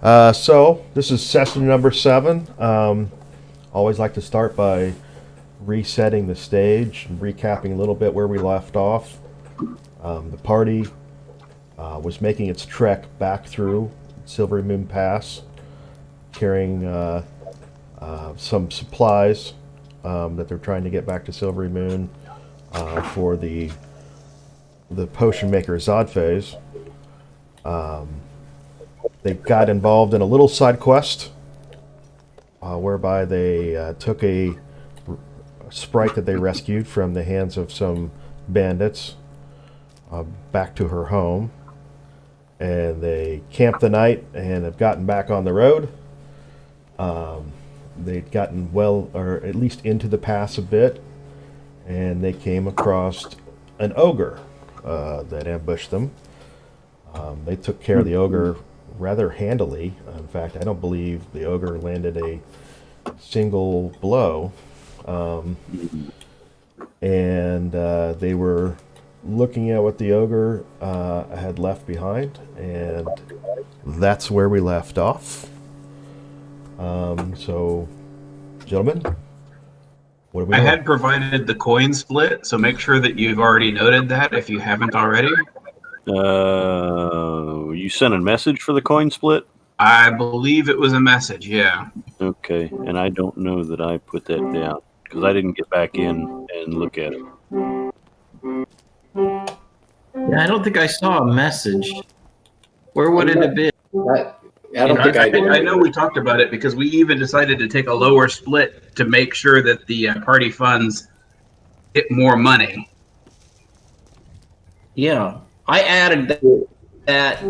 So this is session number 7. Always like to start by resetting the stage and recapping a little bit where we left off. The party was making its trek back through Silvery Moon Pass, carrying some supplies that they're trying to get back to Silvery Moon for the potion maker Zodphase. They got involved in a little side quest whereby they took a sprite that they rescued from the hands of some bandits back to her home. And they camped the night and have gotten back on the road. They'd gotten well, or at least into the pass a bit, and they came across an ogre that ambushed them. They took care of the ogre rather handily. In fact, I don't believe the ogre landed a single blow. And they were looking at what the ogre had left behind, and that's where we left off. So, gentlemen, what do we I know? had provided the coin split, so make sure that you've already noted that if you haven't already. You sent a message for the coin split? I believe it was a message, yeah. Okay, and I don't know that I put that down because I didn't get back in and look at it. Yeah, I don't think I saw a message. Where would it have been? I don't think I did. I know we talked about it because we even decided to take a lower split to make sure that the party funds get more money. Yeah, I added that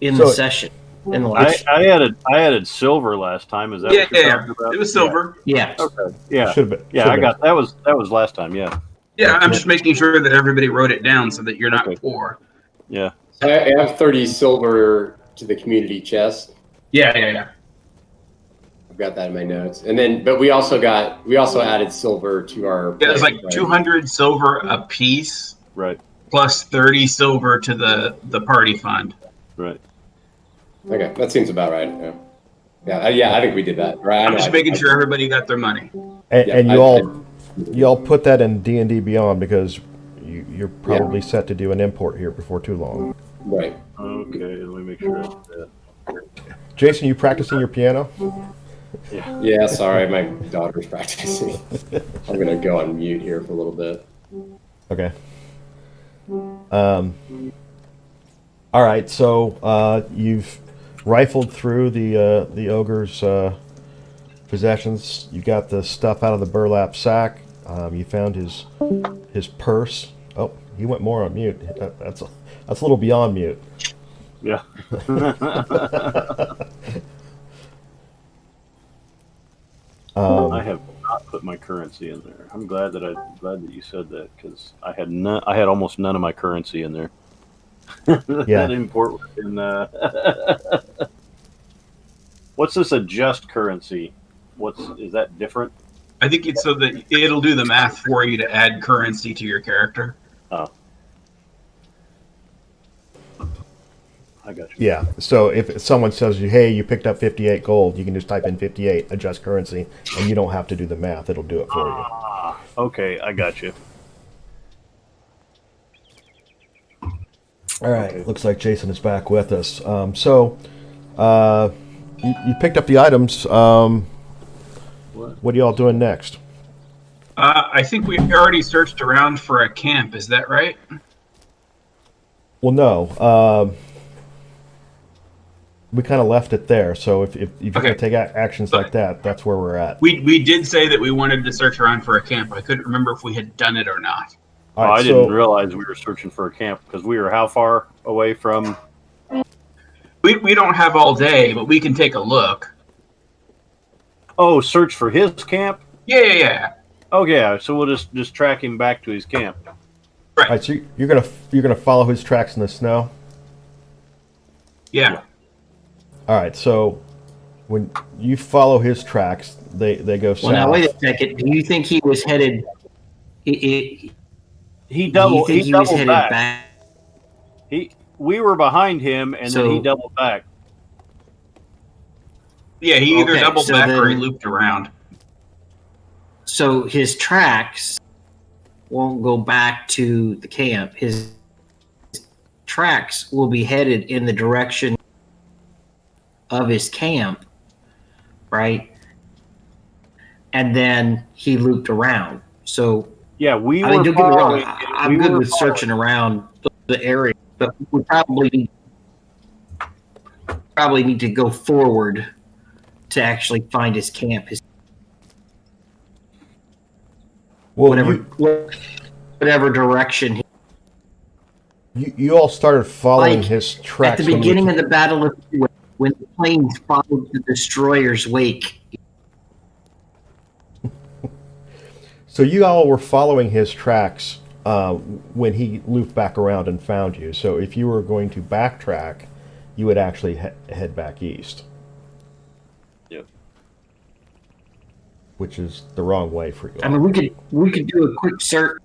in So- the session. In the last, I added silver last time. Is that Yeah, what you're yeah, talking about? it was silver. yeah. Okay. Yeah. Should have been. Yeah, I got that was last time. Yeah. Yeah, I'm just making sure that everybody wrote it down so that you're not Okay. poor. Yeah. I have 30 silver to the community chest. Yeah. I've got that in my notes. And then, but we also added silver to our. Yeah, it was like right? 200 silver a piece Right. plus 30 silver to the party fund. Right. Okay, that seems about right. Yeah, I think we did that. Right. I'm just making sure everybody got their money. And, Yeah, and I- you all put that in D&D Beyond because you're probably set to do an import here before too long. Right. Okay. Let me make sure I did that. Jason, you practicing your piano? Yeah, sorry, my daughter's practicing. I'm gonna go on mute here for a little bit. Okay. All right. So you've rifled through the ogre's possessions. You got the stuff out of the burlap sack. You found his purse. Oh, he went more on mute. That's a little beyond mute. Yeah. I have not put my currency in there. I'm glad that you said that because I had almost none of my currency in there. Yeah. That import was in. What's this adjust currency? Is that different? I think it's so that it'll do the math for you to add currency to your character. Oh, I got you. Yeah. So if someone says you, hey, you picked up 58 gold, you can just type in 58, adjust currency, and you don't have to do the math. It'll do it for you. Okay, I got you. All right. Looks like Jason is back with us. You picked up the items. What are y'all doing next? I think we already searched around for a camp. Is that right? Well, no. We kind of left it there. So if you're going to take actions like that, that's where we're at. We did say that we wanted to search around for a camp. I couldn't remember if we had done it or not. All right, I so- didn't realize we were searching for a camp because we were how far away from? We don't have all day, but we can take a look. Oh, search for his camp. Yeah. Oh yeah, so we'll just track him back to his camp. All right, so you're gonna follow his tracks in the snow. Yeah. All right, so when you follow his tracks, they go south. Well, now wait a second. Do you think he was headed? He Do you doubled. think He he was doubled headed back. back? We were behind him, and then he So- doubled back. Yeah, he either Okay, doubled so back or he then- looped around. So his tracks won't go back to the camp. His tracks will be headed in the direction of his camp, right? And then he looped around. So Yeah, we I were mean, don't get me wrong. following. I'm good with searching around the area, but we probably need to go forward to actually find his camp. His Well, whatever direction. you all started following Like, his At tracks the when beginning of the Battle of Kuwait, when the planes followed the destroyer's wake. So you all were following his tracks when he looped back around and found you. So if you were going to backtrack, you would actually head back east. Yep. Which is the wrong way for you. I mean, we could do a quick search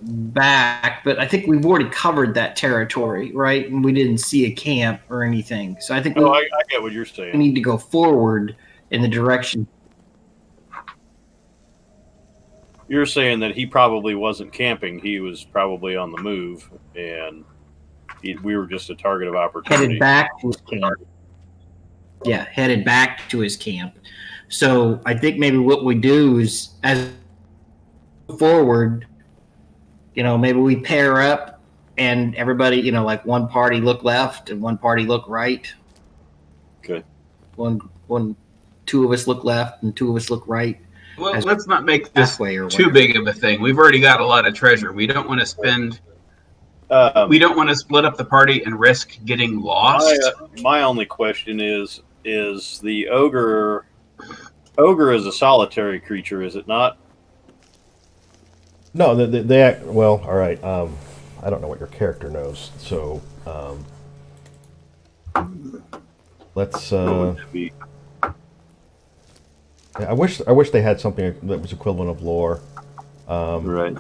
back, but I think we've already covered that territory, right? And we didn't see a camp or anything. So I think Oh, I get what you're we saying. need to go forward in the direction. You're saying that he probably wasn't camping. He was probably on the move, and we were just a target of opportunity. Headed back to his camp. Yeah, headed back to his camp. So I think maybe what we do is, as we move forward, maybe we pair up and everybody, like one party look left and one party look right. Okay. Two of us look left and two of us look right. Well, let's not make this Or too big of a thing. We've already got a lot of treasure. We don't want to spend. We don't want to split up the party and risk getting lost. My only question is the ogre is a solitary creature, is it not? No, they act well. All right. I don't know what your character knows, so let's. I wish they had something that was equivalent of lore. Right.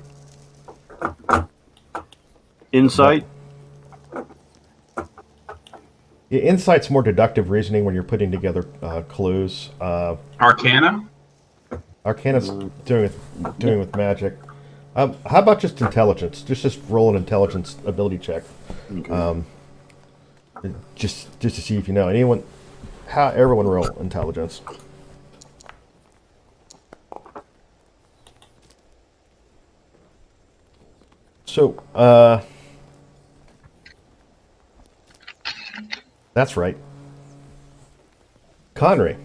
Insight. Yeah, insight's more deductive reasoning when you're putting together clues. Arcana. Arcana's doing with magic. How about just intelligence? Just roll an intelligence ability check. Okay. Just to see if you know anyone. Everyone roll intelligence. So, that's right. Conry,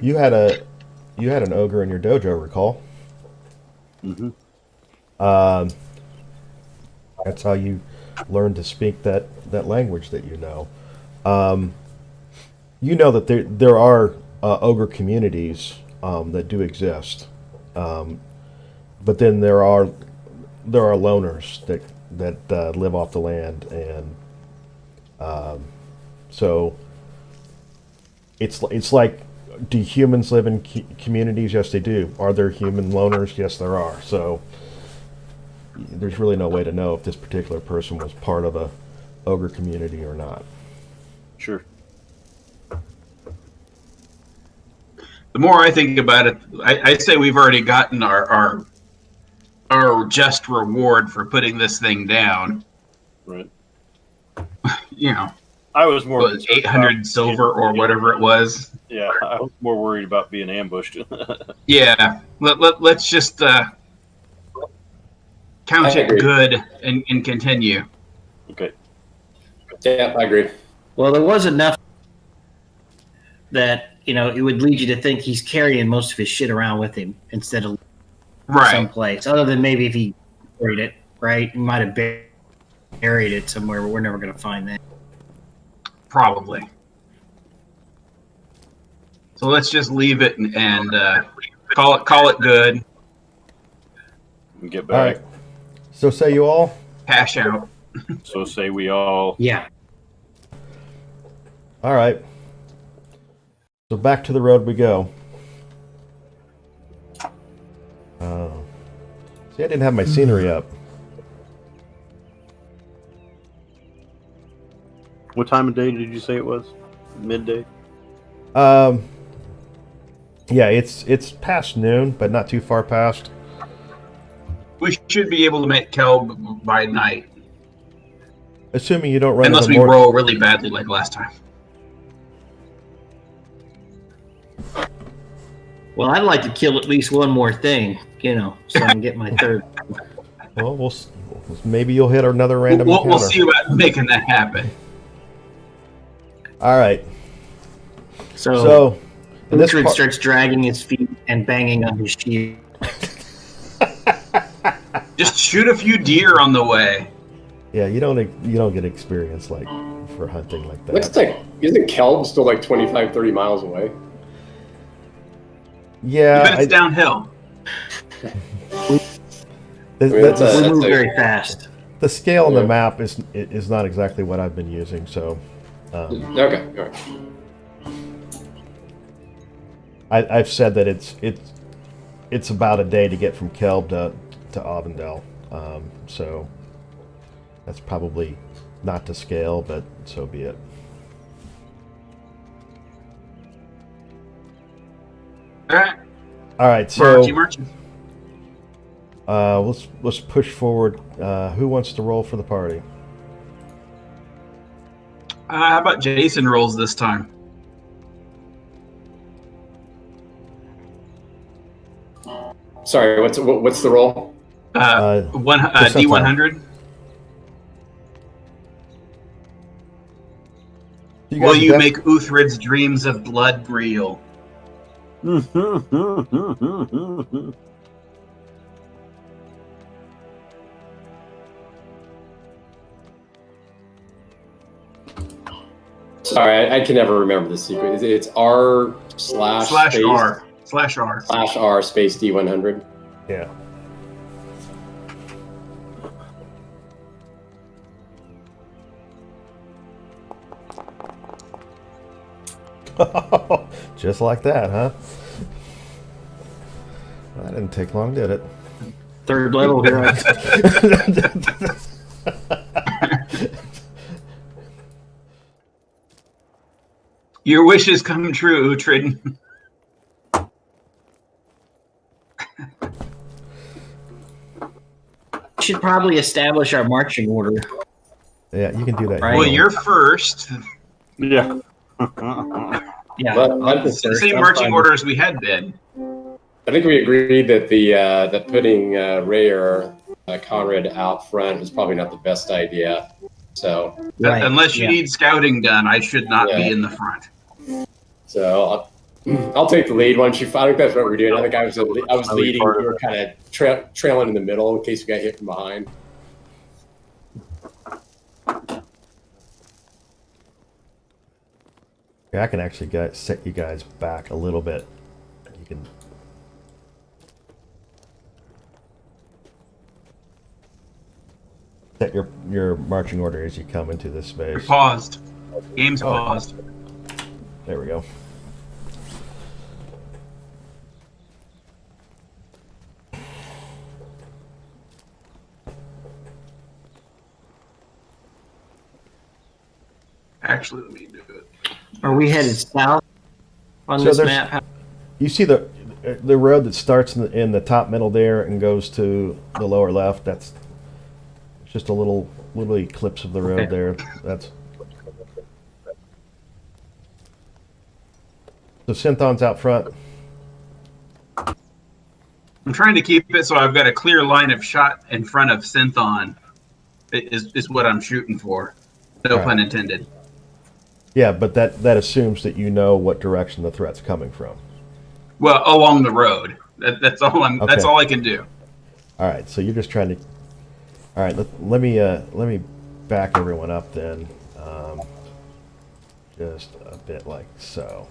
you had an ogre in your dojo, recall? Mm-hmm. That's how you learned to speak that language that you know. You know that there are ogre communities that do exist, but then there are loners that live off the land, and so it's like, do humans live in communities? Yes, they do. Are there human loners? Yes, there are. So there's really no way to know if this particular person was part of a ogre community or not. Sure. The more I think about it, I say we've already gotten our just reward for putting this thing down. Right. I was more 800 silver or whatever it was. Yeah, I was more worried about being ambushed. Yeah, let's just count it good and continue. Okay. Yeah, I agree. Well, there was enough that it would lead you to think he's carrying most of his shit around with him instead of someplace. Other than maybe if he buried it, right? He might have buried it somewhere, but we're never going to find that. Probably. So let's just leave it and call it good. And get back. All right. So say you all. Cash out. So say we all. Yeah. All right. So back to the road we go. See, I didn't have my scenery up. What time of day did you say it was? Midday? Yeah, it's past noon, but not too far past. We should be able to make Kelb by night, Assuming you don't run unless into we more. roll really badly like last time. Well, I'd like to kill at least one more thing, so I can get my third. Well, maybe you'll hit another random We'll encounter. see about making that happen. All right. So this Uhtred part- starts dragging his feet and banging on his shield. Just shoot a few deer on the way. Yeah, you don't get experience like for hunting like that. Looks like, isn't Kelb still like 25, 30 miles away? Yeah, But it's downhill. the, I mean, that's the- We move a- very fast. the scale on the Yeah. map is not exactly what I've been using. So, Okay, all right. I've said that it's about a day to get from Kelb to Avondale. So that's probably not to scale, but so be it. All right, All right, so marchy. let's push forward. Who wants to roll for the party? How about Jason rolls this time? Sorry, what's the roll? D100. You Will guys you def- make Uthred's dreams of blood real? Sorry, I can never remember the secret. It's R slash space /R. /R. slash R space D100. Yeah. Just like that, huh? That didn't take long, did it? Third level here. Your wishes come true, Uhtred. We should probably establish our marching order. Yeah, you can do that. Right. Well, you're first. Yeah. Yeah, But I'll go It's the first. same I'm marching fine. order as we had been. I think we agreed that that putting Ray or Conrad out front was probably not the best idea. So Right, Unless you yeah. need scouting done, I should not be Yeah. in the front. I'll take the lead once you. I think that's what we're doing. I think I was I'll be leading. part of You were kind of trailing in the middle in case we got hit from behind. Yeah, I can actually set you guys back a little bit. You can. Set your marching order as you come into this You're space. paused. Game's Oh. paused. There we go. Actually, let me do it. Are we headed south on So this there's- map? You see the road that starts in the top middle there and goes to the lower left. That's just a little eclipse of the road Okay. there. That's so Synthon's out front. I'm trying to keep it so I've got a clear line of shot in front of Synthon. Is what I'm shooting for. No Right. pun intended. Yeah, but that assumes that you know what direction the threat's coming from. Well, along the road. That's all I'm. That's Okay. all I can do. All right, so you're just trying to. All right, let me back everyone up then, just a bit like so.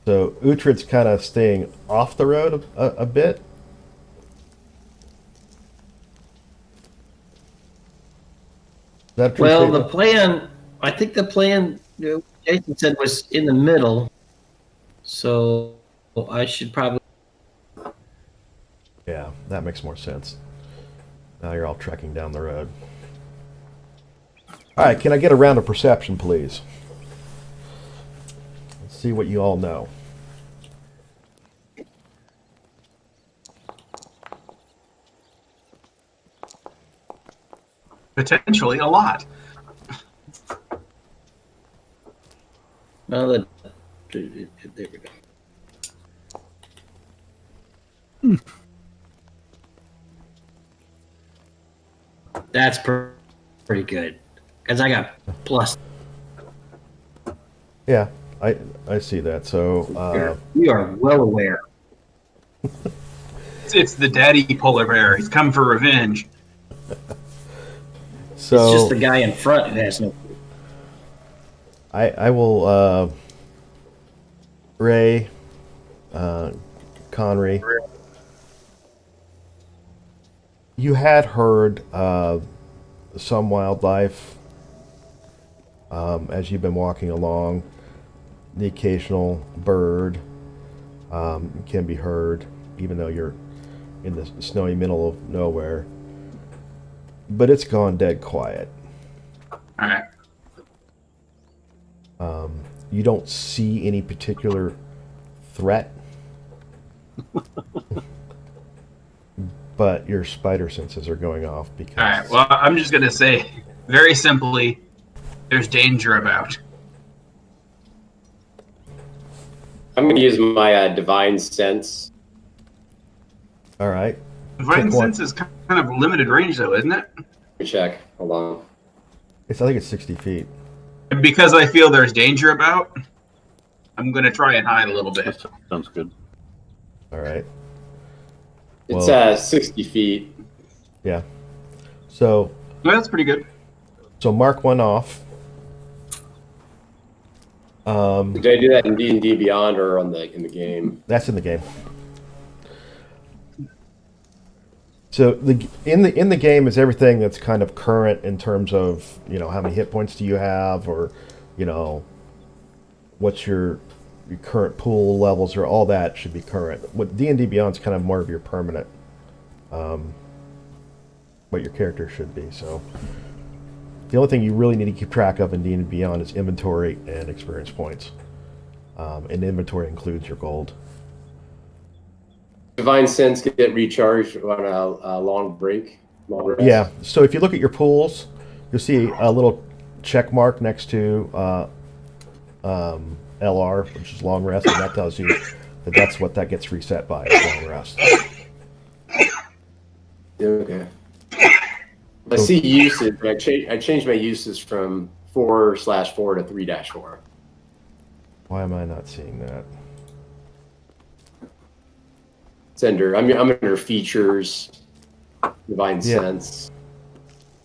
So Uhtred's kind of staying off the road a bit. Is that a true Well, statement? the plan, I think the plan, Jason said, was in the middle. So I should probably. Yeah, that makes more sense. Now you're all trekking down the road. All right, can I get a round of perception, please? Let's see what you all know. Potentially a lot. Well, there we go. That's pretty good. Because I got plus. Yeah, I see that. So You are well aware. It's the daddy polar bear. He's come for revenge. so It's just the guy in front that has no. I will Ray, Connery. You had heard some wildlife as you've been walking along. The occasional bird can be heard, even though you're in the snowy middle of nowhere. But it's gone dead quiet. All right. You don't see any particular threat, but your spider senses are going off because. All right. Well, I'm just gonna say, very simply, there's danger about. I'm going to use my divine sense. All right. Divine Pick one. sense is kind of limited range, though, isn't it? Let me check. Hold on. I think it's 60 feet. And because I feel there's danger about, I'm gonna try and hide a little bit. That sounds good. All right. It's Well- 60 feet. Yeah. So Well, that's pretty good. mark one off. Did I do that in D&D Beyond or in the game? That's in the game. So in the game is everything that's kind of current in terms of, how many hit points do you have, or what's your current pool levels, or all that should be current. What D&D Beyond is kind of more of your permanent, what your character should be. So the only thing you really need to keep track of in D&D Beyond is inventory and experience points. And inventory includes your gold. Divine sense get recharged on a long break. Long rest. Yeah. So if you look at your pools, you'll see a little check mark next to LR, which is long rest, and that tells you that that's what that gets reset by, is long rest. Okay. I see usage. I changed my uses from 4/4 to 3-4. Why am I not seeing that? It's under. I'm under features, divine sense.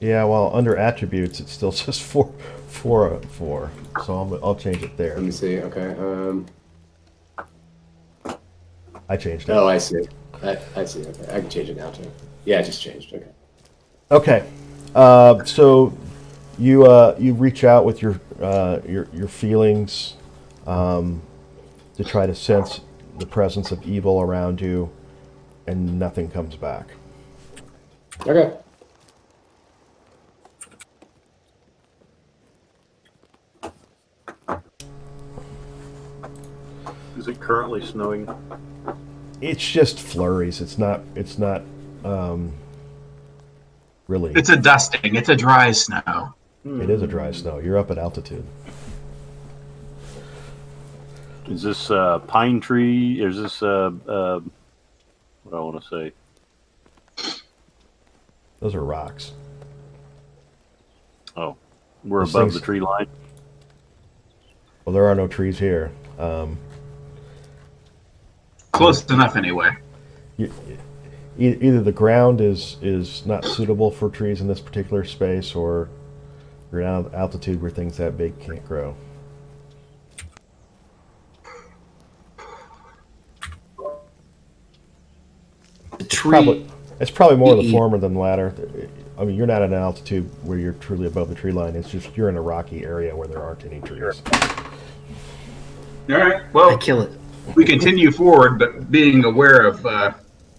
Yeah. Well, under attributes, it still says 4/4. So I'll change it there. Let me see. Okay. I changed it. Oh, I see. I see. Okay. I can change it now too. Yeah, it just changed. Okay. Okay. So you reach out with your feelings to try to sense the presence of evil around you, and nothing comes back. Okay. Is it currently snowing? It's just flurries. It's not really. It's a dusting. It's a dry snow. It is a dry snow. You're up at altitude. Is this pine tree? Is this what do I want to say? Those are rocks. Oh, we're Those above things- the tree line. Well, there are no trees here. Close enough, anyway. Either the ground is not suitable for trees in this particular space, or you're at an altitude where things that big can't grow. The tree. It's probably more the former than the latter. I mean, you're not at an altitude where you're truly above the tree line. It's just you're in a rocky area where there aren't any trees. All right. I Well, kill it. we continue forward, but being aware of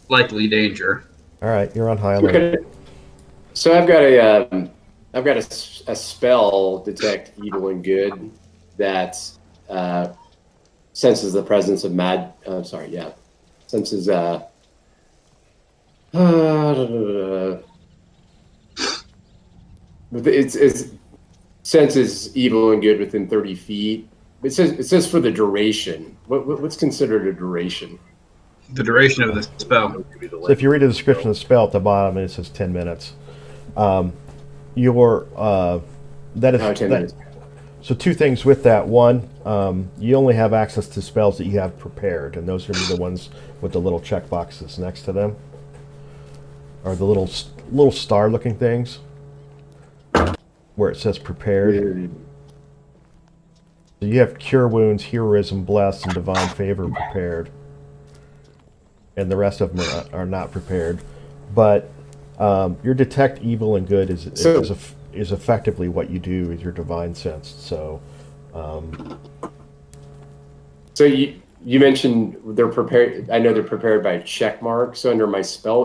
likely danger. All right, you're on high alert. Okay. So I've got a spell, detect evil and good, that senses the presence of senses it's senses evil and good within 30 feet. It says for the duration. What's considered a duration? The duration of the spell. So if you read the description of the spell at the bottom, it says 10 minutes. Your that is 10 that, minutes. So two things with that. One, you only have access to spells that you have prepared, and those are going to be the ones with the little check boxes next to them, or the little star-looking things where it says prepared. So you have Cure Wounds, Heroism, Bless, and Divine Favor prepared, and the rest of them are not prepared. But your Detect Evil and Good is effectively what you do with your Divine Sense. So, So you mentioned they're prepared. I know they're prepared by check mark. So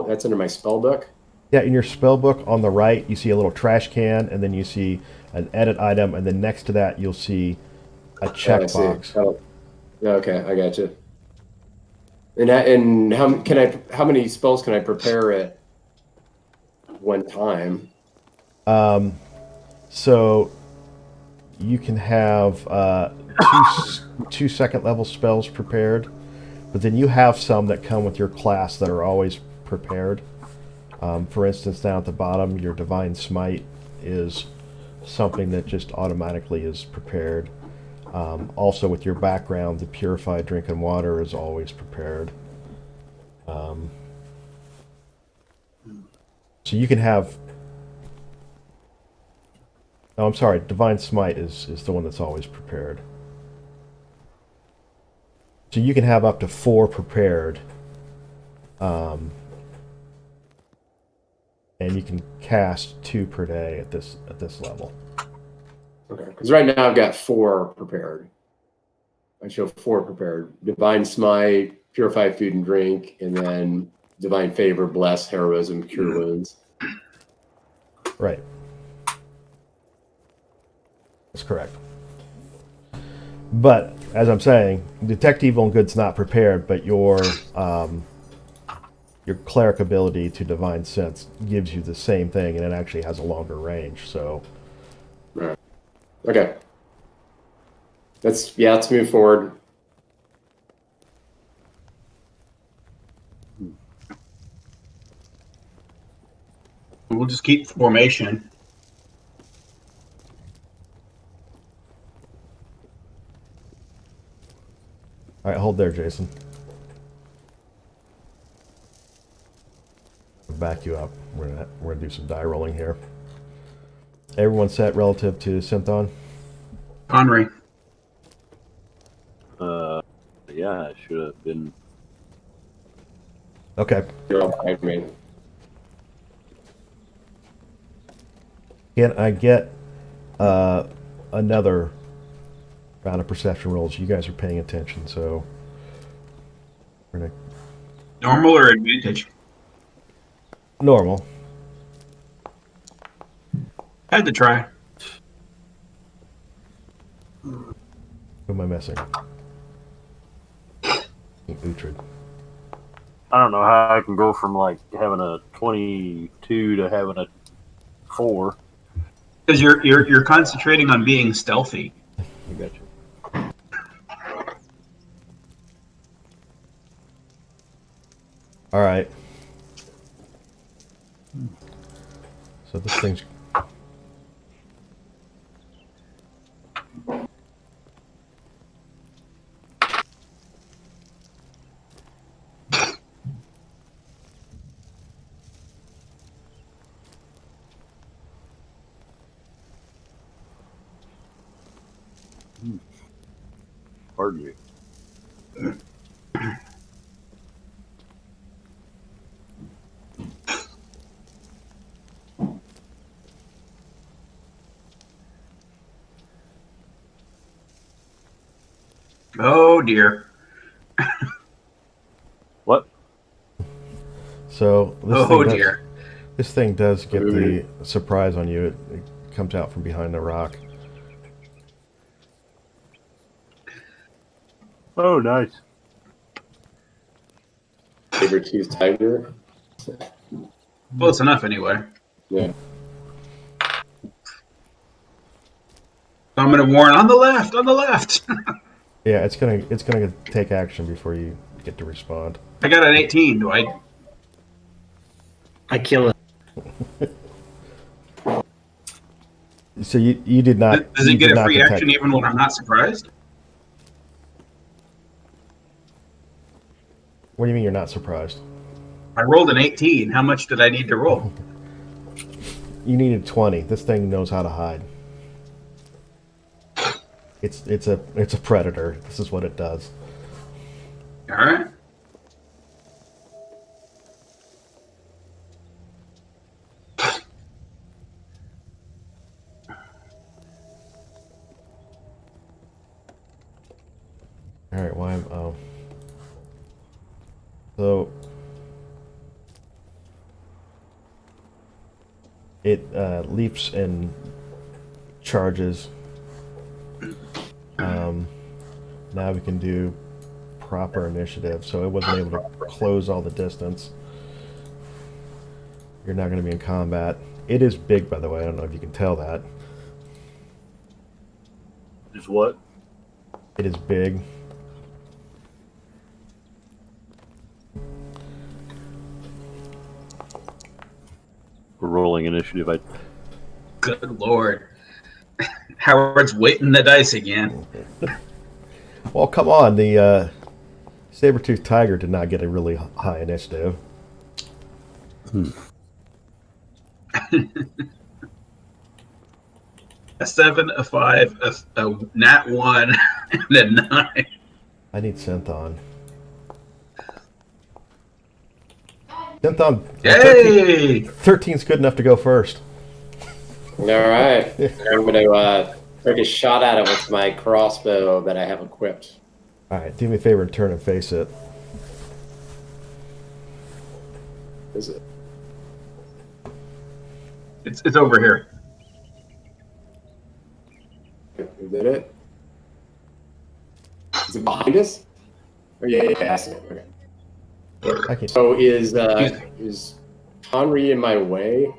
that's under my spell book. yeah, in your spell book on the right, you see a little trash can, and then you see an edit item, and then next to that, you'll see a I check see. box. Oh, okay, I got you. And how many spells can I prepare at one time? So you can have two second level spells prepared, but then you have some that come with your class that are always prepared. For instance, down at the bottom, your Divine Smite is something that just automatically is prepared. Also, with your background, the Purified Drinking Water is always prepared. So you can have... Oh, I'm sorry, Divine Smite is the one that's always prepared. So you can have up to 4 prepared. And you can cast 2 per day at this level. Okay, because right now I've got 4 prepared. I show 4 prepared: Divine Smite, Purify Food and Drink, and then Divine Favor, Bless, Heroism, Cure Wounds. Right. That's correct. But as I'm saying, Detect Evil and Good's not prepared, but your cleric ability to Divine Sense gives you the same thing, and it actually has a longer range. So, Right. Okay. Let's move forward. We'll just keep formation. all right, hold there, Jason. I'll back you up. We're gonna do some die rolling here. Everyone set relative to Synthon? Conry. Yeah, it should have been. Okay. You're all behind me. Can I get another round of perception rolls? You guys are paying attention, so we're gonna Normal or advantage? normal. Had to try. Who am I missing? Uhtred. I don't know how I can go from like having a 22 to having a 4. Because you're concentrating on being stealthy. I got you. All right. So this thing's... Pardon me. Oh dear. What? So Oh dear. This thing does get the surprise on you. It comes out from behind the rock. Oh, nice. Saber-tooth tiger. Close enough anyway. Yeah. So I'm going to warn on the left, on the left. Yeah, it's gonna take action before you get to respond. I got an 18. Do I? I kill it. So you did not. Does you it get did a not free detect- action even when I'm not surprised? What do you mean you're not surprised? I rolled an 18. How much did I need to roll? You needed 20. This thing knows how to hide. It's a predator. This is what it does. All right. All right. Why? Oh. So it leaps and charges. Now we can do proper initiative. So it wasn't able to close all the distance. You're not going to be in combat. It is big, by the way. I don't know if you can tell that. Is what? It is big. We're rolling initiative. Good Lord. Howard's weighting the dice again. Well, come on. The saber-toothed tiger did not get a really high initiative. A 7, a 5, a nat 1, and a 9. I need Synthon. Synthon. Yay! 13's good enough to go first. All right. I'm going to take a shot at it with my crossbow that I have equipped. All right, do me a favor and turn and face it. Is it? It's over here. Is that it? Is it behind us? Oh, yeah, I see it. Okay. I can. So is Henry in my way?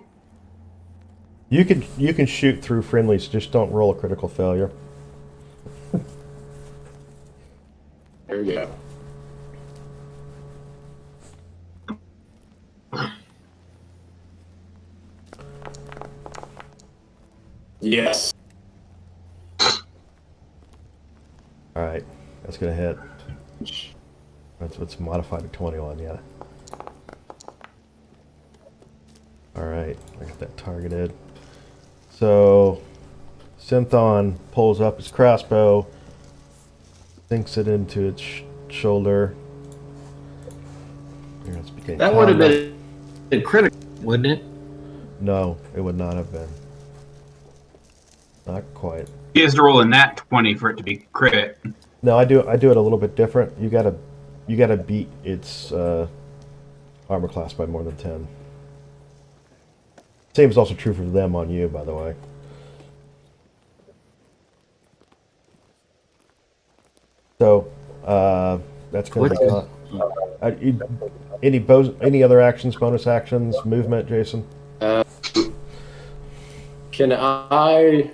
You can shoot through friendlies. Just don't roll a critical failure. There we go. Yes. All right, that's gonna hit. That's what's modified to 21. Yeah. All right, I got that targeted. So, Synthon pulls up his crossbow, sinks it into its shoulder. Here, it's beginning That would have combat. been critical, wouldn't it? No, it would not have been. Not quite. He has to roll a nat 20 for it to be crit. No, I do it a little bit different. You gotta beat its armor class by more than 10. Same is also true for them on you, by the way. So that's going to be any other actions, bonus actions, movement, Jason? Can a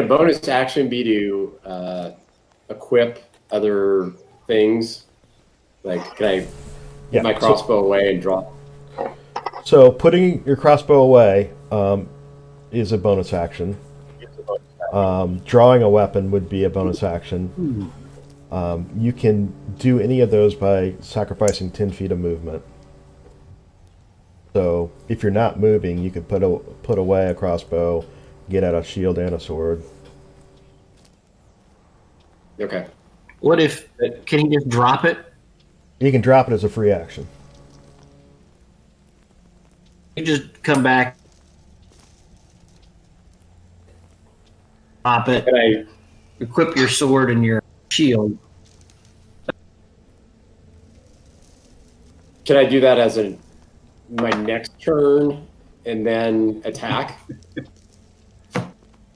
bonus action be to equip other things? Like, can I put my crossbow away and draw? So putting your crossbow away is a bonus action. Drawing a weapon would be a bonus action. You can do any of those by sacrificing 10 feet of movement. So if you're not moving, you could put away a crossbow, get out a shield and a sword. Okay. What if, can he just drop it? You can drop it as a free action. You just come back, drop it, Can I? equip your sword and your shield. Can I do that as my next turn and then attack?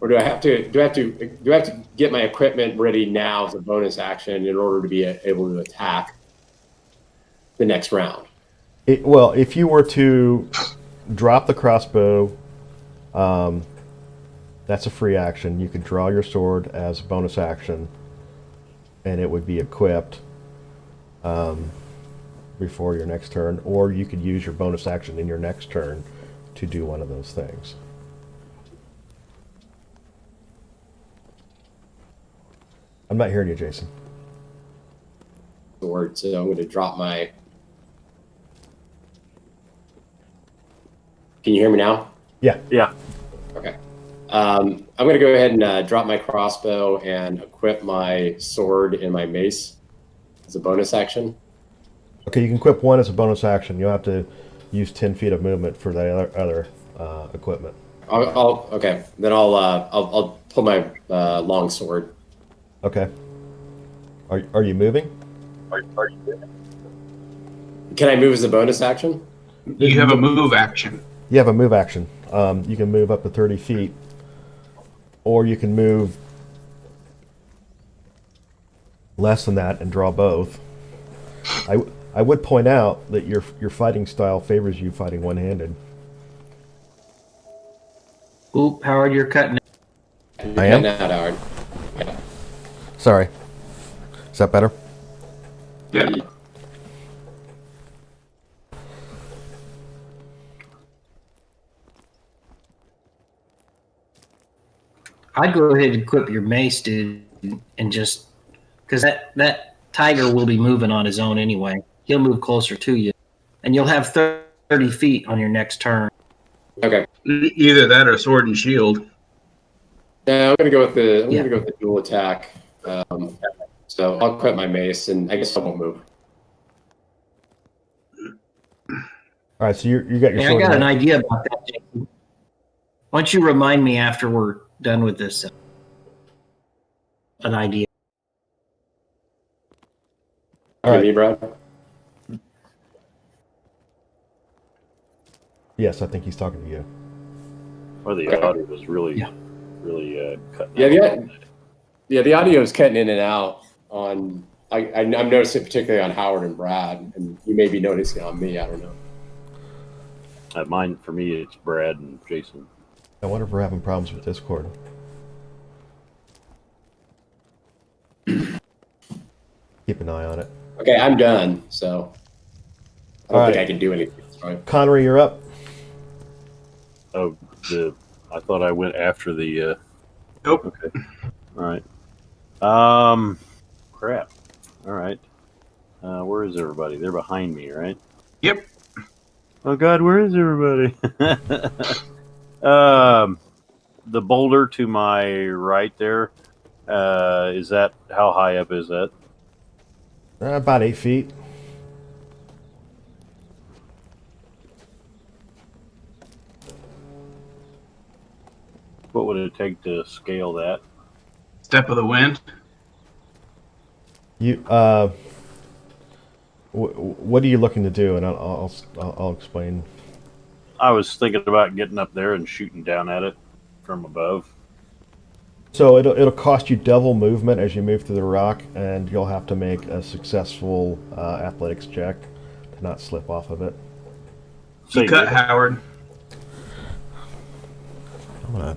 Or do I have to get my equipment ready now as a bonus action in order to be able to attack the next round? Well, if you were to drop the crossbow, that's a free action. You could draw your sword as a bonus action, and it would be equipped before your next turn, or you could use your bonus action in your next turn to do one of those things. I'm not hearing you, Jason. Sword, so I'm going to drop my. Can you hear me now? Yeah. Yeah. Okay. I'm going to go ahead and drop my crossbow and equip my sword and my mace as a bonus action. Okay, you can equip one as a bonus action. You'll have to use 10 feet of movement for the other equipment. Okay. Then I'll pull my long sword. Okay. Are you moving? Can I move as a bonus action? You have a move action. You have a move action. You can move up to 30 feet, or you can move less than that and draw both. I would point out that your fighting style favors you fighting one-handed. Oop, Howard, you're cutting. I am? Cutting out, Howard. Yeah. Sorry. Is that better? Yeah. I'd go ahead and equip your mace, dude, and just because that tiger will be moving on his own anyway. He'll move closer to you, and you'll have 30 feet on your next turn. Okay. Either that or sword and shield. Yeah, I'm gonna go with the dual attack. So I'll equip my mace, and I guess I won't move. All right, so you got your Hey, I sword. got in an there. idea about that, Jason. Why don't you remind me after we're done with this? An idea. All right. Me, Brad? Yes, I think he's talking to you. Or the audio was really cutting out. The audio is cutting in and out on. I'm noticing it particularly on Howard and Brad, and you may be noticing it on me. I don't know. Mine, for me, it's Brad and Jason. I wonder if we're having problems with Discord. Keep an eye on it. Okay, I'm done. So I don't think I can do anything. Right? Connery, you're up. Oh, I thought I went after the. Nope. Okay. All right. Crap. All right. Where is everybody? They're behind me, right? Yep. Oh God, where is everybody? The boulder to my right there. Is that how high up is that? About 8 feet. What would it take to scale that? Step of the wind. You what are you looking to do? And I'll explain. I was thinking about getting up there and shooting down at it from above. So it'll cost you double movement as you move through the rock, and you'll have to make a successful athletics check to not slip off of it. You cut Howard. I'm gonna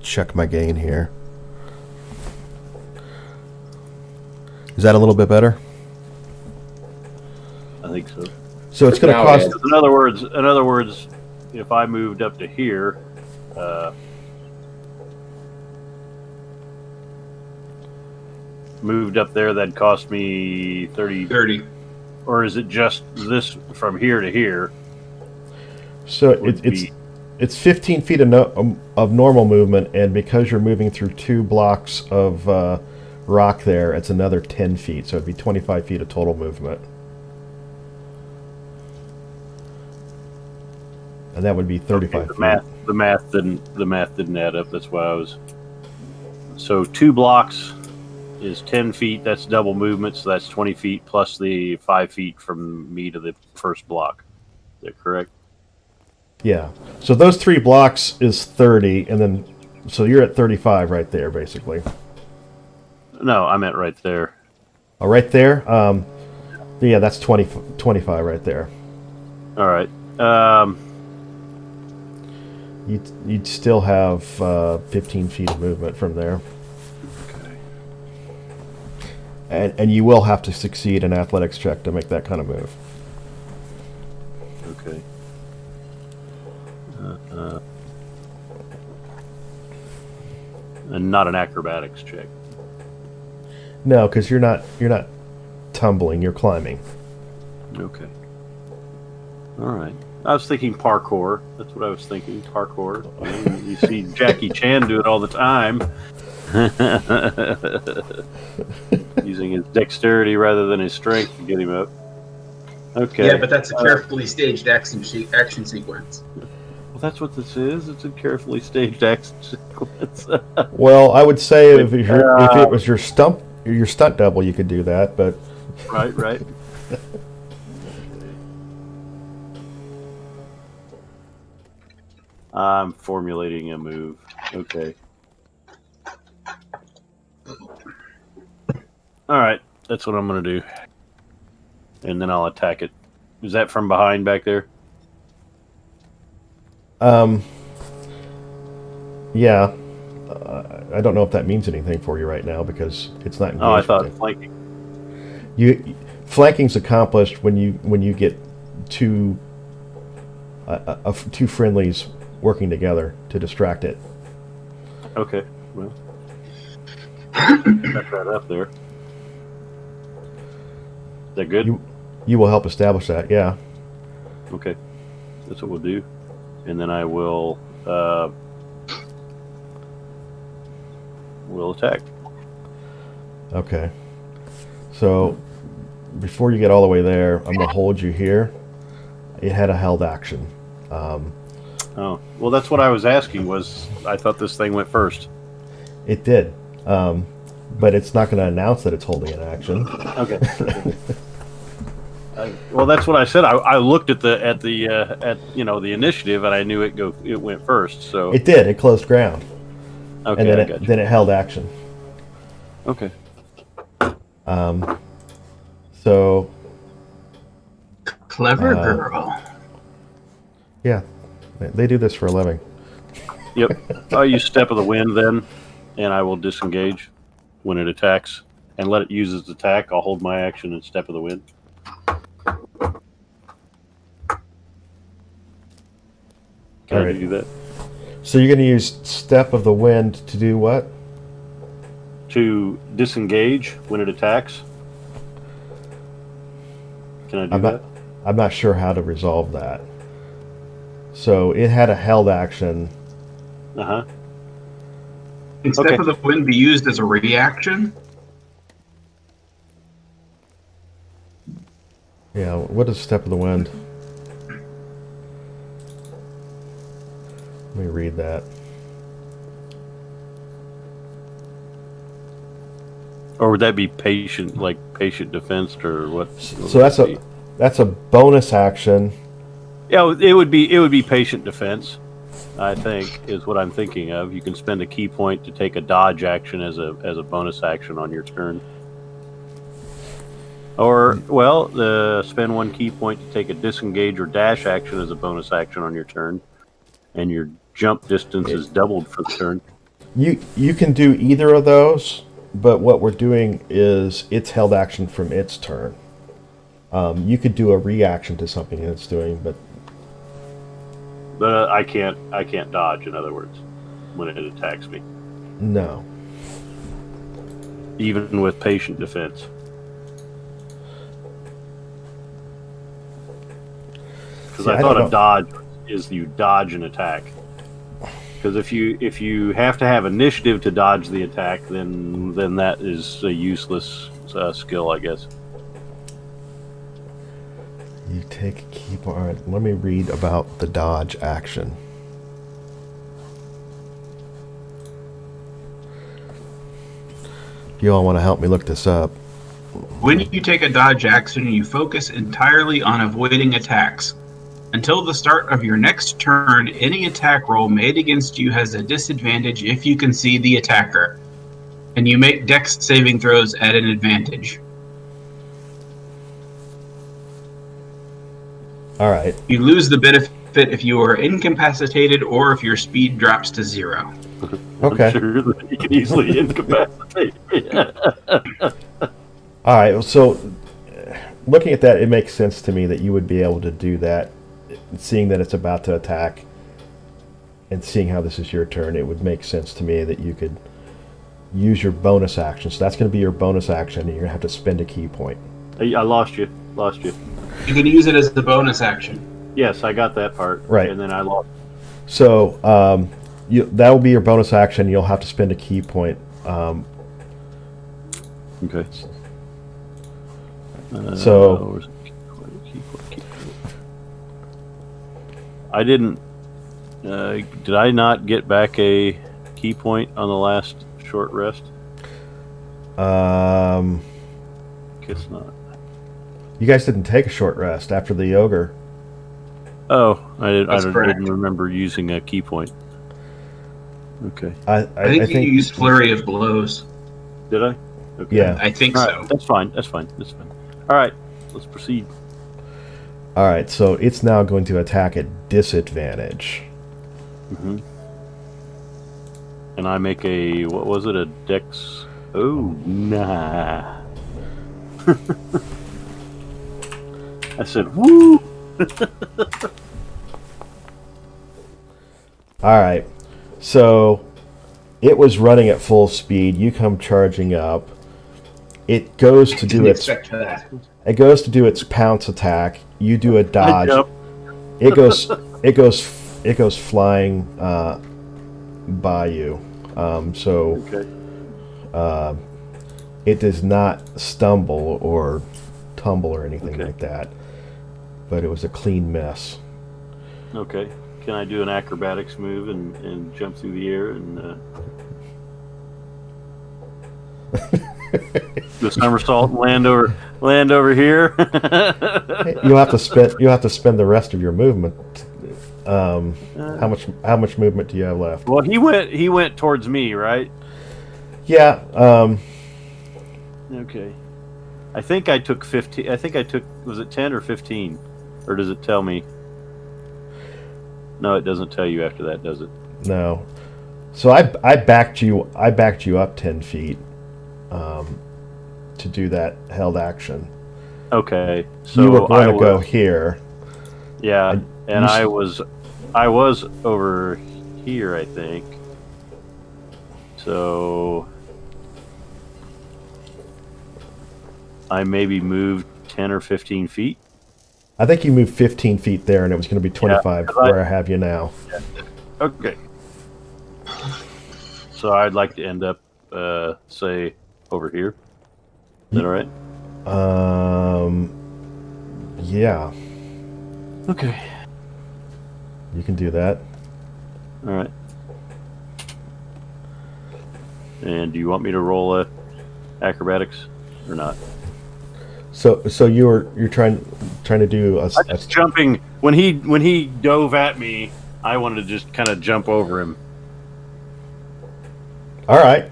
check my gain here. Is that a little bit better? I think so. So it's going to Now cost. it is. In other words, if I moved up to here, moved up there, that'd cost me 30. Or is it just this from here to here? So would it's 15 feet of normal movement, and because you're moving through 2 blocks of rock there, it's another 10 feet. So it'd be 25 feet of total movement. And that would be 35 feet. The math didn't add up. That's why I was. So 2 blocks is 10 feet. That's double movement, so that's 20 feet plus the 5 feet from me to the first block. Is that correct? Yeah. So those 3 blocks is 30, and then so you're at 35 right there, basically. No, I meant right there. Oh, right there. Yeah, that's 25 right there. All right. You'd still have 15 feet of movement from there. Okay. And you will have to succeed an athletics check to make that kind of move. Okay. And not an acrobatics check. No, because you're not tumbling. You're climbing. Okay. All right. I was thinking parkour. That's what I was thinking. Parkour. You see Jackie Chan do it all the time. Using his dexterity rather than his strength to get him up. Okay. Yeah, but that's a carefully staged action sequence. Well, that's what this is. It's a carefully staged action sequence. Well, I would say if it was your stunt double, you could do that, but Right. I'm formulating a move. Okay. All right, that's what I'm going to do. And then I'll attack it. Is that from behind back there? yeah. I don't know if that means anything for you right now because it's not engaged. Oh, I thought flanking. Flanking's accomplished when you get two friendlies working together to distract it. Okay, well, got that up there. Is that good? You will help establish that, yeah. Okay, that's what we'll do, and then I will attack. Okay. So before you get all the way there, I'm gonna hold you here. It had a held action. Oh, well, that's what I was asking. Was I thought this thing went first? It did, but it's not going to announce that it's holding an action. Okay. Well, that's what I said. I looked at the initiative, and I knew it went first. So It did. It closed ground. Okay, And then I it, got you. then it held action. Okay. So Clever girl. yeah, they do this for a living. Yep. I'll use Step of the Wind then, and I will disengage when it attacks and let it use its attack. I'll hold my action and Step of the Wind. Can All I right. do that? So you're going to use Step of the Wind to do what? To disengage when it attacks. Can I do that? I'm not sure how to resolve that. So it had a held action. Uh-huh. Can Step of the Wind be used as a reaction? Yeah, what is Step of the Wind? Let me read that. Or would that be patient defense or what? So that's a bonus action. Yeah, it would be patient defense, I think, is what I'm thinking of. You can spend a key point to take a dodge action as a bonus action on your turn. Or, spend one key point to take a disengage or dash action as a bonus action on your turn. And your jump distance is doubled for the turn. You can do either of those, but what we're doing is it's held action from its turn. You could do a reaction to something it's doing, but I can't dodge, in other words, when it attacks me. no. Even with patient defense. Because See, I I thought don't a know. dodge is you dodge an attack. Because if you have to have initiative to dodge the attack, then that is a useless skill, I guess. You take a key point. All right, let me read about the dodge action. You all want to help me look this up. When you take a dodge action, you focus entirely on avoiding attacks. Until the start of your next turn, any attack roll made against you has a disadvantage if you can see the attacker. And you make dex saving throws at an advantage. All right. You lose the benefit if you are incapacitated or if your speed drops to 0. Okay. I'm sure that you can easily incapacitate. All right. So, looking at that, it makes sense to me that you would be able to do that, seeing that it's about to attack, and seeing how this is your turn. It would make sense to me that you could use your bonus action. So that's going to be your bonus action, and you're going to have to spend a key point. I lost you. You can use it as the bonus action. Yes, I got that part. Right. And then I lost. So that will be your bonus action. You'll have to spend a key point. Okay. So where's the key point? I didn't. Did I not get back a key point on the last short rest? Guess not. You guys didn't take a short rest after the ogre. Oh, I That's correct. didn't remember using a key point. Okay. I think you used Flurry of Blows. Did I? Okay. Yeah. I think All so. right, That's fine. All right. Let's proceed. All right. So it's now going to attack at disadvantage. Mm-hmm. And I make a, what was it, a dex? Oh, nah. I said, woo! All right. So it was running at full speed. You come charging up. It goes to do Didn't its expect that. it goes to do its pounce attack. You do a dodge. jump. It goes flying by you. Okay. It does not stumble or tumble or anything Okay. like that. But it was a clean miss. Okay. Can I do an acrobatics move and jump through the air and the somersault and land over here? You'll have to spend the rest of your movement. How much movement do you have left? Well, he went towards me, right? Yeah. Okay. I think I took 15. Was it 10 or 15? Or does it tell me? No, it doesn't tell you after that, does it? No. So I backed you up 10 feet to do that held action. Okay. So You were going I to go was- here. Yeah, and you I was over here, I think. So I maybe moved 10 or 15 feet. I think you moved 15 feet there, and it was going to be 25 'cause where I have you now. Okay. So I'd like to end up, say, over here. Is that all right? Yeah, Okay. you can do that. All right. And do you want me to roll a acrobatics or not? So you're trying to do a Just jumping when he dove at me, I wanted to just kind of jump over him. all right.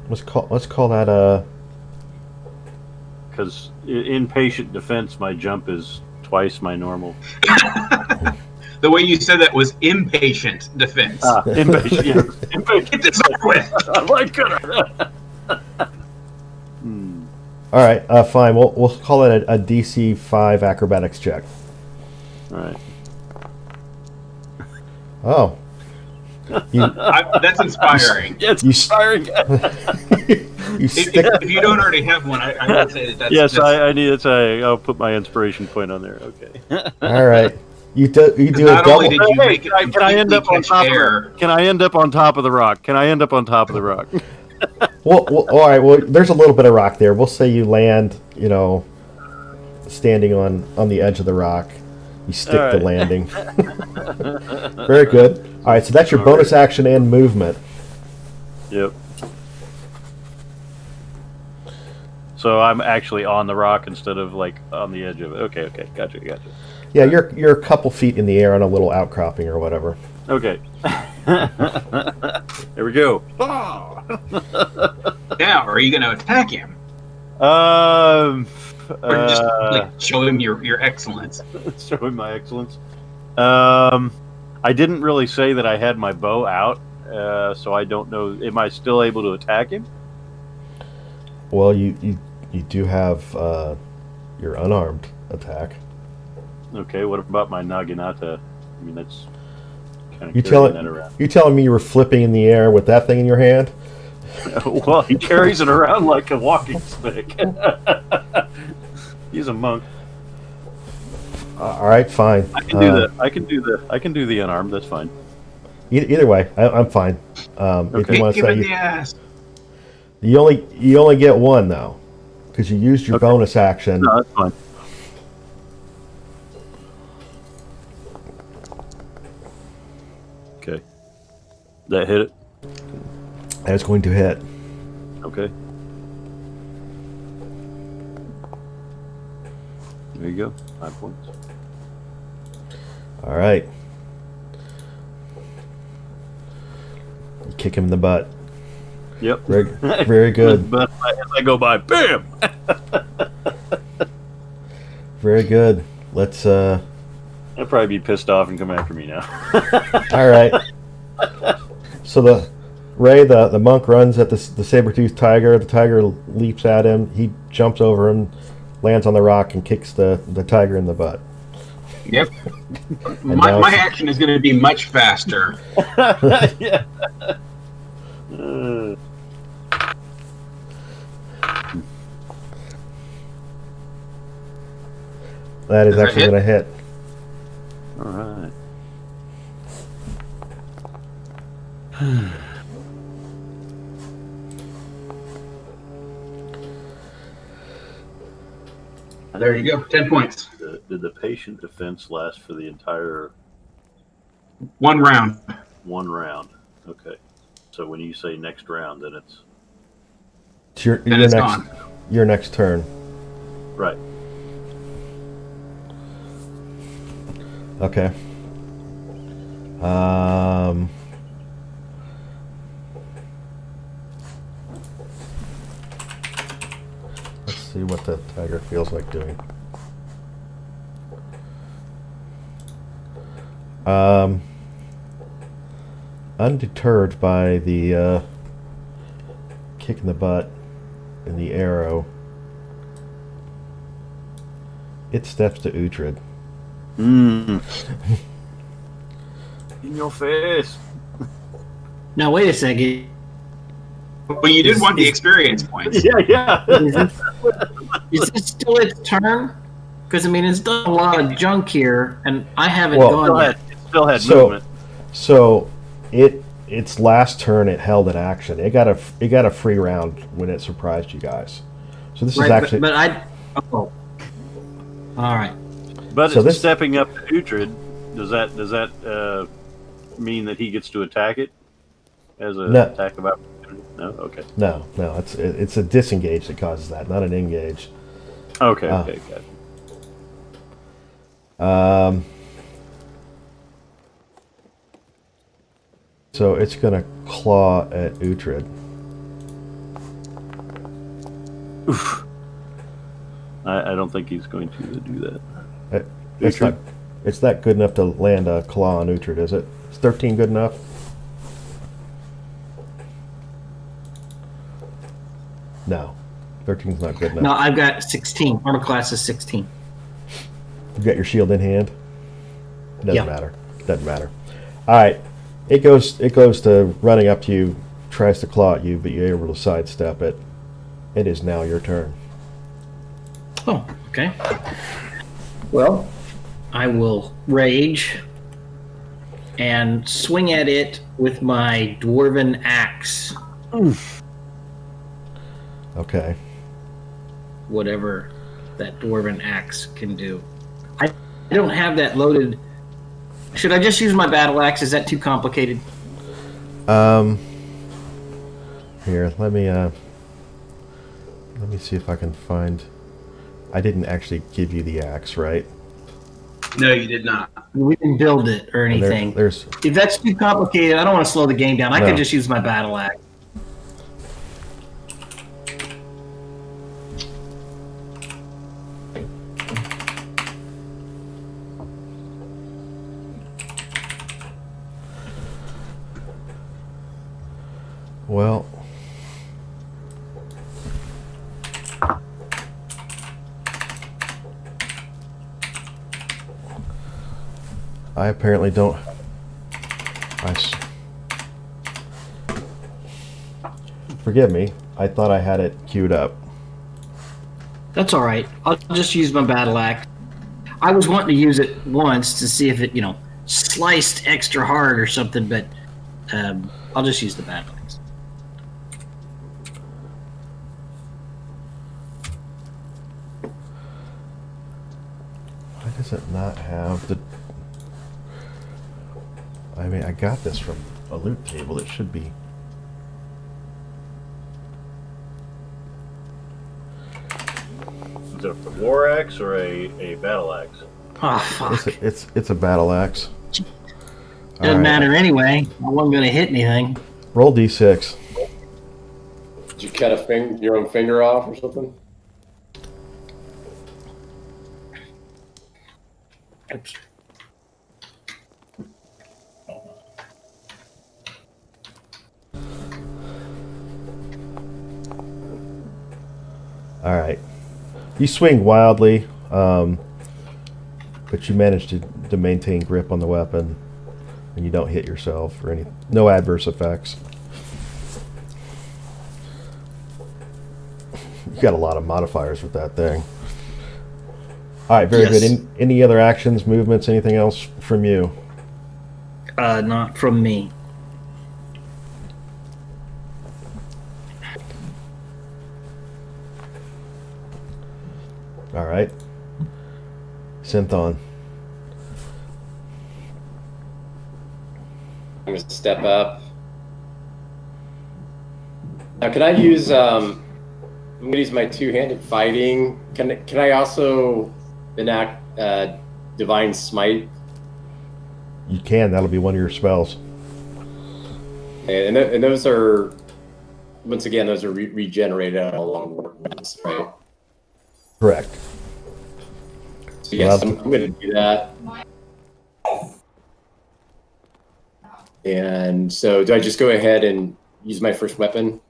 Let's call that Because in patient defense, my jump is twice my normal. The way you said that was impatient defense. Impatient. Yes. Impatient. Get this over with. Oh my goodness. all right. Fine. We'll call it a DC 5 acrobatics check. All right. Oh. That's inspiring. It's You- inspiring. You stick. If you don't already have one, I would say that's Yes, that's- I need it. I'll put my inspiration point on there. Okay. All right. You do a Not double. only did you make it Can I end up on catch top air, of? Can I end up on top of the rock? Can I end up on top of the rock? Well, all right. Well, there's a little bit of rock there. We'll say you land, standing on the edge of the rock. You stick All the right. landing. Very good. All right. So that's your All bonus action and movement. Yep. so I'm actually on the rock instead of like on the edge of it. Okay, gotcha. Yeah, you're a couple feet in the air on a little outcropping or whatever. Okay. There we go. Now, are you going to attack him? Um, Or just like show him your excellence? show him my excellence. I didn't really say that I had my bow out, so I don't know. Am I still able to attack him? Well, you do have your unarmed attack. Okay, what about my naginata? I mean, that's kind You of carrying that telling around. you telling me you were flipping in the air with that thing in your hand? Well, he carries it around like a walking stick. He's a monk. All right, fine. I can do that. I can do the unarmed. That's fine. Either way, I'm fine. If Okay. you want Kick to him in say the ass. you only get one though, because you used your Okay. bonus action. No, that's fine. Okay. That hit it. And it's going to hit. Okay. There you go. 5 points. All right. You kick him in the butt. Yep. Very good. But as I go by, bam! Very good. Let's. They'll probably be pissed off and come after me now. All right. So the monk runs at the saber-toothed tiger. The tiger leaps at him. He jumps over him, lands on the rock, and kicks the tiger in the butt. Yep. now My it's- action is going to be much faster. Yeah. That is Does that actually hit? going to hit. All right. There you go. 10 points. Did the patient defense last for the entire 1 round. 1 round? Okay. So when you say next round, then it's It's your And it's next gone. your next turn. right. Okay. Let's see what the tiger feels like doing. Undeterred by the kick in the butt and the arrow, it steps to Uhtred. In your face. Now wait a second. Well, you did want the experience points. Yeah. Is this still its turn? Because I mean, it's done a lot of junk here, and I haven't Well, gone yet. It still had So- movement. So its last turn it held an action. It got a free round when it surprised you guys. So this is Right, actually but I. Oh. All right. But So it's this- stepping up to Uhtred. Does that mean that he gets to attack it as an No. attack of opportunity? No. Okay. no, it's a disengage that causes that, not an engage. Okay. Ah. Okay. Got it. So it's gonna claw at Uhtred. I don't think he's going to do that. It's Uhtred? not. It's not good enough to land a claw on Uhtred, is it? Is 13 good enough? No, 13's not good enough. No, I've got 16. Armor class is 16. You got your shield in hand. Doesn't Yeah. matter. Doesn't matter. All right, it goes to running up to you, tries to claw at you, but you're able to sidestep it. It is now your turn. Oh, okay. Well, I will rage and swing at it with my dwarven axe. Okay. Whatever that dwarven axe can do. I don't have that loaded. Should I just use my battle axe? Is that too complicated? Here, let me Let me see if I can find. I didn't actually give you the axe, right? No, you did not. We didn't build it or And anything. there's If that's too complicated, I don't want to slow the game down. I No. could just use my battle axe. well. I apparently don't. Forgive me. I thought I had it queued up. That's all right. I'll just use my battle axe. I was wanting to use it once to see if it, sliced extra hard or something, but I'll just use the battle axe. Why does it not have the? I mean, I got this from a loot table. It should be. Is it a war axe or a battle axe? Oh, fuck. It's a battle axe. Doesn't matter anyway. I wasn't going to hit anything. Roll d6. Did you cut your own finger off or something? Oops. All right. You swing wildly, but you manage to maintain grip on the weapon, and you don't hit yourself or no adverse effects. You got a lot of modifiers with that thing. All right, very Yes. good. Any other actions, movements, anything else from you? Not from me. All right. Synthon. I'm going to step up. Now, can I use? I'm going to use my two-handed fighting. Can I also enact divine smite? You can. That'll be one of your spells. And those are, once again, those are regenerated along workbench, right? Correct. So yes, I'm going to do that. And so, do I just go ahead and use my first weapon?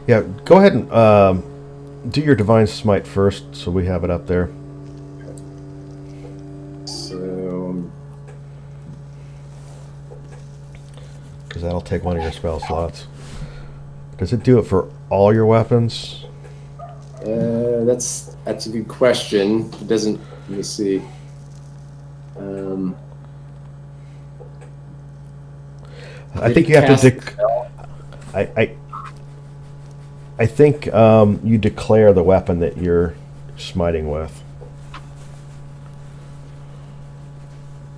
Yeah, go ahead and do your divine smite first, so we have it up there. So, Because that'll take one of your spell slots. Does it do it for all your weapons? that's a good question. It doesn't. Let me see. I think you have to. I think you declare the weapon that you're smiting with.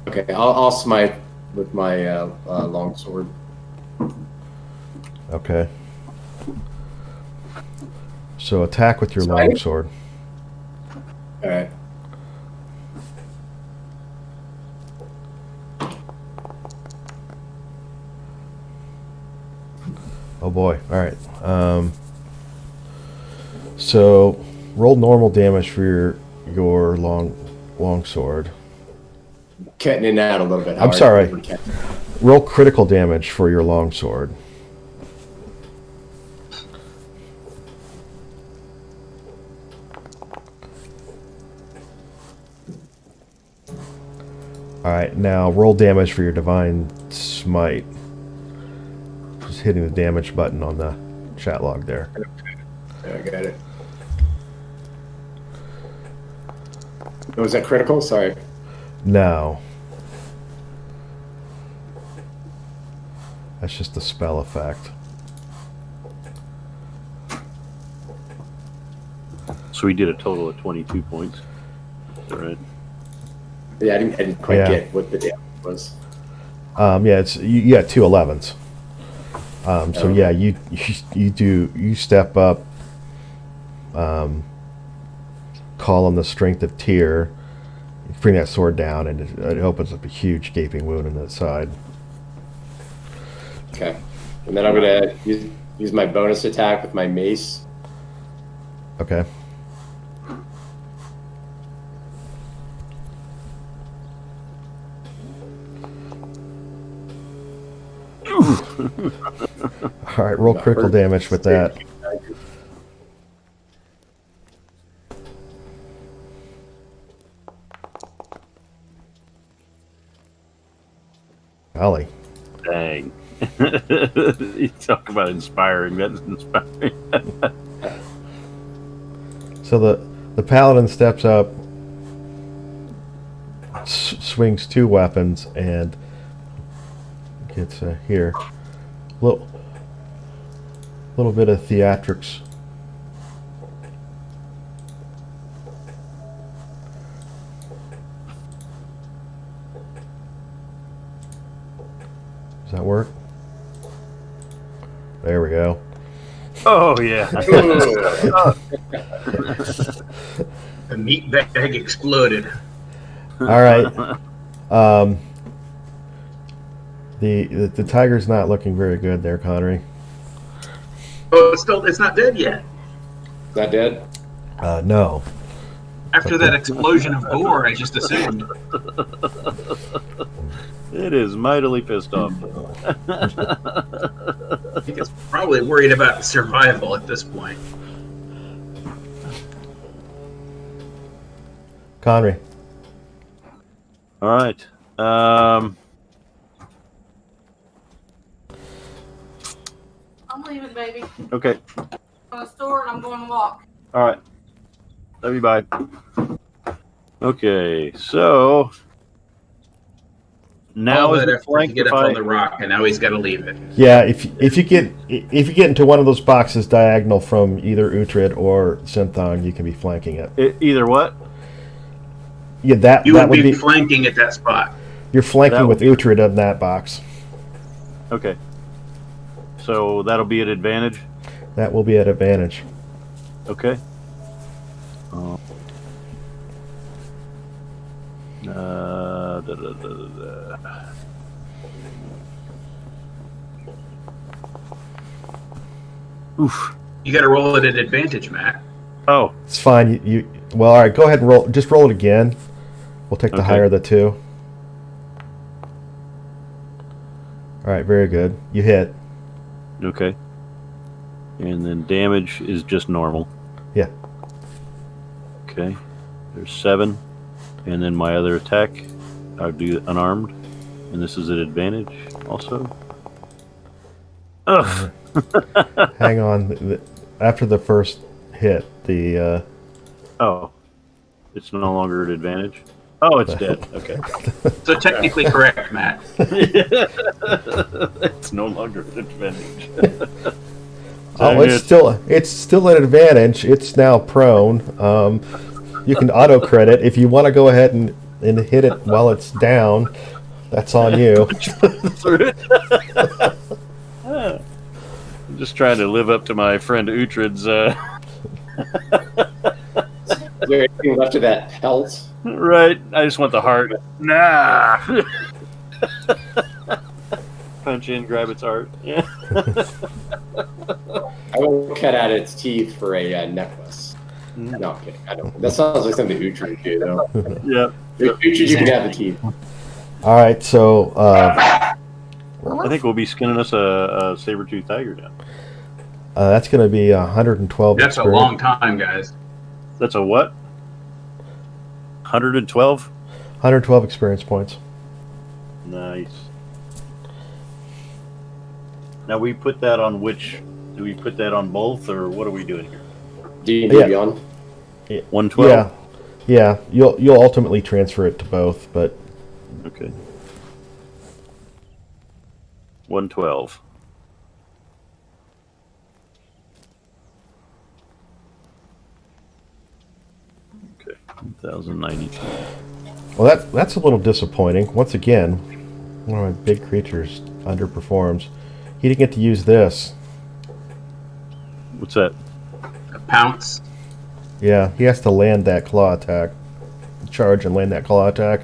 Okay, I'll smite with my longsword. Okay. So attack with your Smite? longsword. All right. Oh boy! All right. So roll normal damage for your longsword. Cutting in that a little bit. I'm hard. sorry. Roll critical damage for your longsword. All right, now roll damage for your divine smite. Just hitting the damage button on the chat log there. Yeah, I got it. Oh, was that critical? Sorry. No. That's just the spell effect. So we did a total of 22 points. Is that right? Yeah, I didn't quite Yeah. get what the damage was. Yeah, it's you got two 11s. So Okay. yeah, you step up call on the strength of Tyr. You bring that sword down, and it opens up a huge gaping wound in the side. Okay. And then I'm gonna use my bonus attack with my mace. Okay. All right, roll critical damage with that. Golly. Dang. You talk about inspiring. That's inspiring. So the paladin steps up, swings two weapons, and gets here. Little bit of theatrics. Does that work? There we go. Oh yeah. The meat bag exploded. All right. The tiger's not looking very good there, Connery. Oh, it's not dead yet. Is that dead? No. After that explosion of gore, I just assumed. It is mightily pissed off. I think it's probably worried about survival at this point. Connery. All right. I'm leaving, baby. Okay. I'm going to the store and I'm going to walk. All right. Love you. Bye. Okay. So now All is that the effort to flank get if up I- on the rock, and now he's got to leave it. Yeah, if you get into one of those boxes diagonal from either Uhtred or Synthon, you can be flanking it. either what? Yeah, that You that would would be be flanking at that spot. you're flanking that with would Uhtred in that box. Okay. So that'll be an advantage. That will be at advantage. Okay. Oof. You got to roll it at advantage, Matt. Oh, It's fine. You well, all right. Go ahead and roll. Just roll it again. We'll take the Okay. higher of the two. All right, very good. You hit. okay. And then damage is just normal. Yeah. Okay. There's 7. And then my other attack, I'll do unarmed. And this is an advantage also. Ugh. Hang on. After the first hit, the Oh. It's no longer an advantage. Oh, it's dead. Okay. So technically correct, Matt. It's no longer an advantage. oh, it's still an advantage. It's now prone. You can auto credit if you want to go ahead and hit it while it's down. That's on you. I'm just trying to live up to my friend Uhtred's. Is there anything left of that pelt? Right. I just want the heart. Nah. Punch in, grab its heart. Yeah. I will cut out its teeth for a necklace. No, I'm kidding. I don't. That sounds like something Uhtred would do, though. Yeah. Uhtred, you can have the teeth. All right, so I think we'll be skinning us a saber-tooth tiger now. that's going to be 112. That's a experience. long time, guys. That's a what? 112? 112 experience points. Nice. Now we put that on which? Do we put that on both, or what are we doing here? D&D Yeah. Beyond. 112? Yeah. You'll ultimately transfer it to both, but Okay. 112. Okay. 1092. well, that's a little disappointing. Once again, one of my big creatures underperforms. He didn't get to use this. What's that? A pounce. Yeah, he has to land that claw attack. Charge and land that claw attack.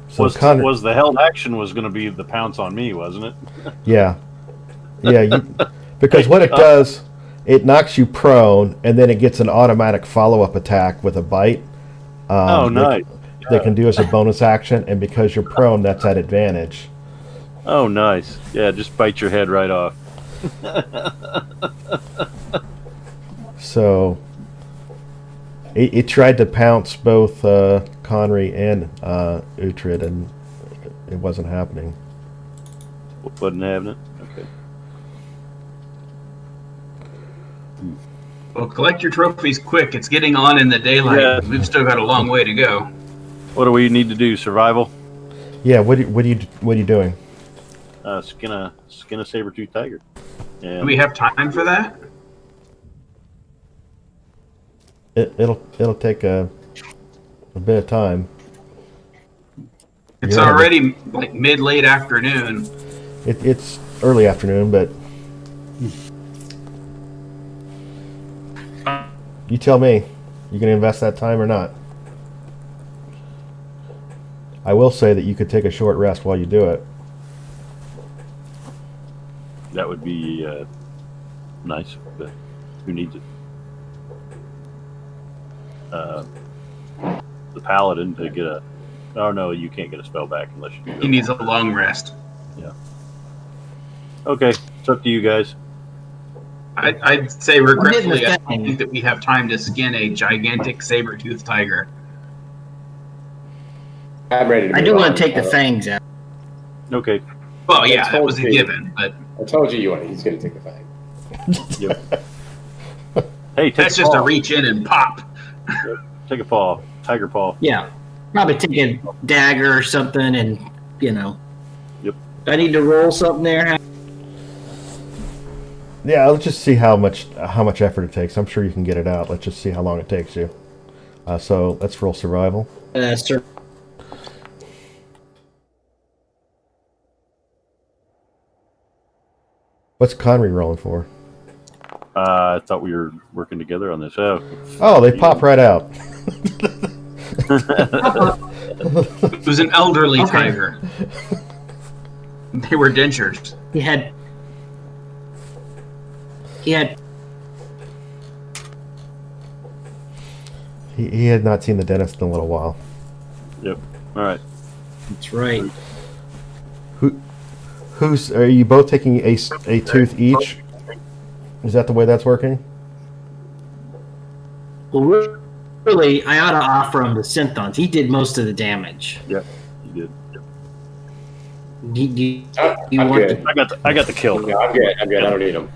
So Was the held action was going to be the pounce on me, wasn't it? Yeah. Yeah, because what it does, it knocks you prone, and then it gets an automatic follow-up attack with a bite. Oh, nice. They can do as a bonus action, and because you're prone, that's at advantage. Oh, nice. Yeah, just bite your head right off. So it tried to pounce both Conry and Uhtred, and it wasn't happening. Wasn't having it? Okay. Well, collect your trophies quick. It's getting on in the daylight. Yeah. We've still got a long way to go. What do we need to do? Survival? Yeah, what are you doing? Skin a saber-toothed tiger. Yeah. Do we have time for that? It'll take a bit of time. It's Yeah. already like mid-late afternoon. It's early afternoon, but you tell me. You gonna invest that time or not? I will say that you could take a short rest while you do it. That would be nice, but who needs it? The paladin to get a... Oh, no, you can't get a spell back unless you do. He needs a long rest. Yeah. Okay, it's up to you guys. I'd say regretfully, I thing. think that we have time to skin a gigantic saber-toothed tiger. I'm ready to I move do on. want to take the fangs out. Okay. Well, yeah, that told was a you. given, but I told you he's going to take the fang. Yep. Hey, take that's a just paw. a reach in and pop. Take a paw. Tiger paw. Yeah, probably take a dagger or something, and Yep. Do I need to roll something there? Yeah, let's just see how much effort it takes. I'm sure you can get it out. Let's just see how long it takes you. So let's roll survival. Sir. What's Conry rolling for? I thought we were working together on this. Oh, they pop right out. It was an elderly Okay. tiger. They were dentures. He had. He had not seen the dentist in a little while. Yep. All right. That's right. Are you both taking a tooth each? Is that the way that's working? Well, really, I ought to offer him the synthons. He did most of the damage. Yep. You did. Do you I'm want good. I got the kill. Yeah, I'm good. I don't need them.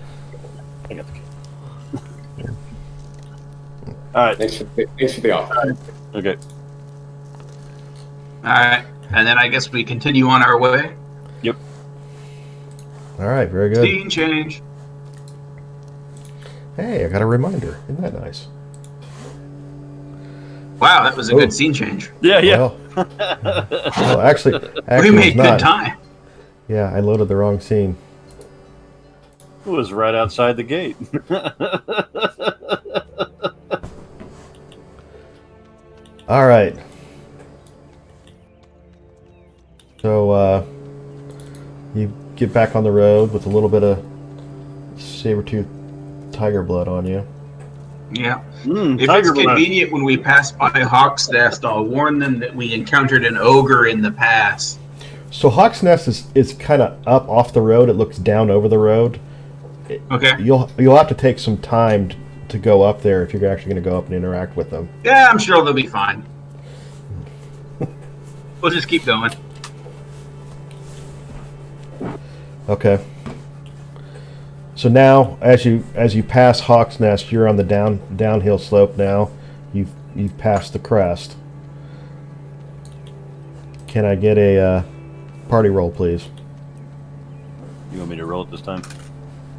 I got the kill. All right. Thanks for the offer. Okay. All right, and then I guess we continue on our way. Yep. All right, very good. Scene change. Hey, I got a reminder. Isn't that nice? Wow, that was a Oh. good scene change. Yeah. Yeah. Well, actually We it's made not. good time. Yeah, I loaded the wrong scene. It was right outside the gate. All right. So you get back on the road with a little bit of saber-tooth tiger blood on you. Yeah. If it's tiger blood. convenient when we pass by Hawk's Nest, I'll warn them that we encountered an ogre in the pass. So Hawk's Nest is kind of up off the road. It looks down over the road. Okay. You'll have to take some time to go up there if you're actually going to go up and interact with them. Yeah, I'm sure they'll be fine. We'll just keep going. Okay. So now, as you pass Hawk's Nest, you're on the downhill slope now. You've passed the crest. Can I get a party roll, please? You want me to roll it this time?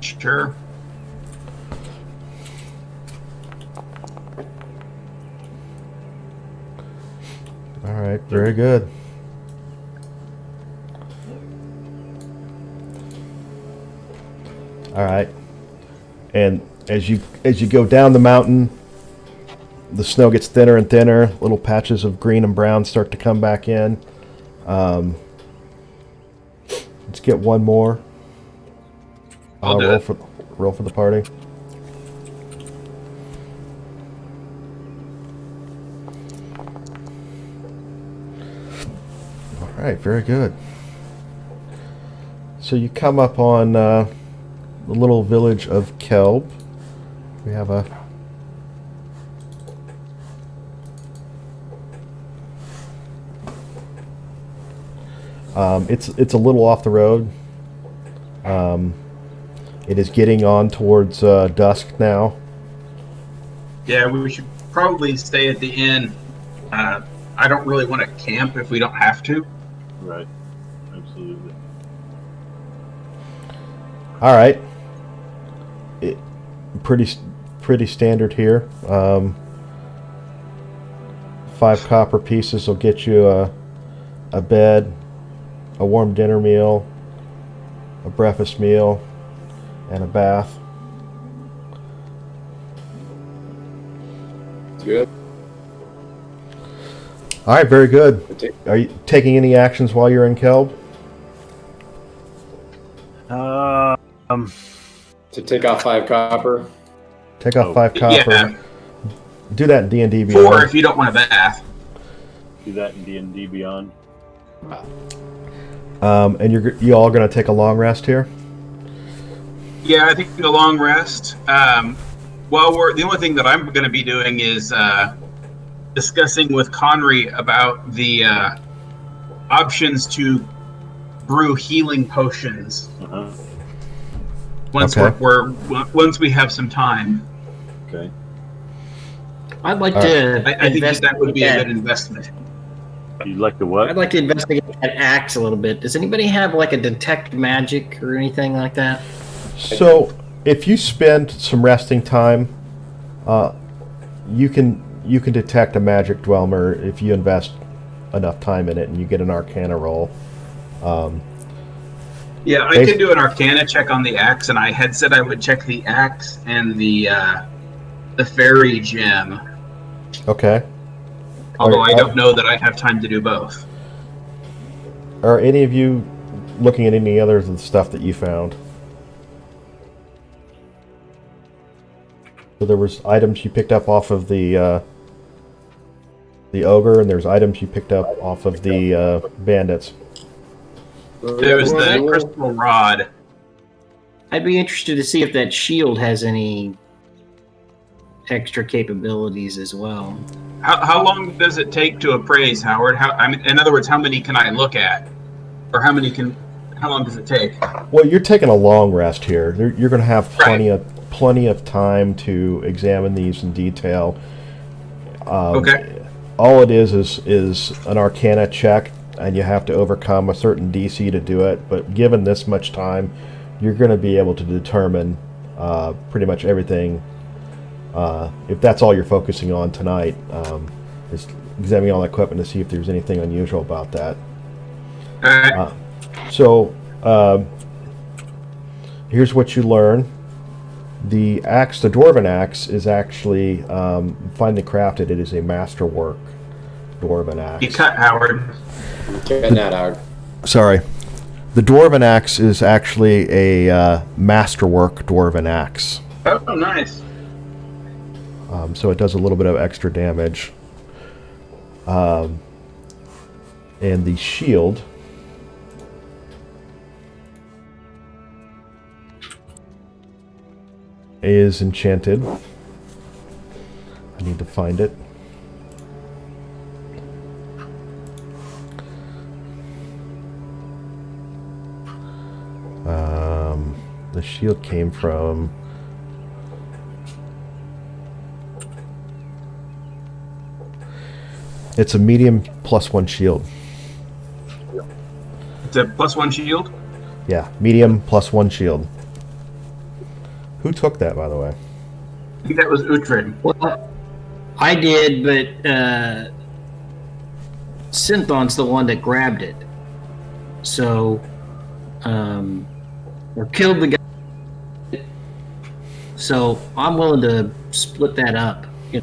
Sure. All right, very good. All right, and as you go down the mountain, the snow gets thinner and thinner. Little patches of green and brown start to come back in. Let's get one more. I'll do it. Roll for the party. All right, very good. So you come up on the little village of Kelb. We have a it's a little off the road. It is getting on towards dusk now. Yeah, we should probably stay at the inn. I don't really want to camp if we don't have to. Right. Absolutely. All right. Pretty standard here. 5 copper pieces will get you a bed, a warm dinner meal, a breakfast meal, and a bath. Good. All right, very good. Are you taking any actions while you're in Kelb? To take off 5 copper. Take off 5 copper. Yeah, Do that in D&D 4 Beyond. if you don't want a bath. Do that in D&D Beyond. And you all going to take a long rest here? Yeah, I think a long rest. The only thing that I'm going to be doing is discussing with Conry about the options to brew healing potions. Uh-huh. Once Okay. once we have some time, Okay. I'd like All to. I think that would be a good investigate investment. You'd like to what? I'd like to investigate that axe a little bit. Does anybody have like a detect magic or anything like that? So, if you spend some resting time, you can detect a magic dweller if you invest enough time in it, and you get an Arcana roll. Yeah, I could do an Arcana check on the axe, and I had said I would check the axe and the fairy gem. Okay. Although Alright, I don't know that I have time to do both. Are any of you looking at any others of the stuff that you found? So there was items you picked up off of the ogre, and there's items you picked up off of the bandits. There was the crystal rod. I'd be interested to see if that shield has any extra capabilities as well. How long does it take to appraise, Howard? In other words, how many can I look at, or how long does it take? Well, you're taking a long rest here. You're going to have plenty of time to examine these in detail. Okay. All it is an Arcana check, and you have to overcome a certain DC to do it. But given this much time, you're going to be able to determine pretty much everything. If that's all you're focusing on tonight, is examining all the equipment to see if there's anything unusual about that. All right. So here's what you learn. The axe, the dwarven axe, is actually finely crafted. It is a masterwork dwarven axe. You cut, Howard. Cutting that out. Sorry. The dwarven axe is actually a masterwork dwarven axe. Oh, nice. So it does a little bit of extra damage. And the shield is enchanted. I need to find it. The shield came from... It's a medium +1 shield. It's a +1 shield. Yeah, medium +1 shield. Who took that, by the way? I think that was Uhtred. Well, I did, but Synthon's the one that grabbed it. So, or killed the guy. So I'm willing to split that up. I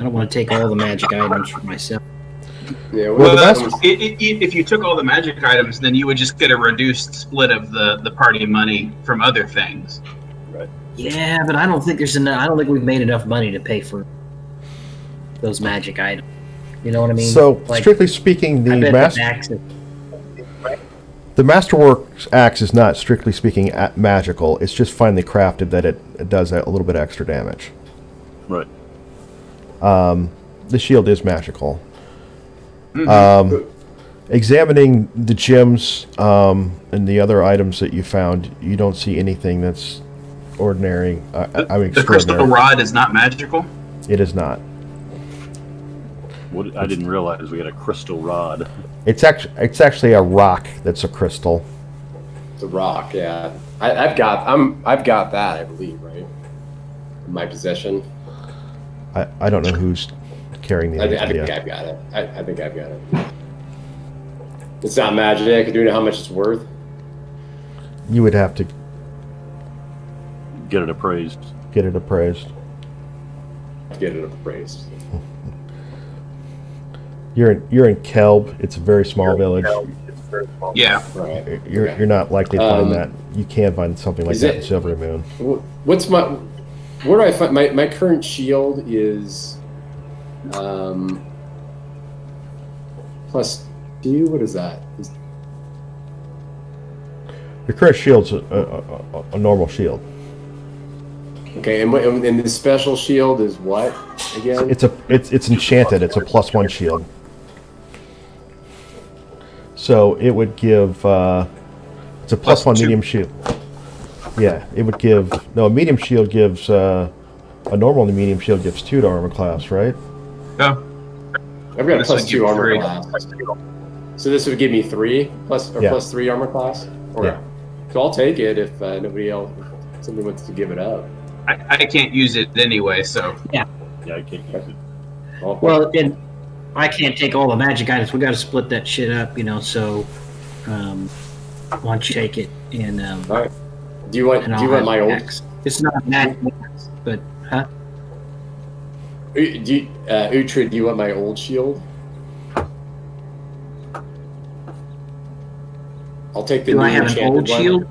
don't want to take all the magic items for myself. Yeah, Well, the If you took all the magic items, then you would just get a reduced split of the party money from other things. Yeah, but I don't think there's enough. I don't think we've made enough money to pay for those magic items. You know what I mean? So, Like, strictly speaking, I the bet the axe is- the Masterworks axe is not strictly speaking magical. It's just finely crafted that it does a little bit extra damage. Right. The shield is magical. Mm-hmm. Examining the gems and the other items that you found, you don't see anything that's ordinary. I mean, The crystal extraordinary. rod is not magical. It is not. What I didn't realize we had a crystal rod. It's actually a rock that's a crystal. The rock, yeah. I've got that, I believe, right? In my possession. I don't know who's carrying the I think idea. I've got it. I think I've got it. It's not magic. Do you know how much it's worth? You would have to Get it appraised. get it appraised. Get it appraised. You're in Kelb. It's a very small village. Yeah. Right. You're not likely to find that. You can find something like Is that it- in Silvery Moon. What's my? Where do I find my current shield is +2. What is that? Your current shield's a normal shield. Okay, and the special shield is what again? It's enchanted. It's a +1 shield. So it would give it's a +1 2. medium shield. Yeah, it would give a medium shield gives a normal medium shield gives 2 to armor class, right? Yeah. I've got a This would +2 give armor 3. class. So this would give me 3 Yeah. +3 armor class. Okay. Yeah. So I'll take it if nobody else, if somebody wants to give it up. I can't use it anyway, so Yeah, I can't use it. Well, and I can't take all the magic items. We got to split that shit up, So, why don't you take it and all right. Do you want I'll have my old? axe. It's not magic, but huh? Uhtred, do you want my old shield? I'll take the Do new I have an enchanted old one. shield?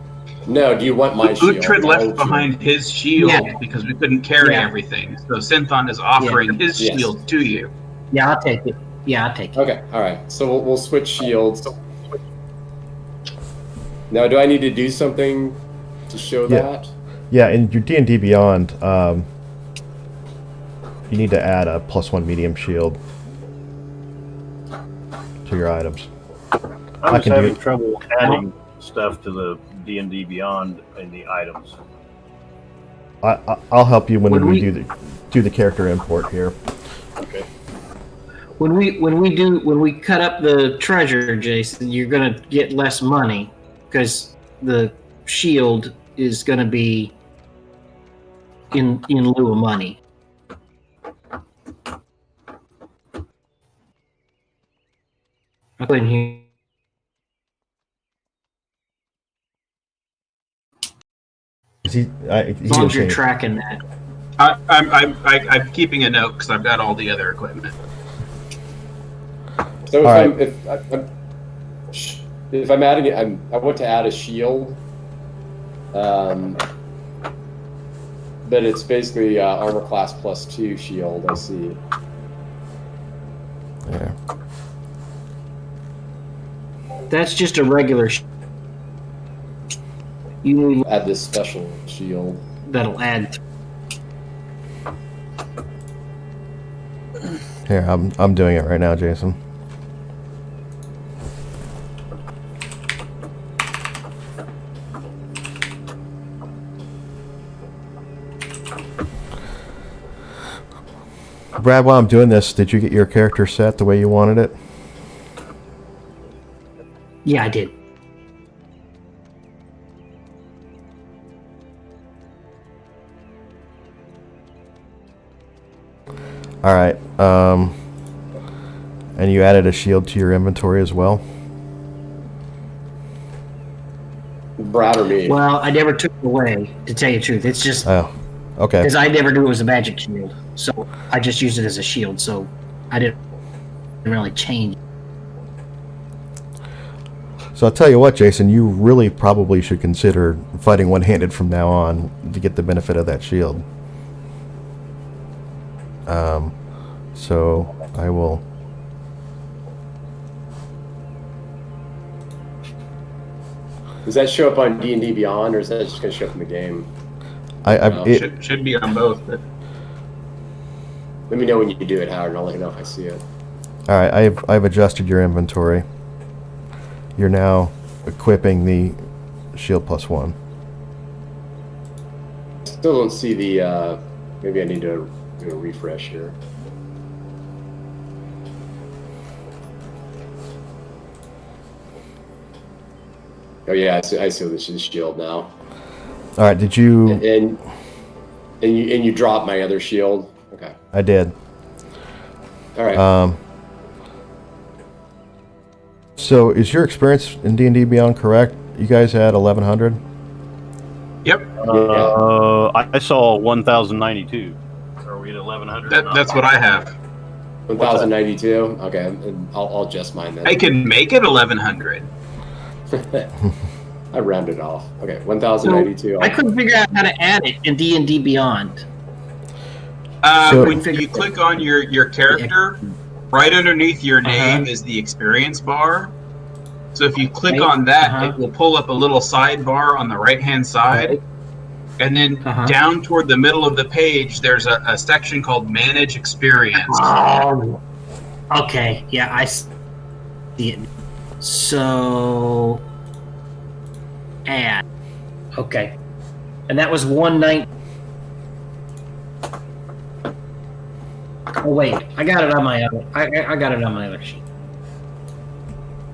No, do you want my shield? Uhtred My left old behind his shield Yeah. because we couldn't carry Yeah. everything. So Synthon is offering his Yes. shield to you. Yeah, I'll take it. Yeah, I'll take it. Okay, all right. So we'll switch shields. Now, do I need to do something to show Yeah. that? Yeah, in your D&D Beyond, you need to add a +1 medium shield to your items. I was can do having it. trouble adding stuff to the D&D Beyond in the items. I'll help you when When we we- do the character import here. Okay. When we cut up the treasure, Jason, you're gonna get less money because the shield is gonna be in lieu of money. I'll go in here. Is he? As He long didn't as you're say- tracking that. I'm keeping a note because I've got all the other equipment. So All if I'm adding it, I want to add a shield. But it's basically armor class +2 shield. I see. Yeah. That's just a regular. You need Add this special shield. that'll add. Here, I'm doing it right now, Jason. Brad, while I'm doing this, did you get your character set the way you wanted it? Yeah, I did. All right. And you added a shield to your inventory as well. Brad or me? Well, I never took it away, to tell you the truth. It's just Oh, okay. because I never knew it was a magic shield, so I just used it as a shield. So I didn't really change. So I'll tell you what, Jason, you really probably should consider fighting one-handed from now on to get the benefit of that shield. So I will. Does that show up on D&D Beyond, or is that just going to show up in the game? Should be on both. But Let me know when you do it, Howard, and I'll let you know if I see it. All right, I've adjusted your inventory. You're now equipping the shield +1. Still don't see the. Maybe I need to do a refresh here. Oh yeah, I see this is shield now. All right, did you? And you dropped my other shield. Okay. I did. All right. So is your experience in D&D Beyond correct? You guys had 1100. yep, I saw 1,092. Are we at 1,100? that's what I have. 1092. Okay, and I'll adjust mine then. I can make it 1100. I rounded off. Okay, 1092. I couldn't figure out how to add it in D&D Beyond. So- When you click on your character, right underneath your name is the experience bar. So if you click Right. on that, it will pull up a little sidebar on the right-hand side. And then down toward the middle of the page, there's a section called Manage Experience. Oh, okay. Yeah, I see it. So, add. Okay. And that was 190. Oh wait, I got it on my other. I got it on my other sheet.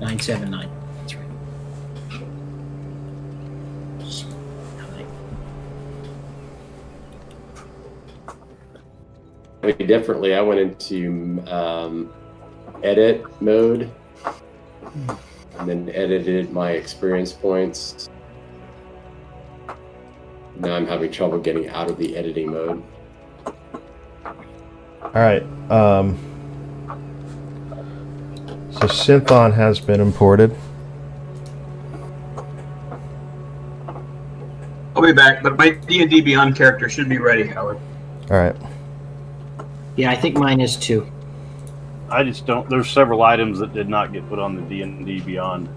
979. That's right. Differently, I went into edit mode and then edited my experience points. Now I'm having trouble getting out of the editing mode. All right. So Synthon has been imported. I'll be back, but my D&D Beyond character should be ready, Howard. All right. Yeah, I think mine is too. I just don't. There's several items that did not get put on the D&D Beyond.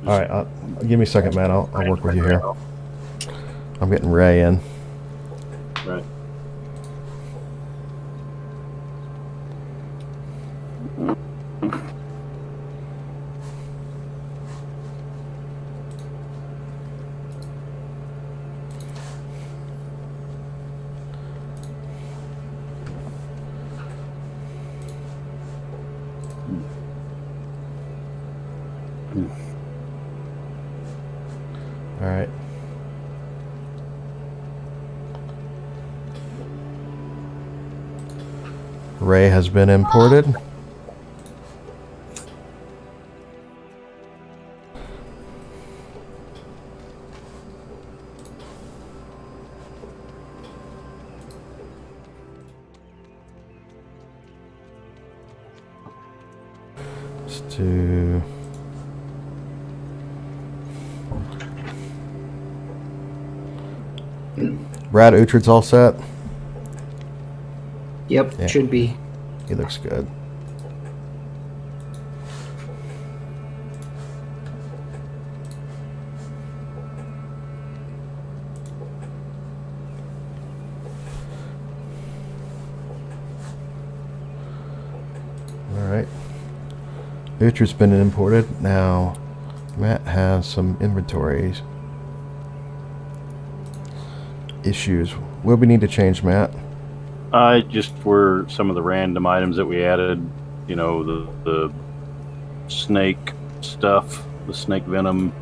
All right. Give me a second, Matt. I'll work with you here. I'm getting Ray in. Right. All right. Ray has been imported. Let's do. Brad Uhtred's all set. Yep, Yeah. should be. He looks good. All right. Uhtred's been imported. Now, Matt has some inventories issues. What do we need to change, Matt? Just for some of the random items that we added, you know, the snake stuff, the snake venom,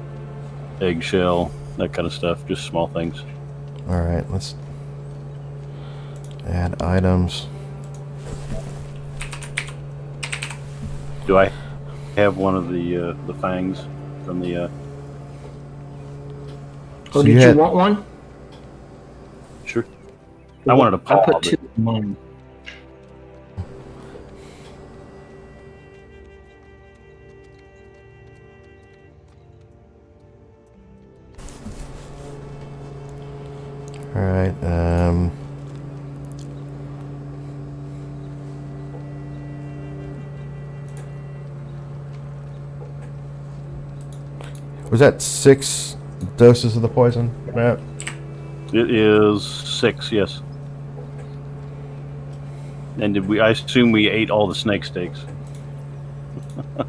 eggshell, that kind of stuff, just small things. All right, let's add items. Do I have one of the fangs from the Oh, So did you you had- want one? Sure. I wanted a I paw. put but- 2 in mine. All right. Was that 6 doses of the poison, Matt? It is 6, yes. And did we? I assume we ate all the snake steaks. All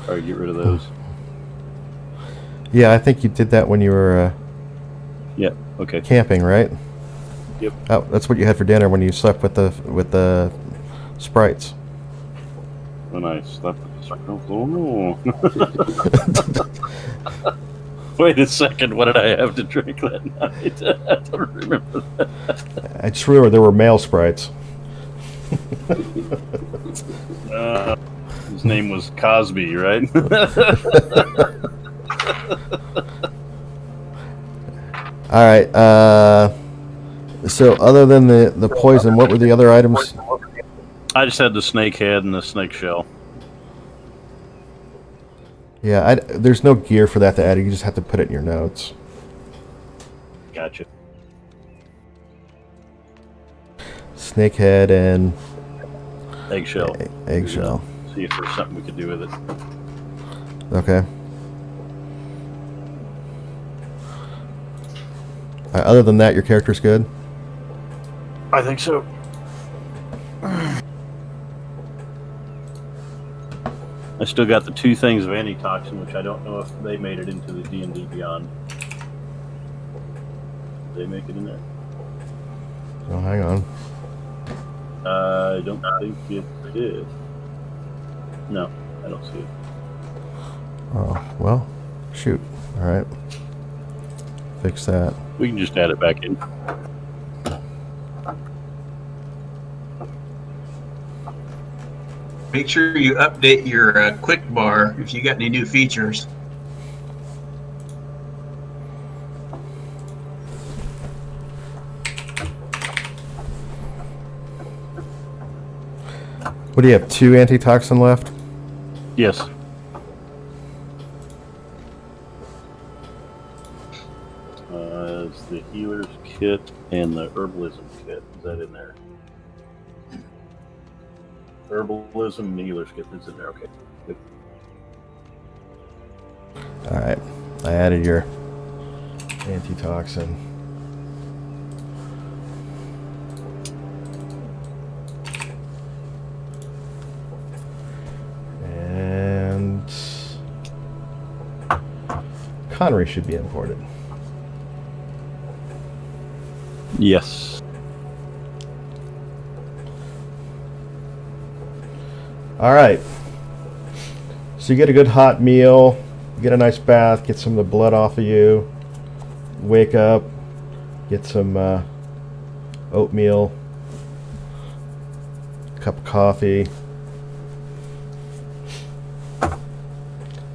right, get rid of those. Yeah, I think you did that when you were Yeah. Okay. camping, right? Yep. Oh, that's what you had for dinner when you slept with the sprites. Oh, nice. Oh no. Wait a second. What did I have to drink that night? I don't remember that. I just remember there were male sprites. His name was Cosby, right? All right. So other than the poison, what were the other items? I just had the snake head and the snake shell. Yeah, there's no gear for that to add. You just have to put it in your notes. Gotcha. Snakehead and Eggshell. eggshell. See if there's something we could do with it. Okay. Other than that, your character's good? I think so. I still got the 2 things of antitoxin, which I don't know if they made it into the D&D Beyond. Did they make it in there? Oh, hang on. I don't think it did. No, I don't see it. Oh, well, shoot. All right. Fix that. We can just add it back in. Make sure you update your quick bar if you got any new features. What do you have, 2 antitoxin left? Yes. It's the healer's kit and the herbalism kit. Is that in there? Herbalism and the healer's kit is in there. Okay. Good. All right. I added your antitoxin. And Connery should be imported. Yes. All right. So you get a good hot meal, you get a nice bath, get some of the blood off of you, wake up, get some oatmeal, cup of coffee,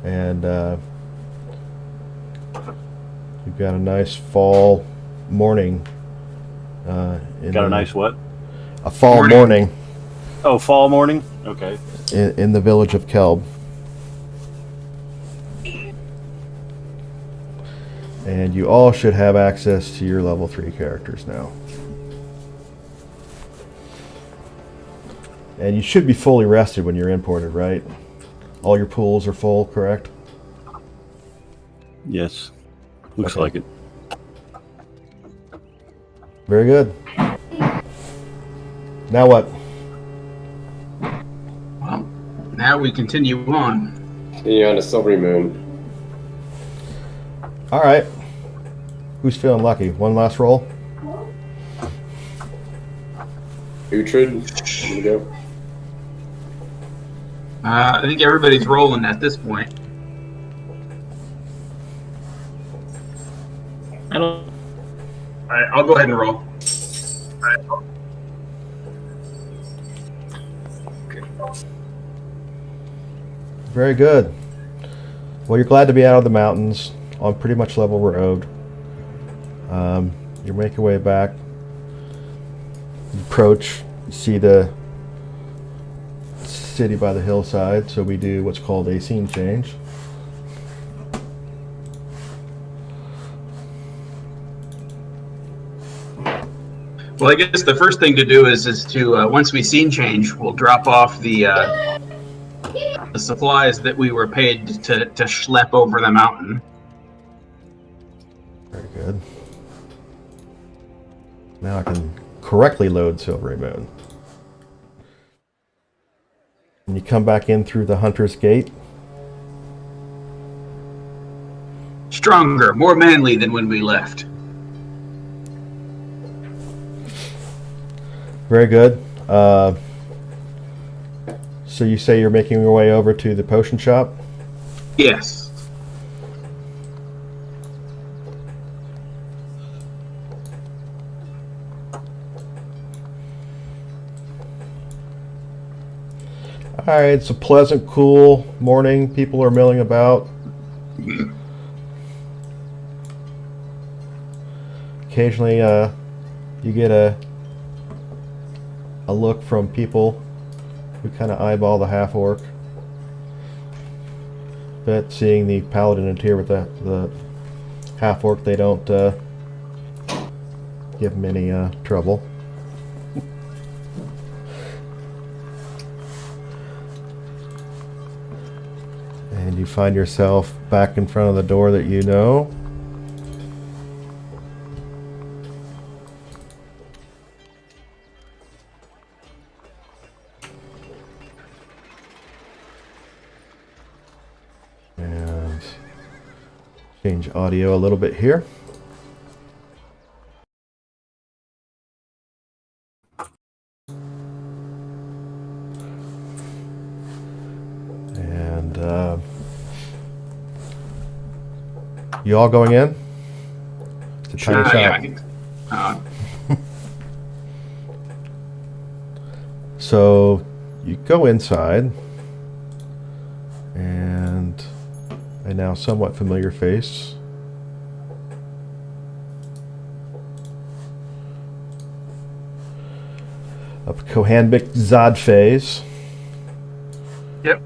and you've got a nice fall morning. Got a nice what? A fall morning Oh, fall morning? Okay. in the village of Kelb. And you all should have access to your level 3 characters now. And you should be fully rested when you're imported, right? All your pools are full, correct? Yes. Looks Okay. like it. Very good. Now what? Well, now we continue on. Continue on to Silvery Moon. All right. Who's feeling lucky? One last roll? Uhtred, you go. I think everybody's rolling at this point. I don't. All right, I'll go ahead and roll. Very good. Well, you're glad to be out of the mountains. on pretty much level road. You make your way back. You approach, you see the city by the hillside, so we do what's called a scene change. Well, I guess the first thing to do is to once we scene change, we'll drop off the supplies that we were paid to schlep over the mountain. Very good. Now I can correctly load Silvery Moon. And you come back in through the Hunter's Gate. Stronger, more manly than when we left. Very good. So you say you're making your way over to the potion shop? Yes. Alright, it's a pleasant, cool morning. People are milling about. Occasionally, you get a look from people who kind of eyeball the half-orc. But seeing the paladin in here with the half-orc, they don't give him any trouble. And you find yourself back in front of the door that you know. And change audio a little bit here. And you all going in? It's a tiny shop. Yeah, I think, So you go inside, and a now somewhat familiar face. Of Kohanbik Zodphase. Yep.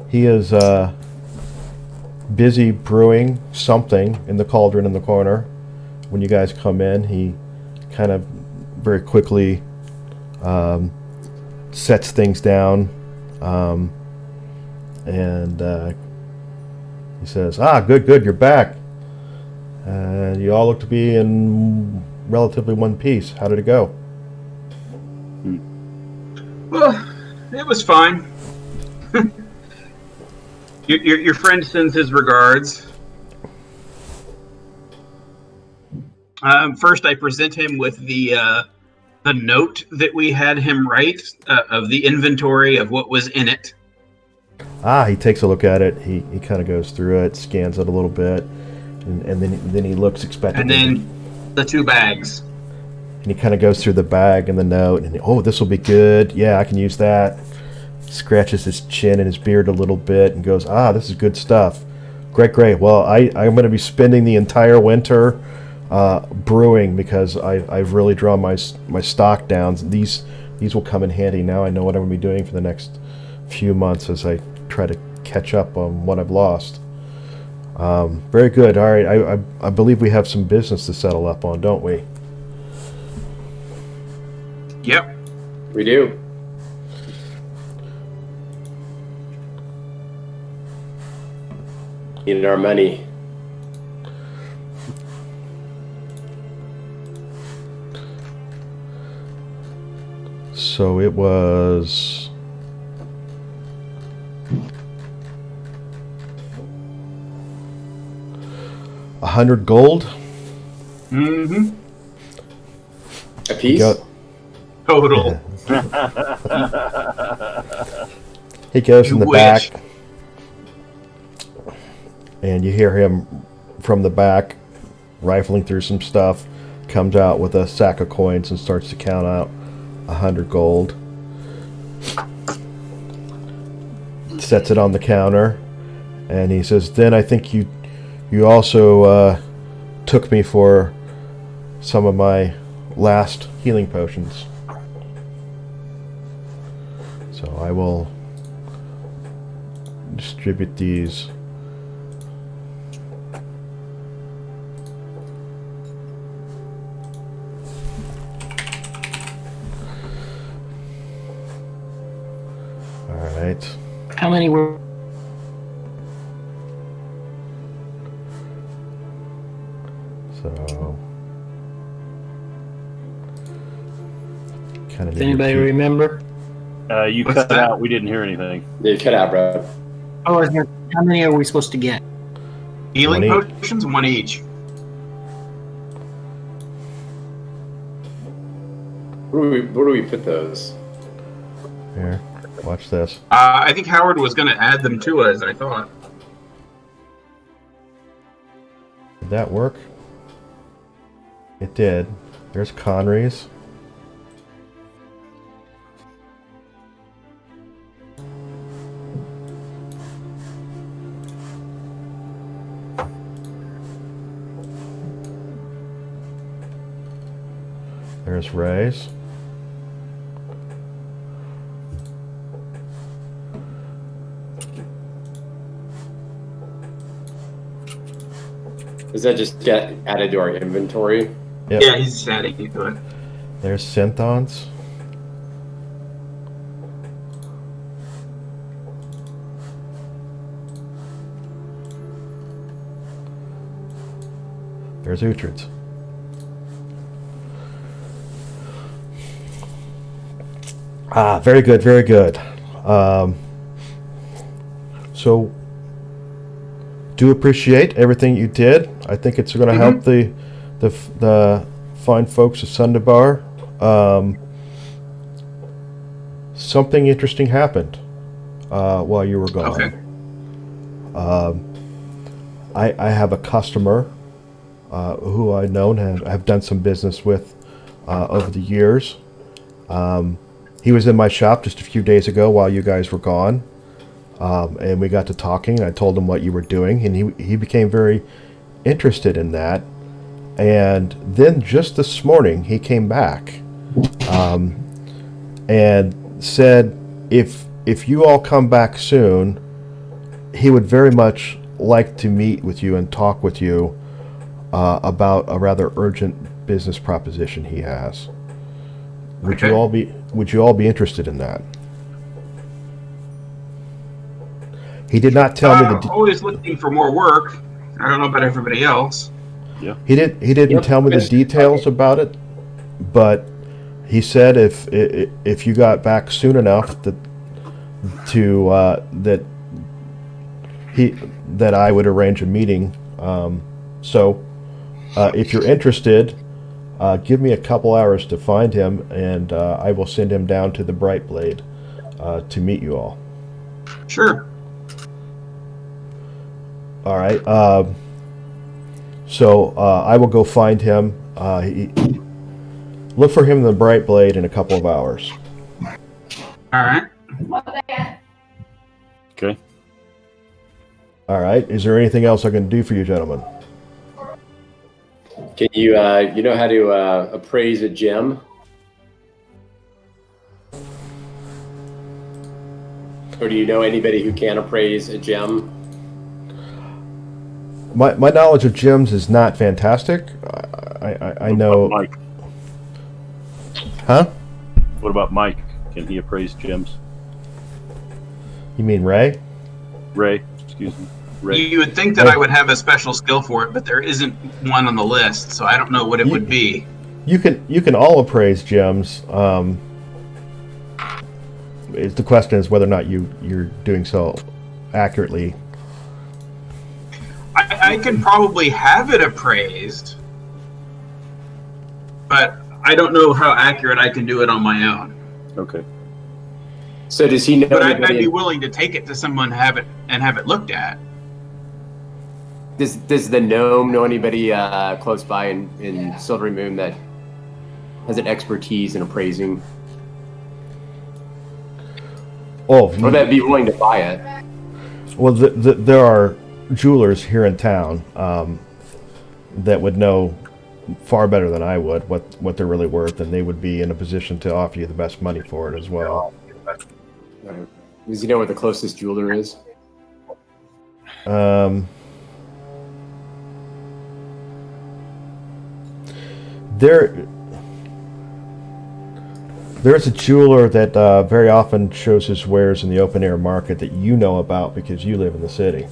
He is busy brewing something in the cauldron in the corner. When you guys come in, he kind of very quickly sets things down, and he says, good, you're back. And you all look to be in relatively one piece. How did it go? Well, it was fine. Your friend sends his regards. First, I present him with the note that we had him write of the inventory of what was in it. He takes a look at it. He kind of goes through it, scans it a little bit, and then he looks expectantly. And then the 2 bags. And he kind of goes through the bag and the note, and this will be good. Yeah, I can use that. Scratches his chin and his beard a little bit and goes, this is good stuff. Great. Well, I'm going to be spending the entire winter brewing because I've really drawn my stock down. These will come in handy. Now I know what I'm going to be doing for the next few months as I try to catch up on what I've lost. Very good. All right, I believe we have some business to settle up on, don't we? Yep. We do. Needed our money. So it was 100 gold. Mm-hmm. A piece? Total. He goes You in the wish. back, and you hear him from the back rifling through some stuff, comes out with a sack of coins and starts to count out 100 gold. Sets it on the counter, and he says, then I think you You also took me for some of my last healing potions. So I will distribute these. All right. How many were? So, kind of. Does anybody remember? You What's cut that? out. We didn't hear anything. Yeah, cut out, bro. Oh, is there, how many are we supposed to get? Healing One each. potions, one each. Where do we put those? Here, watch this. I think Howard was going to add them to us, I thought. Did that work? It did. There's Conry's. There's Ray's. Does that just get added to our inventory? Yep. Yeah, he's just adding it to it. There's Synthon's. There's Uhtred's. Ah, very good, very good. So, do appreciate everything you did. I think it's going to help the fine folks of Sundabar. Something interesting happened while you were gone. Okay. I have a customer who I've known and have done some business with over the years. He was in my shop just a few days ago while you guys were gone, and we got to talking. And I told him what you were doing, and he became very interested in that. And then just this morning, he came back and said, if you all come back soon, he would very much like to meet with you and talk with you about a rather urgent business proposition he has. Would you all be interested in that? He did not tell me the. Always looking for more work. I don't know about everybody else. He didn't tell me the details about it, but he said if you got back soon enough that I would arrange a meeting. So if you're interested, give me a couple hours to find him, and I will send him down to the Bright Blade to meet you all. Sure. All right. So I will go find him. Look for him in the Bright Blade in a couple of hours. All right. Okay. All right. Is there anything else I can do for you, gentlemen? Can you you know how to appraise a gem? Or do you know anybody who can appraise a gem? My knowledge of gems is not fantastic. I know. What about Mike? Huh? What about Mike? Can he appraise gems? You mean Ray? Ray, excuse me. Ray. You would think that I would have a special skill for it, but there isn't one on the list, so I don't know what it would be. You can all appraise gems. The question is whether or not you're doing so accurately. I can probably have it appraised, but I don't know how accurate I can do it on my own. Okay. So does he know But I'd anybody? be willing to take it to someone have it looked at. Does the gnome know anybody close by in Silvery Moon that has an expertise in appraising? Oh, Or that'd be willing to buy it? well, there are jewelers here in town that would know far better than I would what they're really worth, and they would be in a position to offer you the best money for it as well. Does he know where the closest jeweler is? There's a jeweler that very often shows his wares in the open air market that you know about because you live in the city.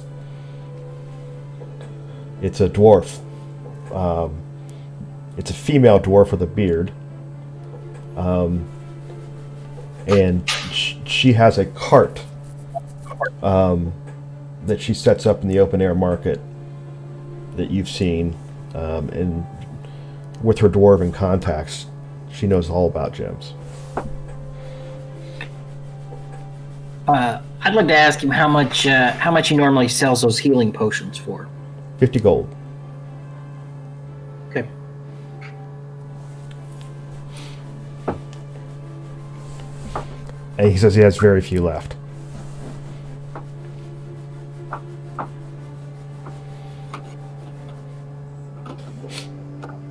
It's a dwarf. It's a female dwarf with a beard. And she has a cart that she sets up in the open air market that you've seen. And with her dwarven contacts, she knows all about gems. I'd like to ask him how much he normally sells those healing potions for. 50 gold. Okay. And he says he has very few left.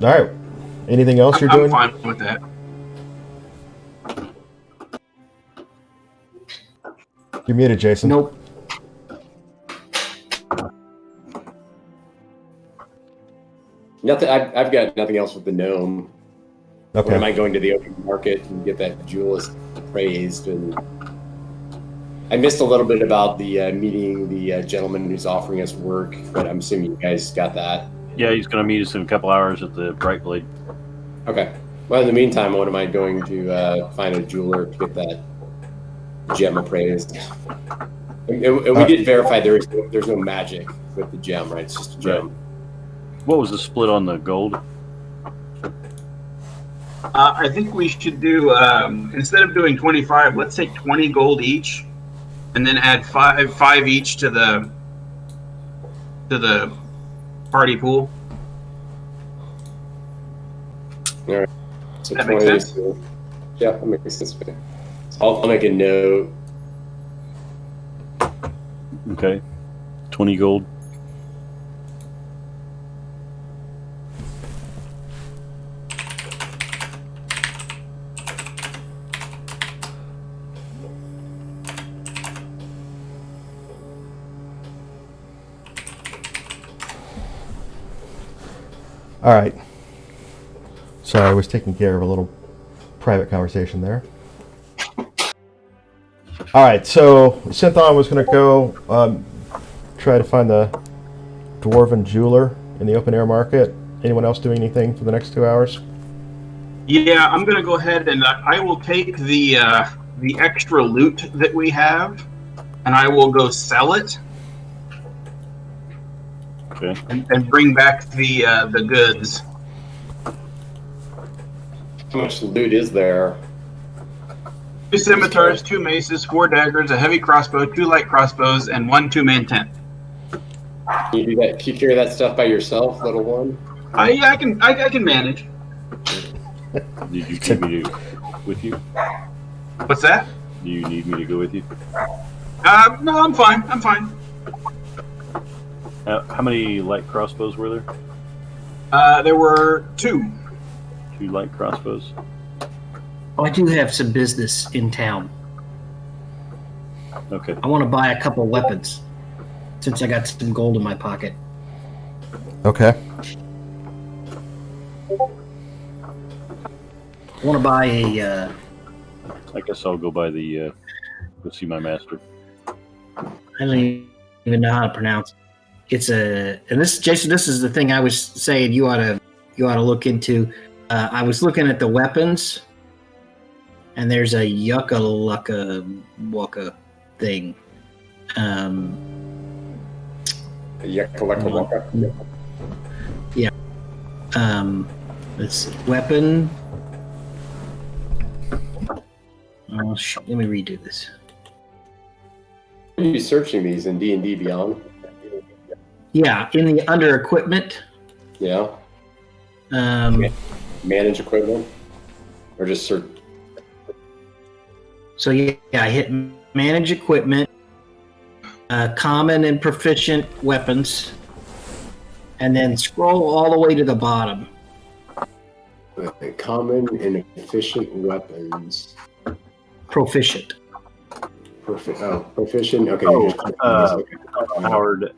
All right. Anything else you're doing? I'm fine with that. You're muted, Jason. Nope. Nothing. I've got nothing else with the gnome. Okay. Or am I going to the open market and get that jewelist appraised? And I missed a little bit about the meeting the gentleman who's offering us work, but I'm assuming you guys got that. Yeah, he's going to meet us in a couple hours at the Bright Blade. Okay. Well, in the meantime, what am I going to find a jeweler to get that gem appraised? And we did verify there's no magic with the gem, right? It's just a gem. What was the split on the gold? I think we should do instead of doing 25, let's say 20 gold each, and then add five each to the party pool. All right. So That makes sense? Yeah, that makes sense. So I'll make a note. Okay. 20 gold. All right. Sorry, I was taking care of a little private conversation there. All right, so Synthon was going to go try to find the dwarven jeweler in the open air market. Anyone else doing anything for the next 2 hours? Yeah, I'm going to go ahead and I will take the extra loot that we have, and I will go sell it. Okay. And bring back the goods. How much loot is there? 2 scimitars, 2 maces, 4 daggers, a heavy crossbow, 2 light crossbows, and 1 2-man tent. Can you do that? Can you carry that stuff by yourself, little one? I can manage. Did you need me to with you? What's that? Do you need me to go with you? No, I'm fine. I'm fine. How many light crossbows were there? There were 2. 2 light crossbows. Oh, I do have some business in town. Okay. I want to buy a couple weapons since I got some gold in my pocket. Okay. I want to buy a. I guess I'll go by the go see my master. I don't even know how to pronounce it. It's a, and this, Jason, this is the thing I was saying you ought to look into. I was looking at the weapons, and there's a yucca lucka waka thing. A yucca waka. Yeah. Let's see. Weapon. Oh, let me redo this. Are you searching these in D&D Beyond? Yeah, in the under equipment. Yeah. Manage equipment, or just search. So yeah, I hit manage equipment, common and proficient weapons, and then scroll all the way to the bottom. Okay, common and efficient weapons. Proficient. Proficient. Okay. Oh, you just click on this. Okay. Howard,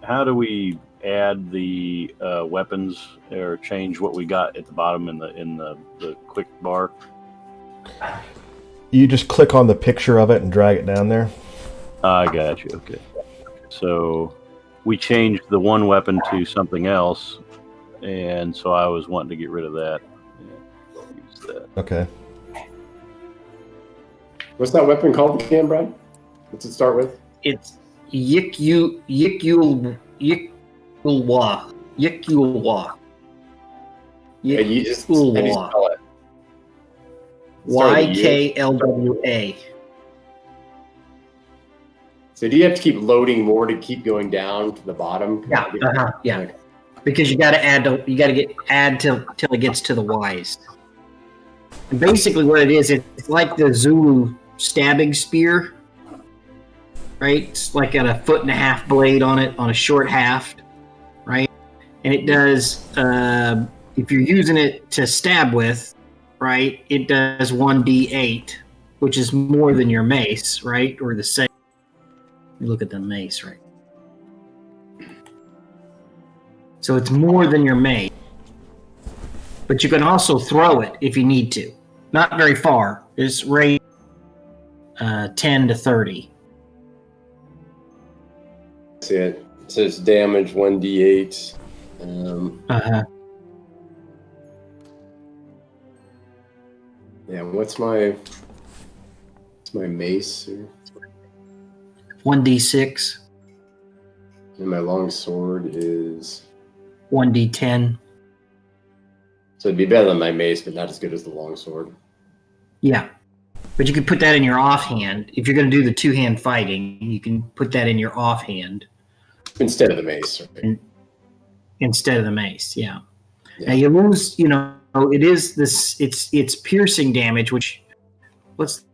how do we add the weapons or change what we got at the bottom in the quick bar? You just click on the picture of it and drag it down there. I got you. Okay. So we changed the one weapon to something else, and so I was wanting to get rid of that. Yeah, use that. Okay. What's that weapon called again, Brad? What's it start with? It's Yikulwa. Yeah, you just, how do you spell it? YKLWA. So do you have to keep loading more to keep going down to the bottom? Yeah. Yeah. Because you got to add till it gets to the Y's. And basically, what it is, it's like the Zulu stabbing spear, right? It's like got a 1.5-foot blade on it on a short haft, right? And it does, if you're using it to stab with, right, it does 1d8, which is more than your mace, right? Or the same. Look at the mace, right? So it's more than your mace. But you can also throw it if you need to. Not very far. It's range 10 to 30. See it. It says damage 1d8. Yeah, what's my mace here? 1d6. And my long sword is 1d10. so it'd be better than my mace, but not as good as the long sword. Yeah. But you can put that in your offhand. If you're going to do the two-hand fighting, you can put that in your offhand. Instead of the mace, right? Instead of the mace, yeah. Now you lose, it is this, it's piercing damage, which, is...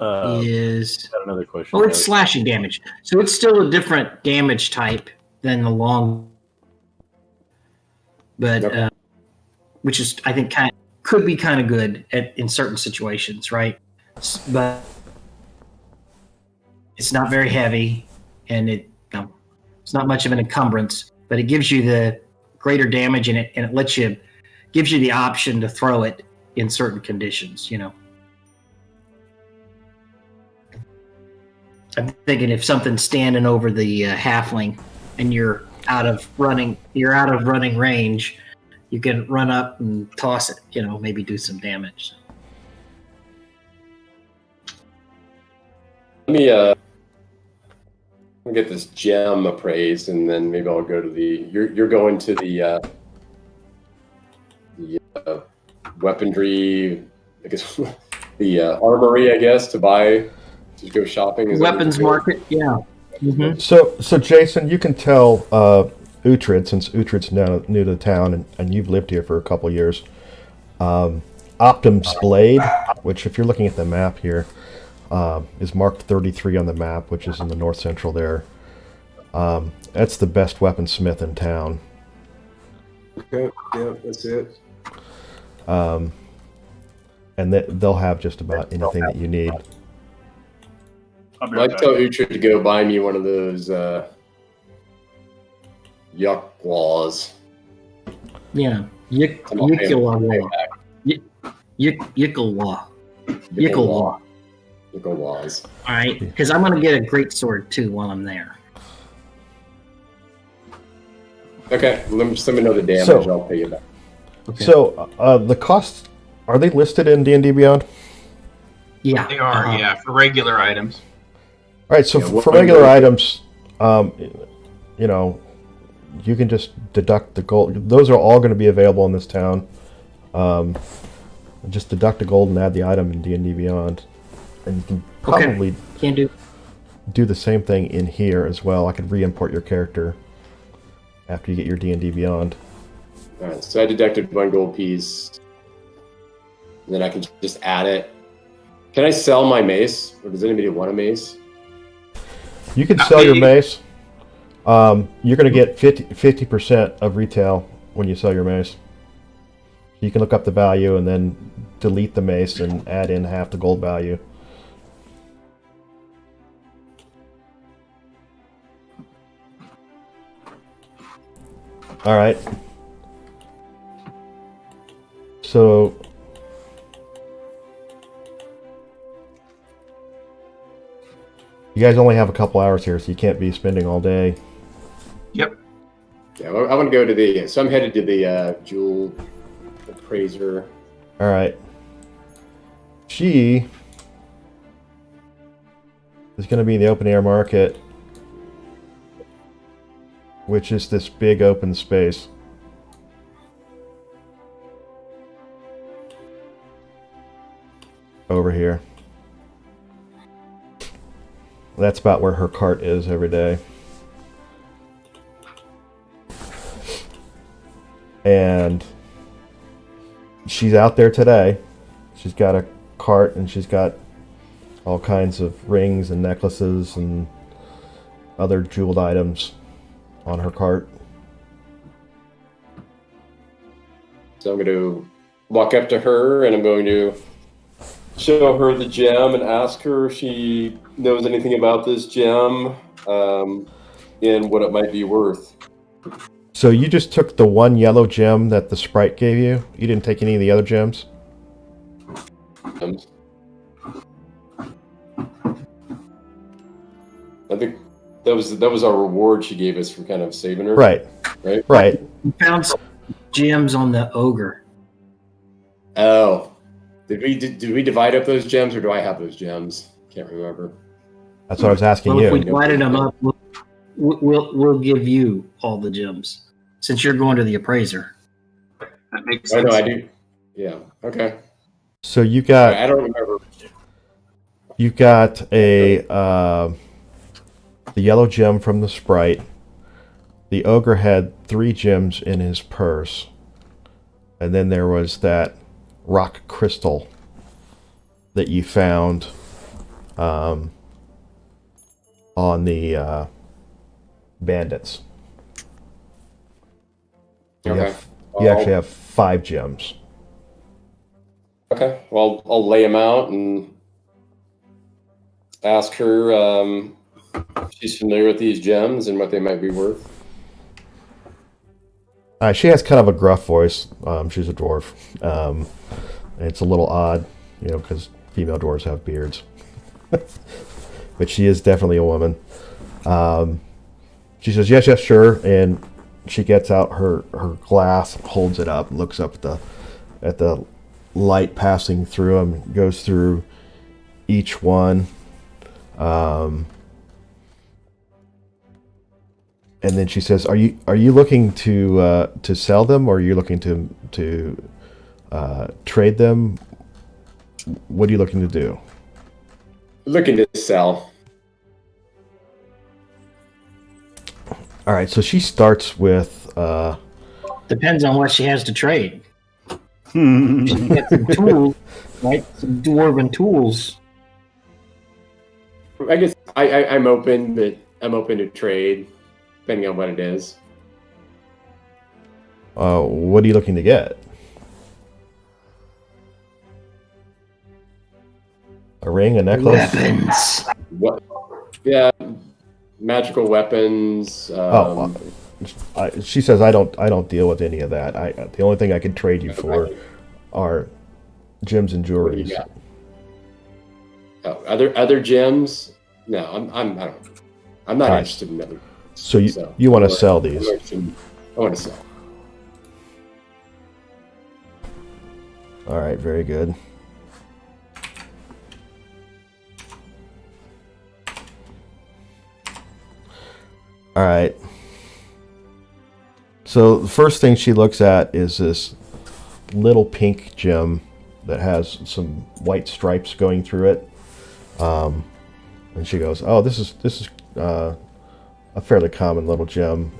Got another question. Oh, it's slashing damage. So it's still a different damage type than the long, but which is, I think, could be kind of good in certain situations, right? But it's not very heavy, and it's not much of an encumbrance. But it gives you the greater damage in it, and it gives you the option to throw it in certain conditions. I'm thinking if something's standing over the halfling and you're out of running range, you can run up and toss it, maybe do some damage. Let me get this gem appraised, and then maybe I'll go to the. You're going to the weaponry, I guess, the armory, I guess, to go shopping. Weapons market, yeah. Mm-hmm. So Jason, you can tell Uhtred, since Uhtred's now new to the town, and you've lived here for a couple years. Optim's blade, which if you're looking at the map here, is marked 33 on the map, which is in the north central there. That's the best weaponsmith in town. Okay, yeah, that's it. And they'll have just about anything that you need. I'd tell Uhtred to go buy me one of those yuck laws. Yeah, Yickle laws. All right, because I'm going to get a great sword too while I'm there. Okay, let me know the damage. I'll pay you back. Okay. So the costs, are they listed in D&D Beyond? Yeah, they are. Yeah, for regular items. All right, so for regular items, you can just deduct the gold. Those are all going to be available in this town. Just deduct the gold and add the item in D&D Beyond, and you can probably do the same thing in here as well. I could re-import your character after you get your D&D Beyond. All right, so I deducted 1 gold piece, and then I can just add it Can I sell my mace, or does anybody want a mace? You can sell your mace. You're going to get 50% of retail when you sell your mace. You can look up the value and then delete the mace and add in half the gold value. All right. So you guys only have a couple hours here, so you can't be spending all day. Yep. Yeah, I want to go to the. So I'm headed to the jewel appraiser. All right. She is going to be in the open air market, which is this big open space. Over here. That's about where her cart is every day. And she's out there today. She's got a cart and she's got all kinds of rings and necklaces and other jeweled items on her cart. So I'm going to walk up to her and I'm going to show her the gem and ask her if she knows anything about this gem and what it might be worth. So you just took the one yellow gem that the sprite gave you? You didn't take any of the other gems? I think that was our reward she gave us for kind of saving her. Right. Right. We found some gems on the ogre. Oh. Did we divide up those gems, or do I have those gems? Can't remember. That's what I was asking Well, if we you. divided them up, we'll give you all the gems since you're going to the appraiser. That makes Oh sense. no, I do. Yeah. Okay. So you got I don't remember. you got a the yellow gem from the sprite. The ogre had 3 gems in his purse. And then there was that rock crystal that you found on the bandits. Okay. You actually have 5 gems. Okay. Well, I'll lay them out and ask her if she's familiar with these gems and what they might be worth. She has kind of a gruff voice. She's a dwarf. It's a little odd, because female dwarves have beards. But she is definitely a woman. She says, yes, sure. And she gets out her glass, holds it up, and looks up at the light passing through them, goes through each one. And then she says, "Are you looking to sell them, or are you looking to trade them? What are you looking to do?" Looking to sell. All right, so she starts with. Depends on what she has to trade. She's got some tools, right? Some dwarven tools. I guess I'm open, but I'm open to trade, depending on what it is. What are you looking to get? A ring, a necklace? Weapons. What? Yeah, magical weapons. She says I don't deal with any of that. The only thing I can trade you for are gems and What do jewelry. you got? Oh, other gems? No, I'm not right. interested in other. So you want to sell these? I want to sell. All right, very good. All right. So the first thing she looks at is this little pink gem that has some white stripes going through it, and she goes, "Oh, this is a fairly common little gem.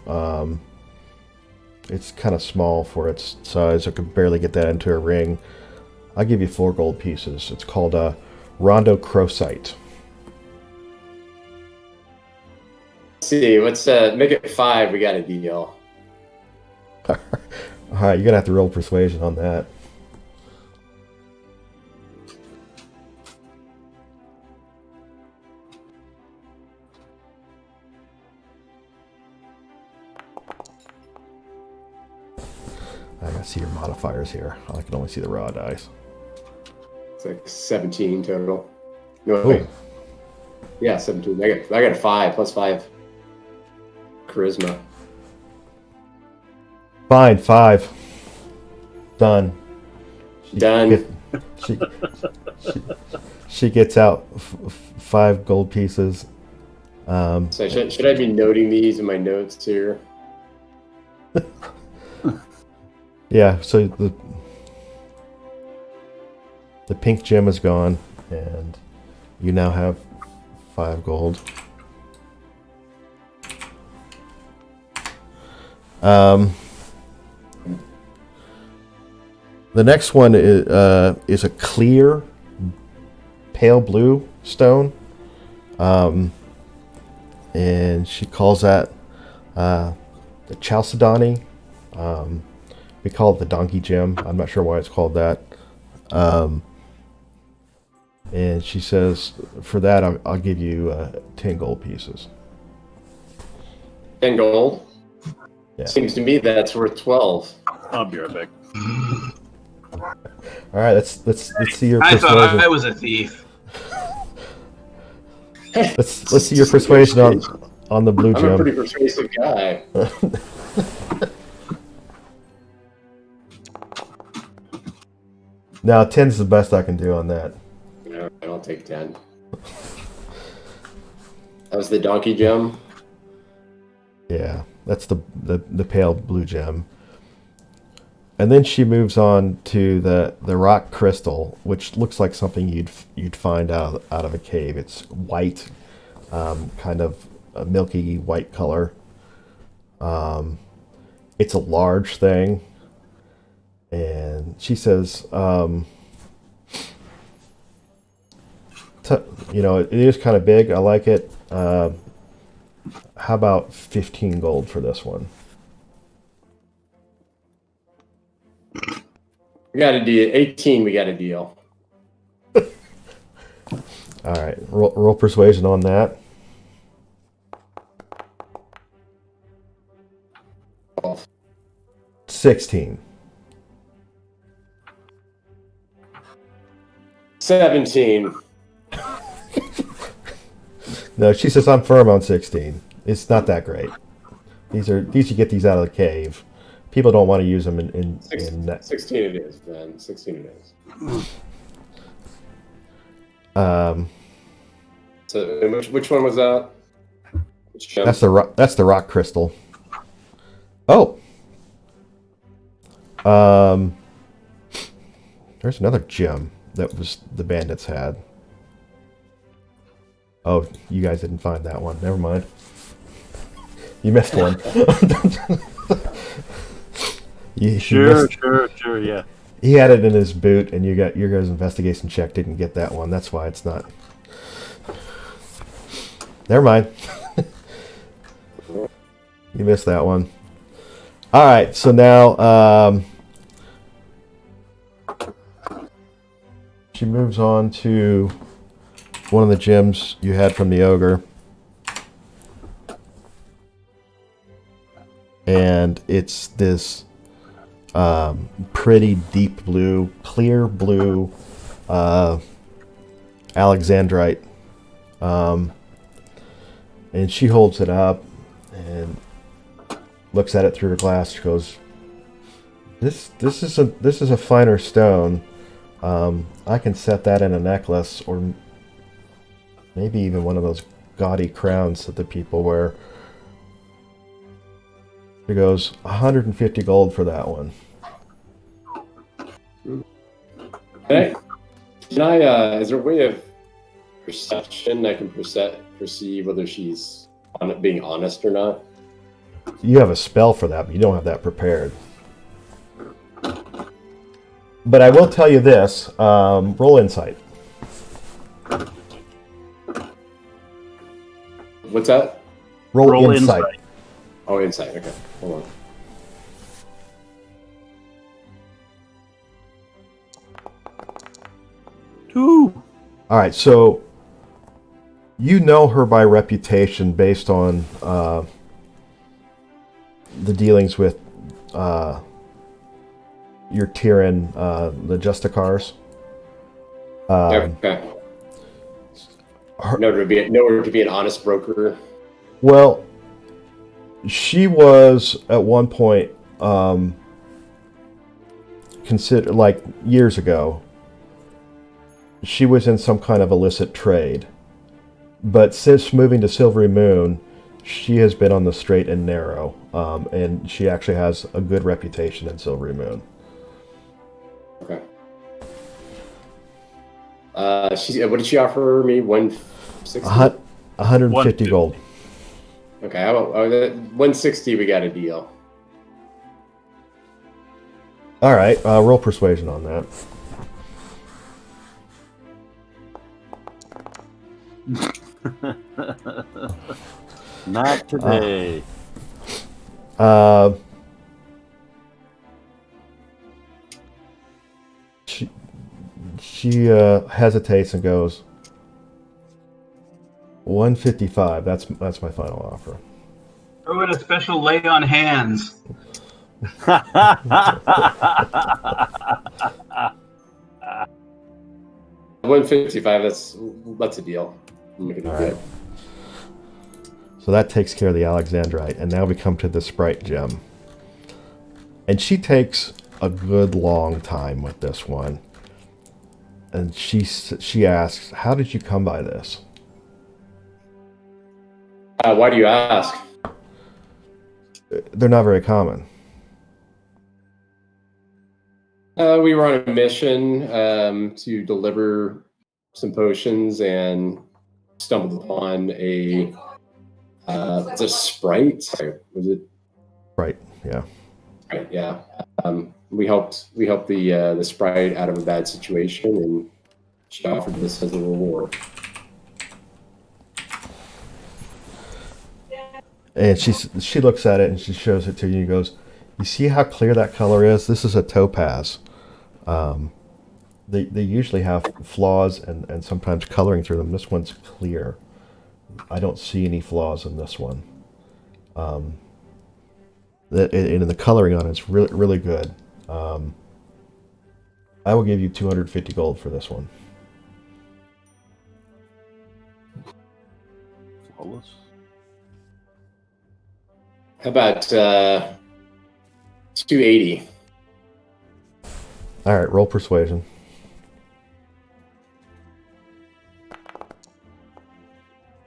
It's kind of small for its size. I could barely get that into a ring. I'll give you 4 gold pieces. It's called a Rondo Crocite. Let's see, let's make it 5. We got a deal. All right, you're gonna have to roll persuasion on that. I gotta see your modifiers here. I can only see the raw dice. It's like 17 total. No, wait. Yeah, 17. I got a 5 plus 5 charisma. Fine, 5. Done. Done. She gets out 5 gold pieces. So should I be noting these in my notes here? Yeah, so the pink gem is gone, and you now have 5 gold. The next one is a clear, pale blue stone, and she calls that the Chalcedony. We call it the donkey gem. I'm not sure why it's called that. And she says, for that, I'll give you 10 gold pieces. 10 gold? Yeah. Seems to me that's worth 12. I'll be right back. All right, let's see your I persuasion. thought I was a thief. Let's see your persuasion on the blue I'm gem. a pretty persuasive guy. Now 10's the best I can do on that. No, I'll take 10. That was the donkey gem. Yeah, that's the pale blue gem. And then she moves on to the rock crystal, which looks like something you'd find out of a cave. It's white, kind of a milky white color. It's a large thing, and she says, it is kind of big. I like it. How about 15 gold for this one? We got a deal. 18, we got a deal. All right, roll persuasion on that. 16. 17. No, she says I'm firm on 16. It's not that great. These you get these out of the cave. People don't want to use them in 16 it is, then. 16 it is. So which one was that? Which gem? That's the rock crystal. Oh. There's another gem that was the bandits had. Oh, you guys didn't find that one. Never mind. You missed one. Sure, yeah. He had it in his boot, and your guys' investigation check didn't get that one. That's why it's not. Never mind. You missed that one. All right, so now she moves on to one of the gems you had from the ogre. And it's this pretty deep blue, clear blue Alexandrite. And she holds it up and looks at it through her glass. She goes, "This is a finer stone. I can set that in a necklace, or maybe even one of those gaudy crowns that the people wear." She goes, 150 gold for that one. Okay. Can I, is there a way of perception I can perceive whether she's being honest or not? You have a spell for that, but you don't have that prepared. But I will tell you this, roll insight. What's that? Roll insight. Oh, insight. Okay, hold on. Two. All right, so you know her by reputation based on the dealings with your Tyrann, the Justicars. Okay. Know her to be an honest broker. Well, she was at one point considered, like years ago, she was in some kind of illicit trade. But since moving to Silvery Moon, she has been on the straight and narrow, and she actually has a good reputation in Silvery Moon. Okay. What did she offer me? 160? 150 gold. Okay, how about 160? We got a deal. All right, roll persuasion on that. Not today. She hesitates and goes, 155. That's my final offer. Throw in a special lay on hands. 155. That's a deal. I'm making All a right. deal. So that takes care of the Alexandrite, and now we come to the Sprite gem. And she takes a good long time with this one. And she asks, "How did you come by this?" Why do you ask? They're not very common. We were on a mission to deliver some potions and stumbled upon it's a Sprite. Sorry, was it? Right. Yeah. Right. Yeah. We helped the Sprite out of a bad situation, and she offered this as a reward. And she looks at it and she shows it to you and goes, "You see how clear that color is? This is a topaz. They usually have flaws and sometimes coloring through them. This one's clear. I don't see any flaws in this one. And the coloring on it's really, really good. I will give you 250 gold for this one." Flawless. How about 280? All right, roll persuasion.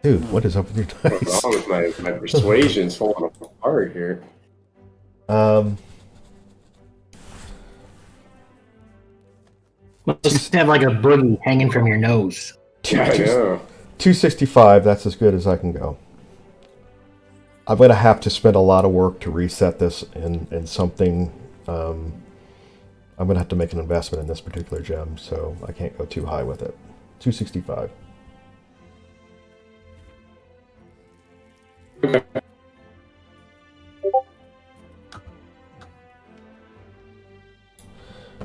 Dude, what is up with your dice? What's wrong with my persuasion's falling apart here? Just have like a boogie hanging from your nose. Yeah, I know. 265, that's as good as I can go. I'm going to have to spend a lot of work to reset this in something. I'm going to have to make an investment in this particular gem, so I can't go too high with it. 265. Okay.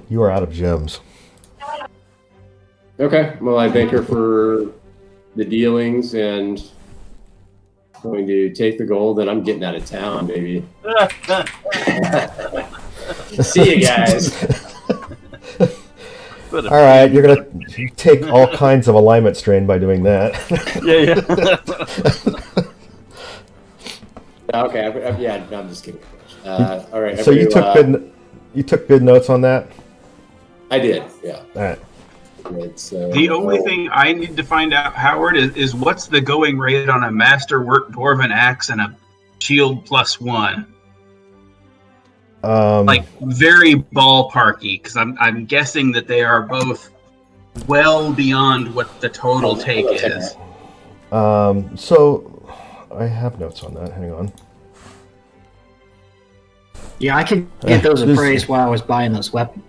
You are out of gems. Okay. Well, I thank her for the dealings and going to take the gold, and I'm getting out of town, baby. See you guys. All right, you're going to take all kinds of alignment strain by doing that. Okay. Yeah, no, I'm just kidding. All right. So you took good notes on that? I did. Yeah. All right. The only thing I need to find out, Howard, is what's the going rate on a masterwork dwarven axe and a shield +1? Like very ballparky, because I'm guessing that they are both well beyond what the total take is. So I have notes on that. Hang on. Yeah, I could get those appraised while I was buying those weapons.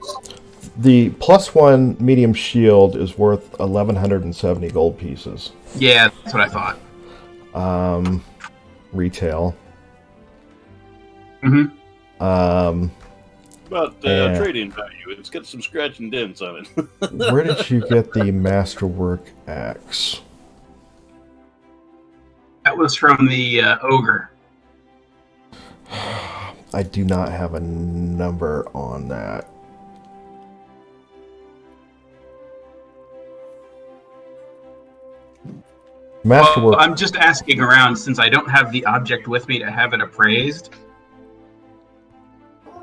The +1 medium shield is worth 1,170 gold pieces. Yeah, that's what I thought. retail. Mm-hmm. About And- trading value, it's got some scratch and dents on it. Where did you get the Masterwork axe? That was from the ogre. I do not have a number on that. Masterwork. Well, I'm just asking around since I don't have the object with me to have it appraised.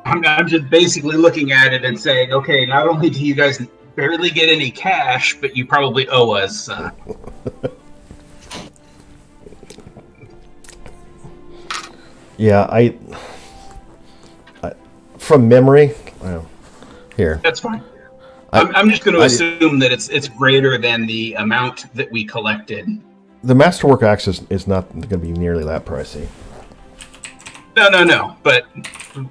I'm just basically looking at it and saying, okay, not only do you guys barely get any cash, but you probably owe us. Yeah, I from memory. Well, here. That's fine. I- I'm just going to I- assume that it's greater than the amount that we collected. The Masterwork axe is not going to be nearly that pricey. No. But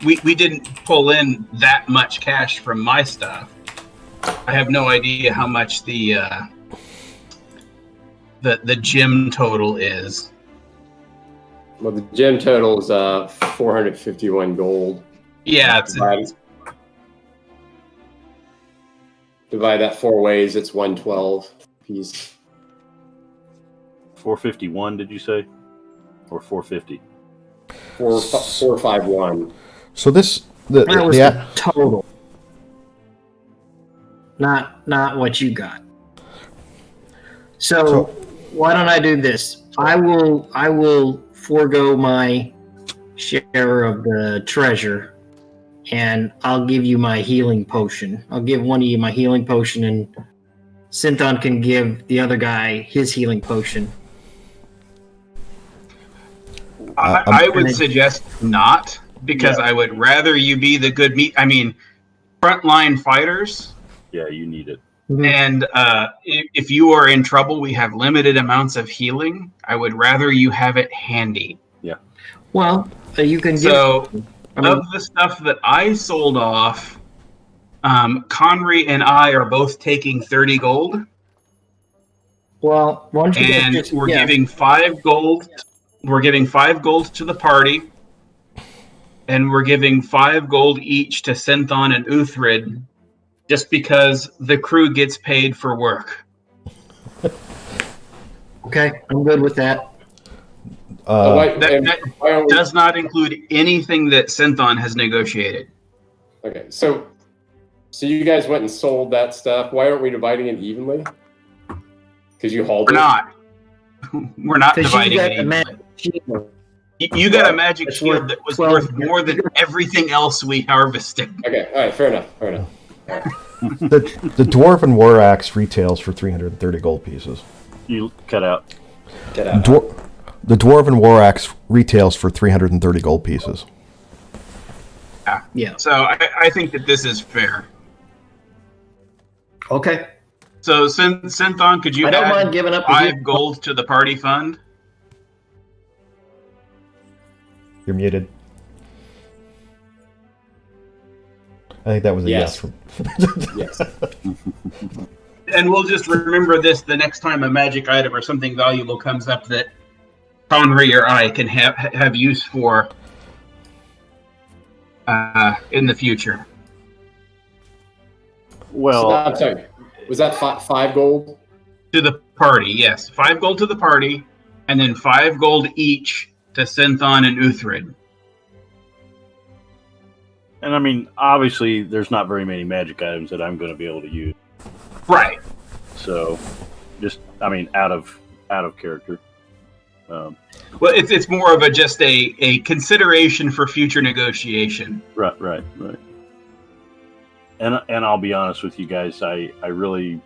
we didn't pull in that much cash from my stuff. I have no idea how much the gem total is. Well, the gem total is 451 gold. Yeah, it's Divide that 4 ways, it's 112 piece. 451, did you say? Or 450? 451. So this That was the the total, not what you got. So why don't I do this? I will forego my share of the treasure, and I'll give you my healing potion. I'll give one of you my healing potion, and Synthon can give the other guy his healing potion. I would suggest not, because Yeah. I would rather you be the good meat. I mean, frontline fighters, Yeah, you need it. and if you are in trouble, we have limited amounts of healing. I would rather you have it handy. Well, you can give. So, I mean, of the stuff that I sold off, Conry and I are both taking 30 gold, well, why don't you guys and just, we're yeah. giving 5 gold. We're giving 5 gold to the party, and we're giving 5 gold each to Synthon and Uthrid, just because the crew gets paid for work. Okay, I'm good with that. That Why don't we- does not include anything that Synthon has negotiated. Okay, so you guys went and sold that stuff. Why aren't we dividing it evenly? Because you hauled We're it. not. We're not Because you dividing got it the evenly. magic shield. You got a magic It's shield worth that was 12 worth more than everything else we harvested. Okay, all right, fair enough. the Dwarven War Axe retails for 330 gold pieces. You cut out. Get out. The Dwarven War Axe retails for 330 gold pieces. Yeah. So I think that this is fair. Okay. So Synthon, could you I don't add mind giving up the 5 gold to the party fund? You're muted. I think that was a yes. Yes. from Yes. And we'll just remember this the next time a magic item or something valuable comes up that Conry or I can have use for in the future. Well, I'm sorry. Was that 5 gold? To the party, yes. 5 gold to the party, and then 5 gold each to Synthon and Uthrid. and I mean, obviously, there's not very many magic items that I'm going to be able to use. Right. So, just, I mean, out of character. Well, it's more of just a consideration for future negotiation. Right. And I'll be honest with you guys, I really,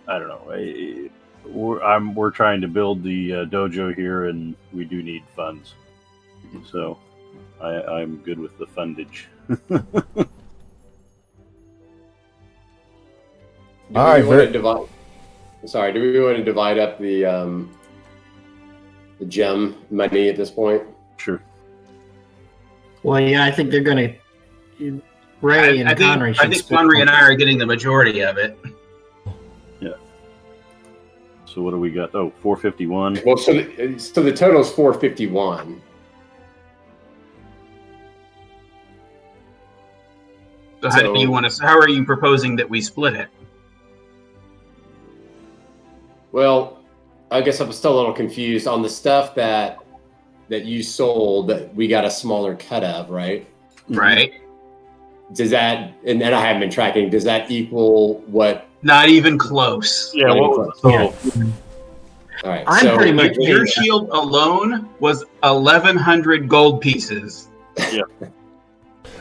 I don't know. We're trying to build the dojo here, and we do need funds. So, I'm good with the fundage. Do All right, we want to divide? Sorry, do we want to divide up the gem money at this point? Sure. Well, yeah, I think they're going to. Ray and Conry I should think split Conry and I are getting the majority of it. So what do we got? Oh, 451. Well, so the total is 451. So how do you want to? How are you proposing that we split it? Well, I guess I'm still a little confused on the stuff that you sold that we got a smaller cut of, right? Right. Does that, and I haven't been tracking, does that equal what? Not even close. Yeah, what was the total? All right. I'm so pretty much Your shield alone was 1,100 gold pieces.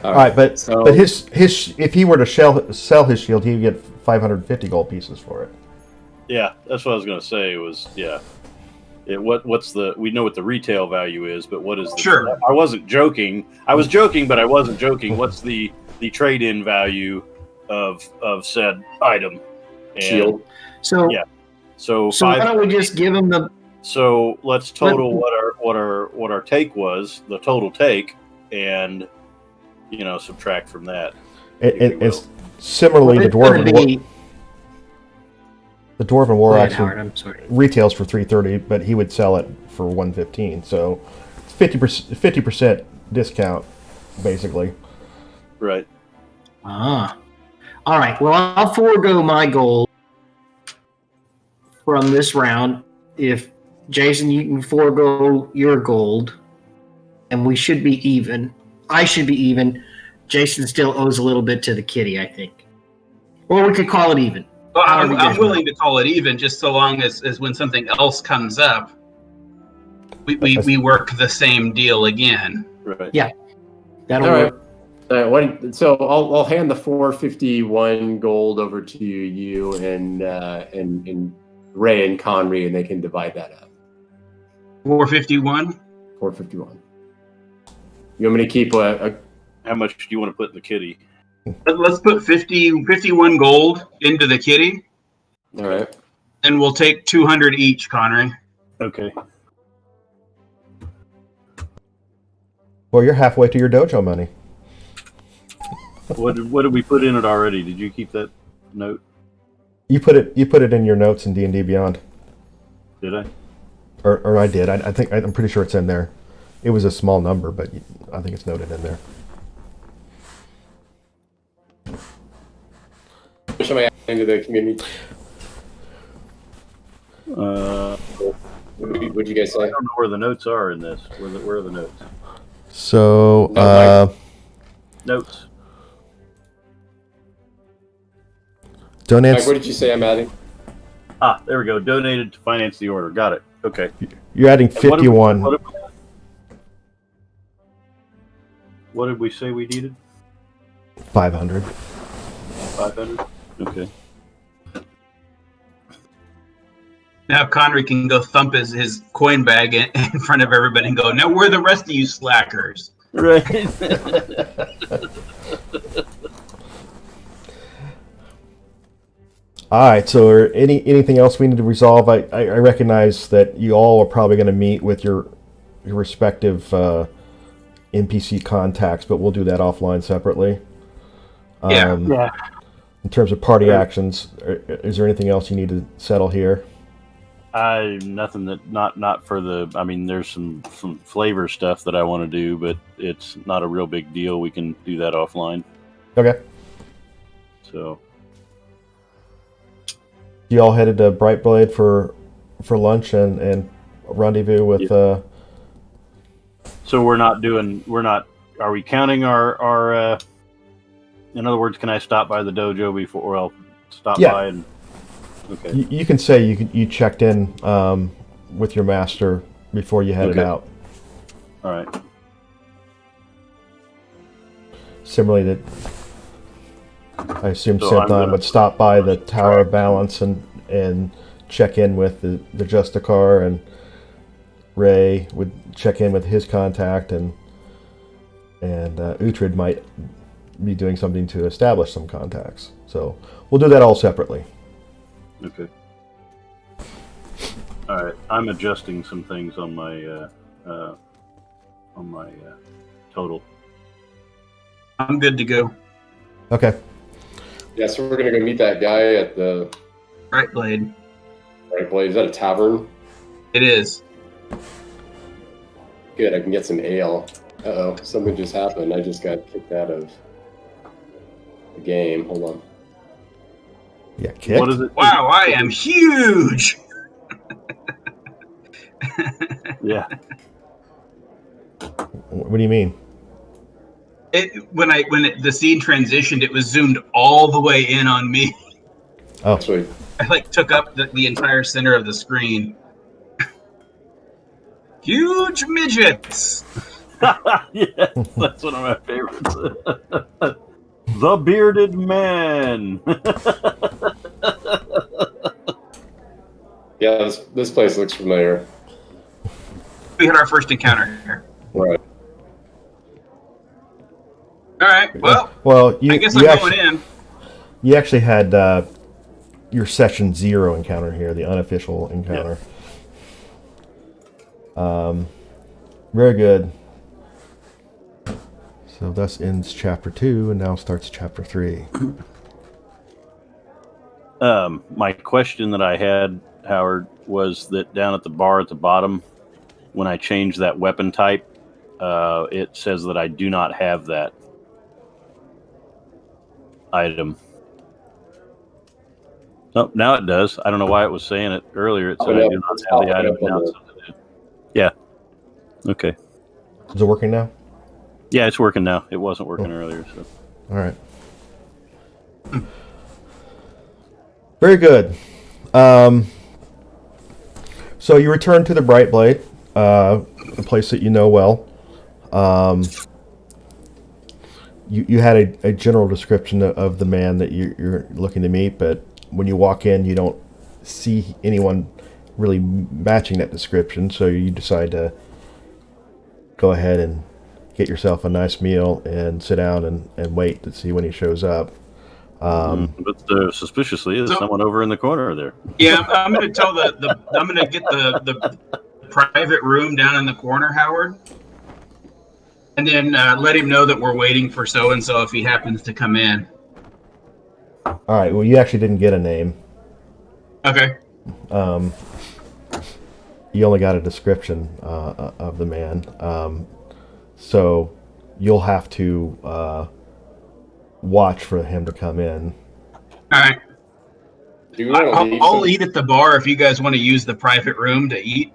All right, but so, but his if he were to sell his shield, he'd get 550 gold pieces for it. Yeah, that's what I was going to say. Was what's the? We know what the retail value is, but what is the? Sure. I wasn't joking. I was joking, but I wasn't joking. What's the trade-in value of said item? And shield. So Yeah. So why don't we just give him the? So let's total what our take was, the total take, and subtract from that. It's similarly the Dwarven War Go ahead, actually Howard, I'm sorry. retails for 330, but he would sell it for 115. So it's 50% discount, basically. Right. Ah. All right. Well, I'll forego my gold from this round. If Jason, you can forego your gold, and we should be even. I should be even. Jason still owes a little bit to the kitty, I think. Or we could call it even. Well, However you I'm guys willing to call it even, just so long as when something else comes up, we work the same deal again. Right. Yeah. That'll All right. work. So I'll hand the 451 gold over to you and Ray and Conry, and they can divide that up. 451. 451. You want me to keep a How much do you want to put in the kitty? Let's put 51 gold into the kitty, all right? and we'll take 200 each, Connery. Okay. Well, you're halfway to your dojo money. What did we put in it already? Did you keep that note? You put it in your notes in D&D Beyond, Did I? or I did. I'm pretty sure it's in there. It was a small number, but I think it's noted in there. Should I add into the community? What'd you guys I say? don't know where the notes are in this. Where are the notes? So, Notes. donate. Mike, what did you say I'm adding? Ah, there we go. Donated to finance the order. Got it. Okay. You're adding And what did 51. What did we say we needed? 500. 500? Okay. Now Connery can go thump his coin bag in front of everybody and go, "Now where are the rest of you slackers?" Right. All right. So, anything else we need to resolve? I recognize that you all are probably going to meet with your respective NPC contacts, but we'll do that offline separately. Yeah. In terms of party actions, is there anything else you need to settle here? Nothing that not for the. I mean, there's some flavor stuff that I want to do, but it's not a real big deal. We can do that offline. Okay. So. You all headed to Brightblade for lunch and rendezvous with. Yeah. So we're not. Are we counting our? In other words, can I stop by the dojo before? I'll stop by and. Okay. You can say you checked in with your master before you headed out. All right. Similarly, that I assume So Synthon would stop by the Tower of Balance and check in with the Justicar, and Ray would check in with his contact, and Uhtred might be doing something to establish some contacts. So we'll do that all separately. Okay. All right. I'm adjusting some things on my total. I'm good to go. Okay. Yeah, so we're gonna go meet that guy at the Right, Blade. Right, boy, is that a tavern? It is. Good, I can get some ale. Uh-oh, something just happened. I just got kicked out of the game. Hold on. Yeah, kicked. What is it? Wow, I am huge. Yeah. What do you mean? When the scene transitioned, it was zoomed all the way in on me. Oh, Actually, I like took up the entire center of the screen. Huge midgets. Yeah, that's one of my favorites. The Bearded Man. yeah, this place looks familiar. We had our first encounter here. Right. All right. Well, you. I guess you I'm actually, going in. You actually had your session 0 encounter here, the unofficial encounter. Very good. So thus ends chapter 2, and now starts chapter 3. My question that I had, Howard, was that down at the bar at the bottom, when I change that weapon type, it says that I do not have that item. Oh, now it does. I don't know why it was saying it earlier. It said I do not have the item. Now it says I do. Yeah. Okay. Is it working now? Yeah, it's working now. It wasn't working earlier. So. All right. Very good. So you return to the Bright Blade, a place that you know well. You had a general description of the man that you're looking to meet, but when you walk in, you don't see anyone really matching that description, so you decide to go ahead and get yourself a nice meal and sit down and wait to see when he shows up. But suspiciously, there's someone over in the corner there. Yeah, I'm going to tell I'm going to get the private room down in the corner, Howard, and then let him know that we're waiting for so and so if he happens to come in. All right. Well, you actually didn't get a name. Okay. You only got a description of the man. So you'll have to watch for him to come in. All right. Do we want to leave I'll some- eat at the bar if you guys want to use the private room to eat.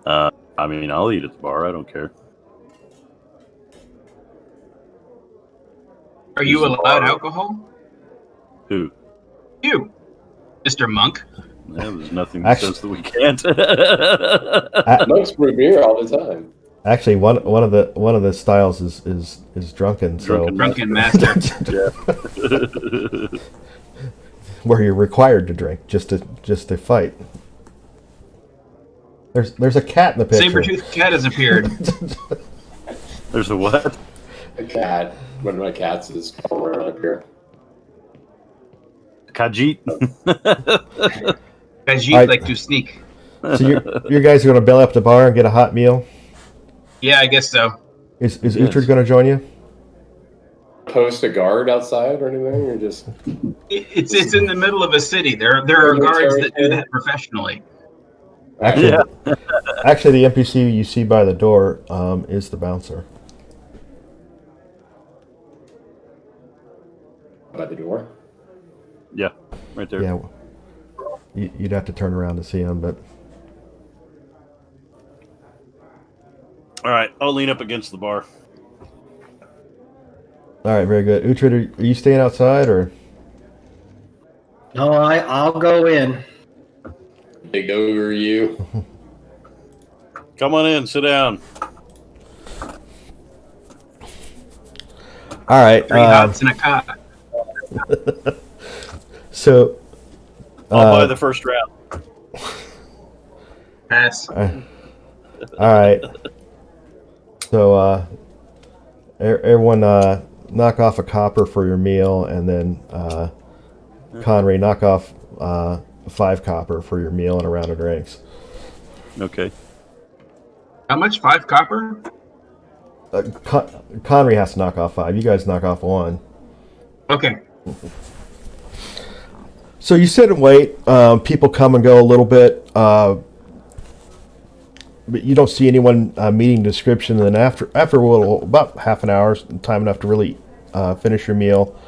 I mean, I'll eat at the bar. I don't care. Are you Use the allowed bar. alcohol? Who? You, Mr. Monk. Yeah, there's nothing that says that we can't. Monks brew beer all the time. Actually, one of the styles is drunken. So Drunken master. Yeah. where you're required to drink just to fight. There's a cat in the picture. Saber-toothed cat has appeared. There's a what? A cat. One of my cats is crawling around up here. Khajiit. Guys, you I- like to sneak. So you guys are going to bail up the bar and get a hot meal. Yeah, I guess so. Is Yes. Uhtred going to join you? Post a guard outside or anything, or just It's in the middle of a city. There are guards that do that professionally. Actually, Yeah. actually, the NPC you see by the door is the bouncer. by the door? Yeah, right there. Yeah, you'd have to turn around to see him, but All right, I'll lean up against the bar. all right, very good. Uhtred, are you staying outside or? No, I'll go in. Big ogre, you. Come on in, sit down. All right. 3 hots and a cot. So. I'll buy the first round. Pass. All right. So, everyone, knock off a copper for your meal, and then Conry, knock off 5 copper for your meal and a round of drinks. Okay. How much? 5 copper? Conry has to knock off 5. You guys knock off 1. Okay. So you sit and wait. People come and go a little bit, but you don't see anyone meeting description. And then after a little, about half an hour, time enough to really finish your meal,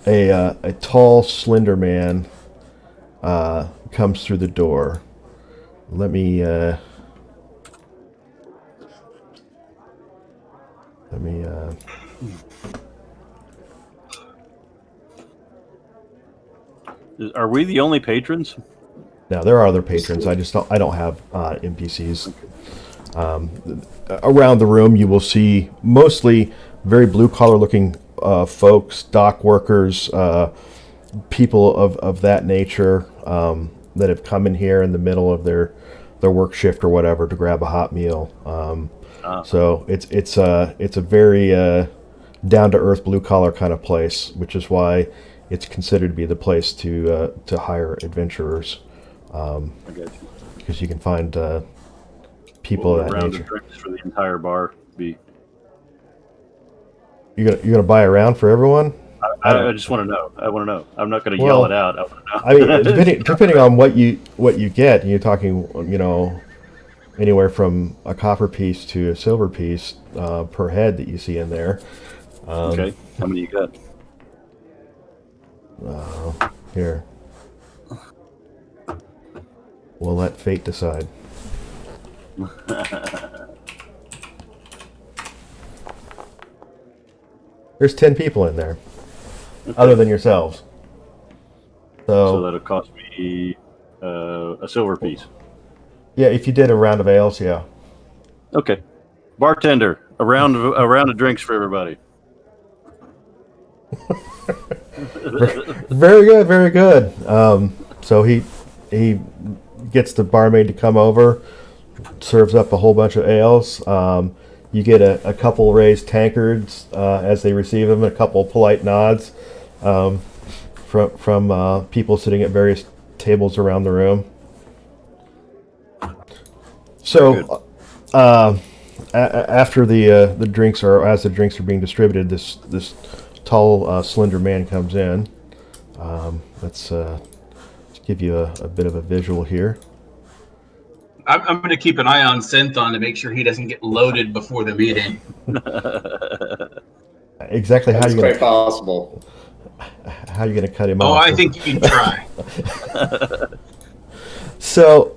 a tall, slender man comes through the door. Let me Are we the only patrons? Now there are other patrons. I don't have NPCs. Around the room, you will see mostly very blue collar looking folks, dock workers, people of that nature that have come in here in the middle of their work shift or whatever to grab a hot meal. So it's a very down to earth blue collar kind of place, which is why it's considered to be the place to hire adventurers. I got you. Because you can find people of that Round nature. of drinks for the entire bar. Be. You're gonna buy a round for everyone? I just want to know. I want to know. I'm not going to Well, yell it out. I want to know. I mean, depending on what you get, you're talking, anywhere from a copper piece to a silver piece per head that you see in there. Okay. How many you got? Here, we'll let fate decide. There's 10 people in there, other than yourselves. So that'll cost me a silver piece. Yeah, if you did a round of ales, yeah. Okay. Bartender, a round of drinks for everybody. Very good, very good. So he gets the barmaid to come over, serves up a whole bunch of ales. You get a couple raised tankards as they receive them, a couple polite nods from people sitting at various tables around the room. So after the drinks are, as the drinks are being distributed, this tall, slender man comes in. Let's give you a bit of a visual here. I'm going to keep an eye on Synthon to make sure he doesn't get loaded before the meeting. Exactly how That's you quite possible. how you gonna cut him Oh, off? I think you'd try. So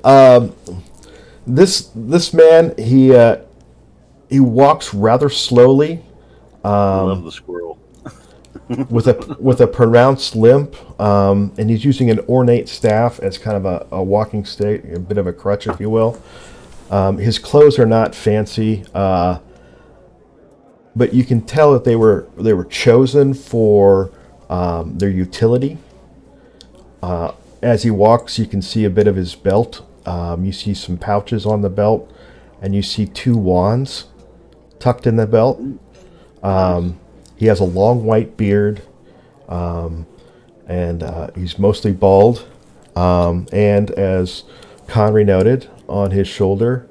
this man he walks rather slowly. I love the squirrel. with a pronounced limp, and he's using an ornate staff as kind of a walking stick, a bit of a crutch, if you will. His clothes are not fancy, but you can tell that they were chosen for their utility. As he walks, you can see a bit of his belt. You see some pouches on the belt, and you see 2 wands tucked in the belt. He has a long white beard, and he's mostly bald. And as Conry noted, on his shoulder,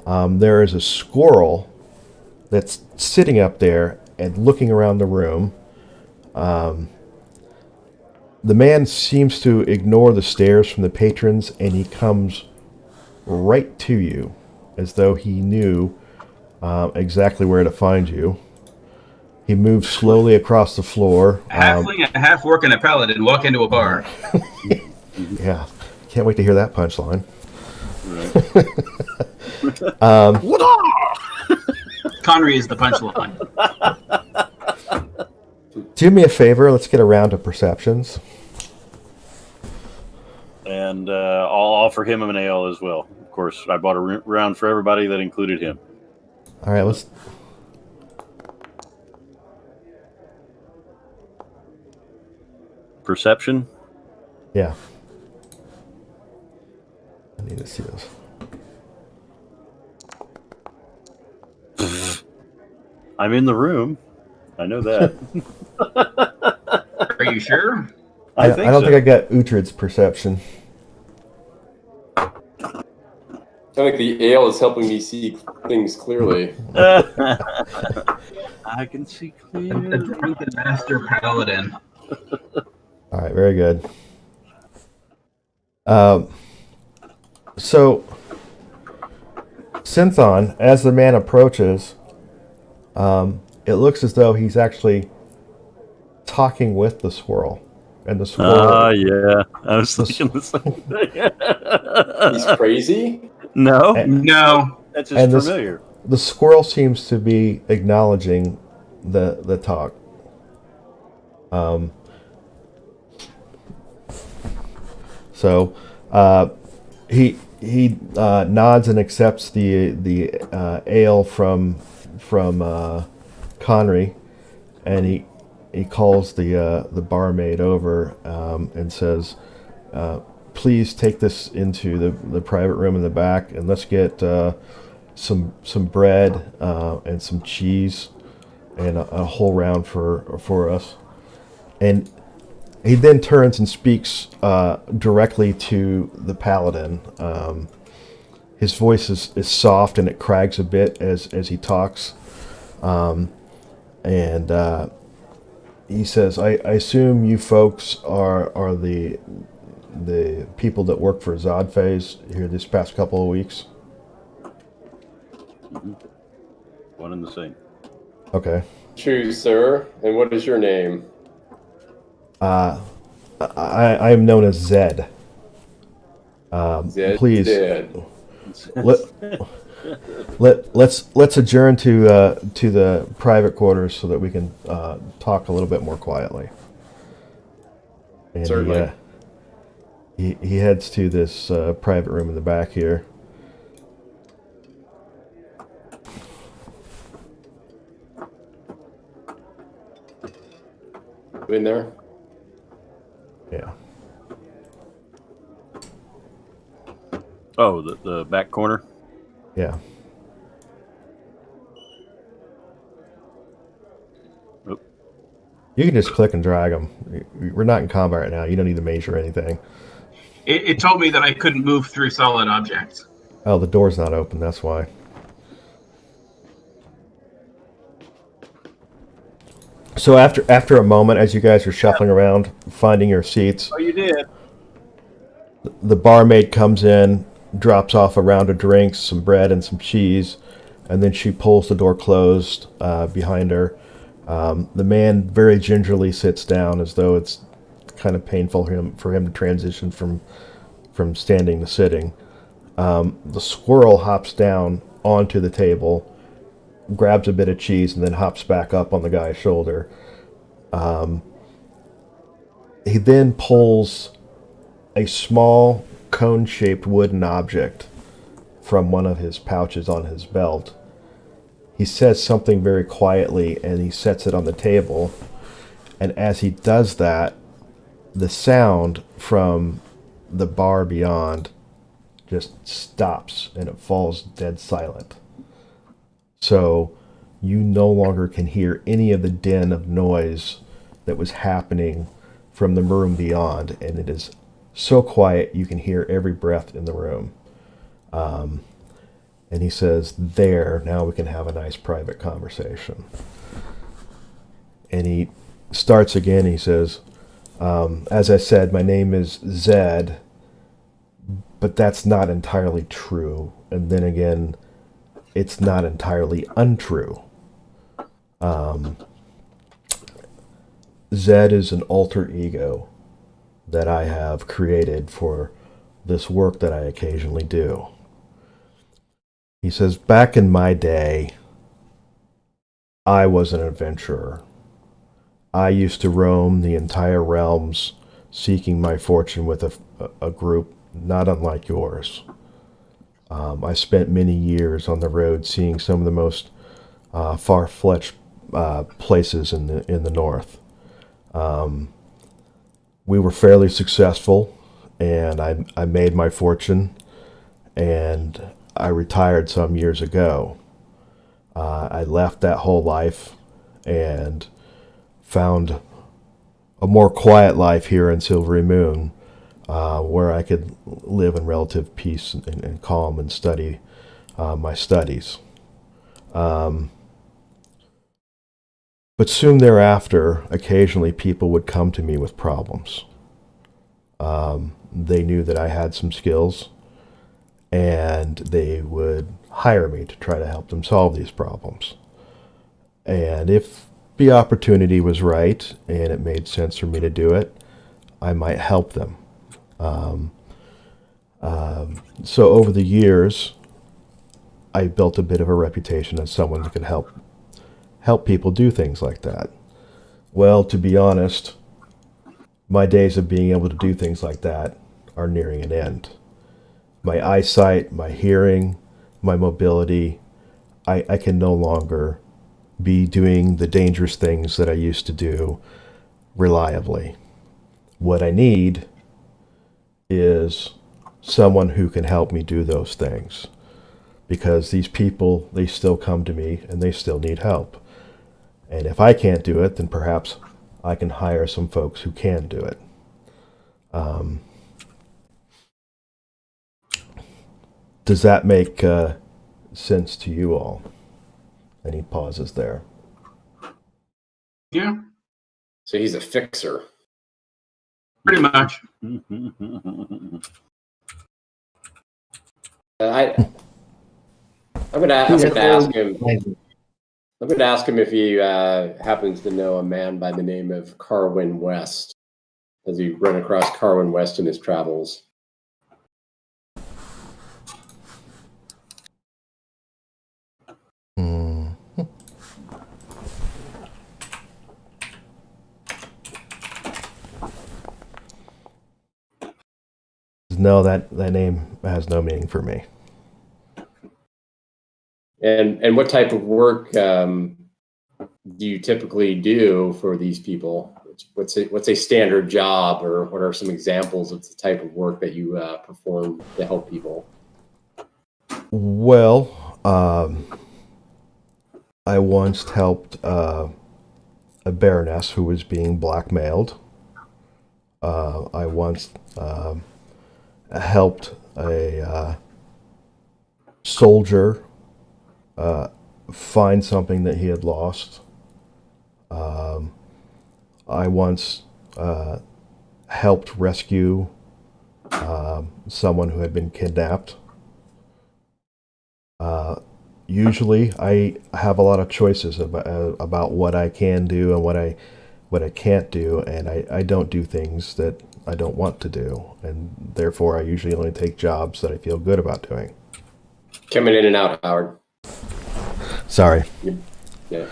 there is a squirrel that's sitting up there and looking around the room. The man seems to ignore the stares from the patrons, and he comes right to you, as though he knew exactly where to find you. He moves slowly across the floor. Halfling, a half orc, and a paladin walk into a bar. Yeah, can't wait to hear that punchline. Conry is the punchline. Do me a favor. Let's get a round of perceptions. And I'll offer him an ale as well. Of course, I bought a round for everybody that included him. All right, let's. Perception? Yeah. I need to see this. I'm in the room. I know that. Are you sure? I don't so. think I got Uhtred's perception. I think the ale is helping me see things clearly. I can see A clearly. drunken master paladin. All right, very good. So, Synthon, as the man approaches, it looks as though he's actually talking with the squirrel. And the squirrel. Yeah. I was The thinking the same He's thing. crazy. No, No. that's just And familiar. the squirrel seems to be acknowledging the talk. So he nods and accepts the ale from Connery, and he calls the barmaid over and says, "Please take this into the private room in the back, and let's get some bread and some cheese and a whole round for us." And he then turns and speaks directly to the paladin. His voice is soft and it crags a bit as he talks. And he says, I assume you folks are the people that work for Zodphase here this past couple of weeks. One and the same. Okay. True, sir. And what is your name? I am known as Zed. Zed. Please. Zed. Let's adjourn to the private quarters so that we can talk a little bit more quietly. And Certainly. he heads to this private room in the back here. In there. Yeah. Oh, the back corner. Yeah. Oop. You can just click and drag them. We're not in combat right now. You don't need to measure anything. It told me that I couldn't move through solid objects. Oh, the door's not open. That's why. So after a moment, as you guys are shuffling around, finding your seats, Oh, you did. the barmaid comes in, drops off a round of drinks, some bread, and some cheese, and then she pulls the door closed behind her. The man very gingerly sits down, as though it's kind of painful for him to transition from standing to sitting. The squirrel hops down onto the table, grabs a bit of cheese, and then hops back up on the guy's shoulder. He then pulls a small cone-shaped wooden object from one of his pouches on his belt. He says something very quietly, and he sets it on the table. And as he does that, the sound from the bar beyond just stops, and it falls dead silent. So you no longer can hear any of the din of noise that was happening from the room beyond, and it is so quiet you can hear every breath in the room. And he says, "There, now we can have a nice private conversation." And he starts again. He says, "As I said, my name is Zed, but that's not entirely true. And then again, it's not entirely untrue. Zed is an alter ego that I have created for this work that I occasionally do." He says, "Back in my day, I was an adventurer. I used to roam the entire realms seeking my fortune with a group not unlike yours. I spent many years on the road seeing some of the most far-fetched places in the north. We were fairly successful, and I made my fortune, and I retired some years ago. I left that whole life and found a more quiet life here in Silvery Moon, where I could live in relative peace and calm and study my studies. But soon thereafter, occasionally people would come to me with problems. They knew that I had some skills, and they would hire me to try to help them solve these problems. And if the opportunity was right and it made sense for me to do it, I might help them. So over the years, I built a bit of a reputation as someone who could help people do things like that. Well, to be honest, my days of being able to do things like that are nearing an end. My eyesight, my hearing, my mobility, I can no longer be doing the dangerous things that I used to do reliably. What I need is someone who can help me do those things, because these people, they still come to me and they still need help. And if I can't do it, then perhaps I can hire some folks who can do it. Does that make sense to you all? Any pauses there? Yeah, So he's a fixer. pretty much. I'm gonna ask him. I'm going to ask him if he happens to know a man by the name of Carwin West. Has he run across Carwin West in his travels? No, that name has no meaning for me. And what type of work do you typically do for these people? What's a standard job, or what are some examples of the type of work that you perform to help people? Well, I once helped a baroness who was being blackmailed. I once helped a soldier find something that he had lost. I once helped rescue someone who had been kidnapped. Usually, I have a lot of choices about what I can do and what I can't do, and I don't do things that I don't want to do, and therefore I usually only take jobs that I feel good about doing. Coming in and out, Howard. Sorry. Yeah.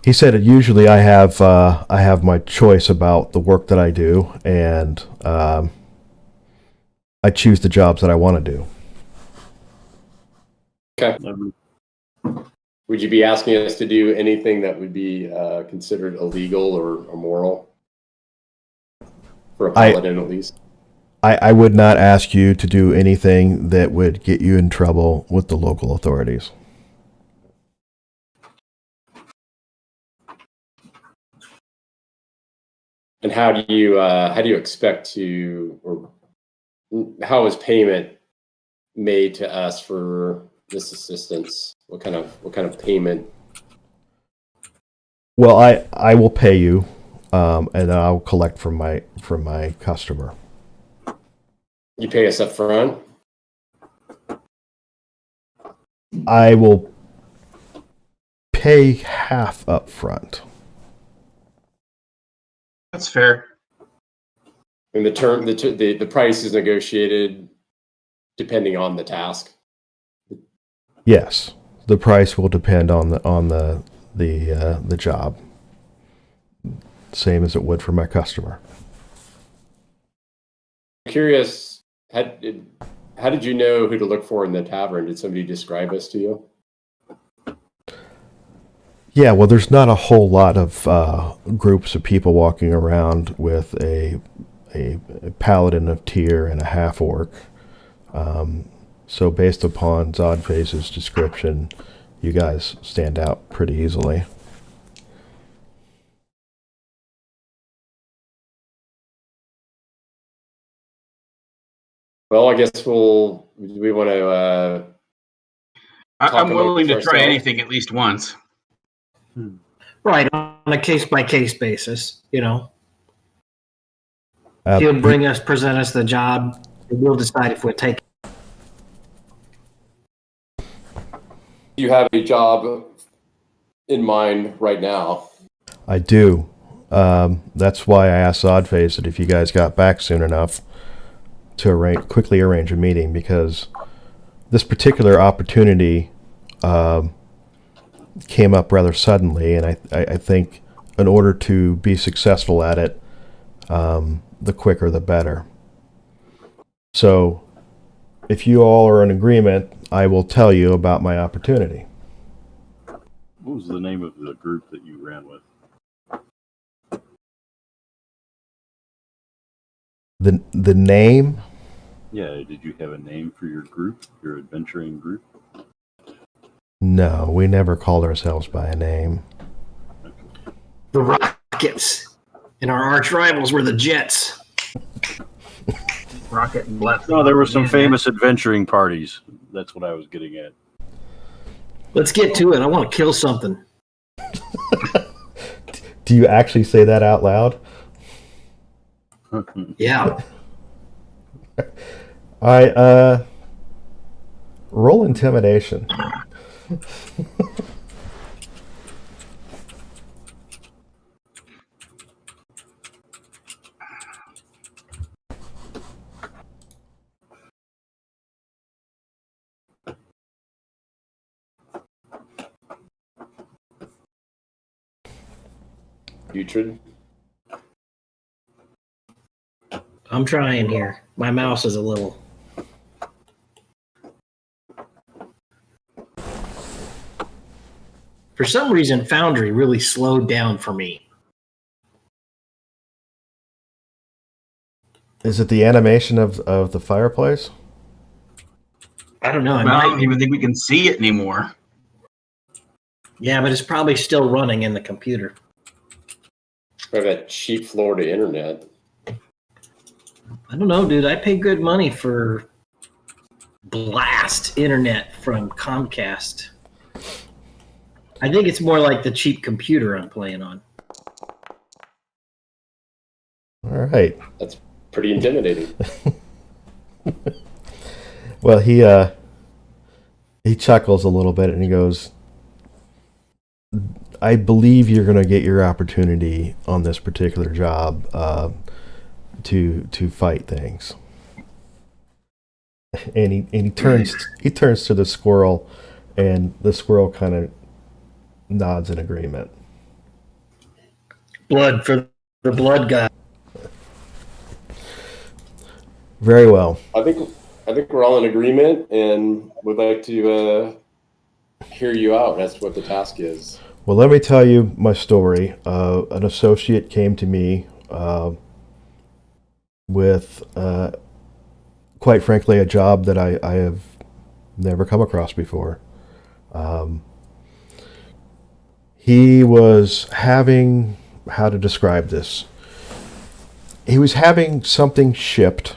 He said usually I have my choice about the work that I do, and I choose the jobs that I want to do. Okay. Would you be asking us to do anything that would be considered illegal or immoral? For a paladin, at least. I would not ask you to do anything that would get you in trouble with the local authorities. And how do you expect to, or how is payment made to us for this assistance? What kind of payment? Well, I will pay you, and then I'll collect from my customer. You pay us up front? I will pay half up front. That's fair. And the price is negotiated depending on the task. Yes, the price will depend on the job, same as it would for my customer. I'm curious, how did you know who to look for in the tavern? Did somebody describe us to you? Yeah, well, there's not a whole lot of groups of people walking around with a paladin of Tyr and a half orc. So based upon Zodface's description, you guys stand out pretty easily. Well, I guess we want to. I'm willing to try anything at least once. Right, on a case-by-case basis, you know. He'll present us the job, and we'll decide if we'll take it. Do you have a job in mind right now? I do. That's why I asked Oddface that if you guys got back soon enough to quickly arrange a meeting, because this particular opportunity came up rather suddenly, and I think in order to be successful at it, the quicker the better. So if you all are in agreement, I will tell you about my opportunity. What was the name of the group that you ran with? The name? Yeah, did you have a name for your group, your adventuring group? No, we never called ourselves by a name. The Rockets. And our arch rivals were the Jets. Rocket and Blast. No, there were some famous adventuring parties. That's what I was getting at. Let's get to it. I want to kill something. Do you actually say that out loud? Yeah. Roll intimidation. Putrid. I'm trying here. My mouse is a little. For some reason, Foundry really slowed down for me. Is it the animation of the fireplace? I don't know. I don't even think we can see it anymore. Yeah, but it's probably still running in the computer. I have that cheap Florida internet. I don't know, dude. I pay good money for blast internet from Comcast. I think it's more like the cheap computer I'm playing on. All right. That's pretty intimidating. Well, he chuckles a little bit and he goes, I believe you're going to get your opportunity on this particular job to fight things. And he turns to the squirrel, and the squirrel kind of nods in agreement. Blood for the blood guy. Very well. I think we're all in agreement, and would like to hear you out as to what the task is. Well, let me tell you my story. An associate came to me with, quite frankly, a job that I have never come across before. He was having, how to describe this? He was having something shipped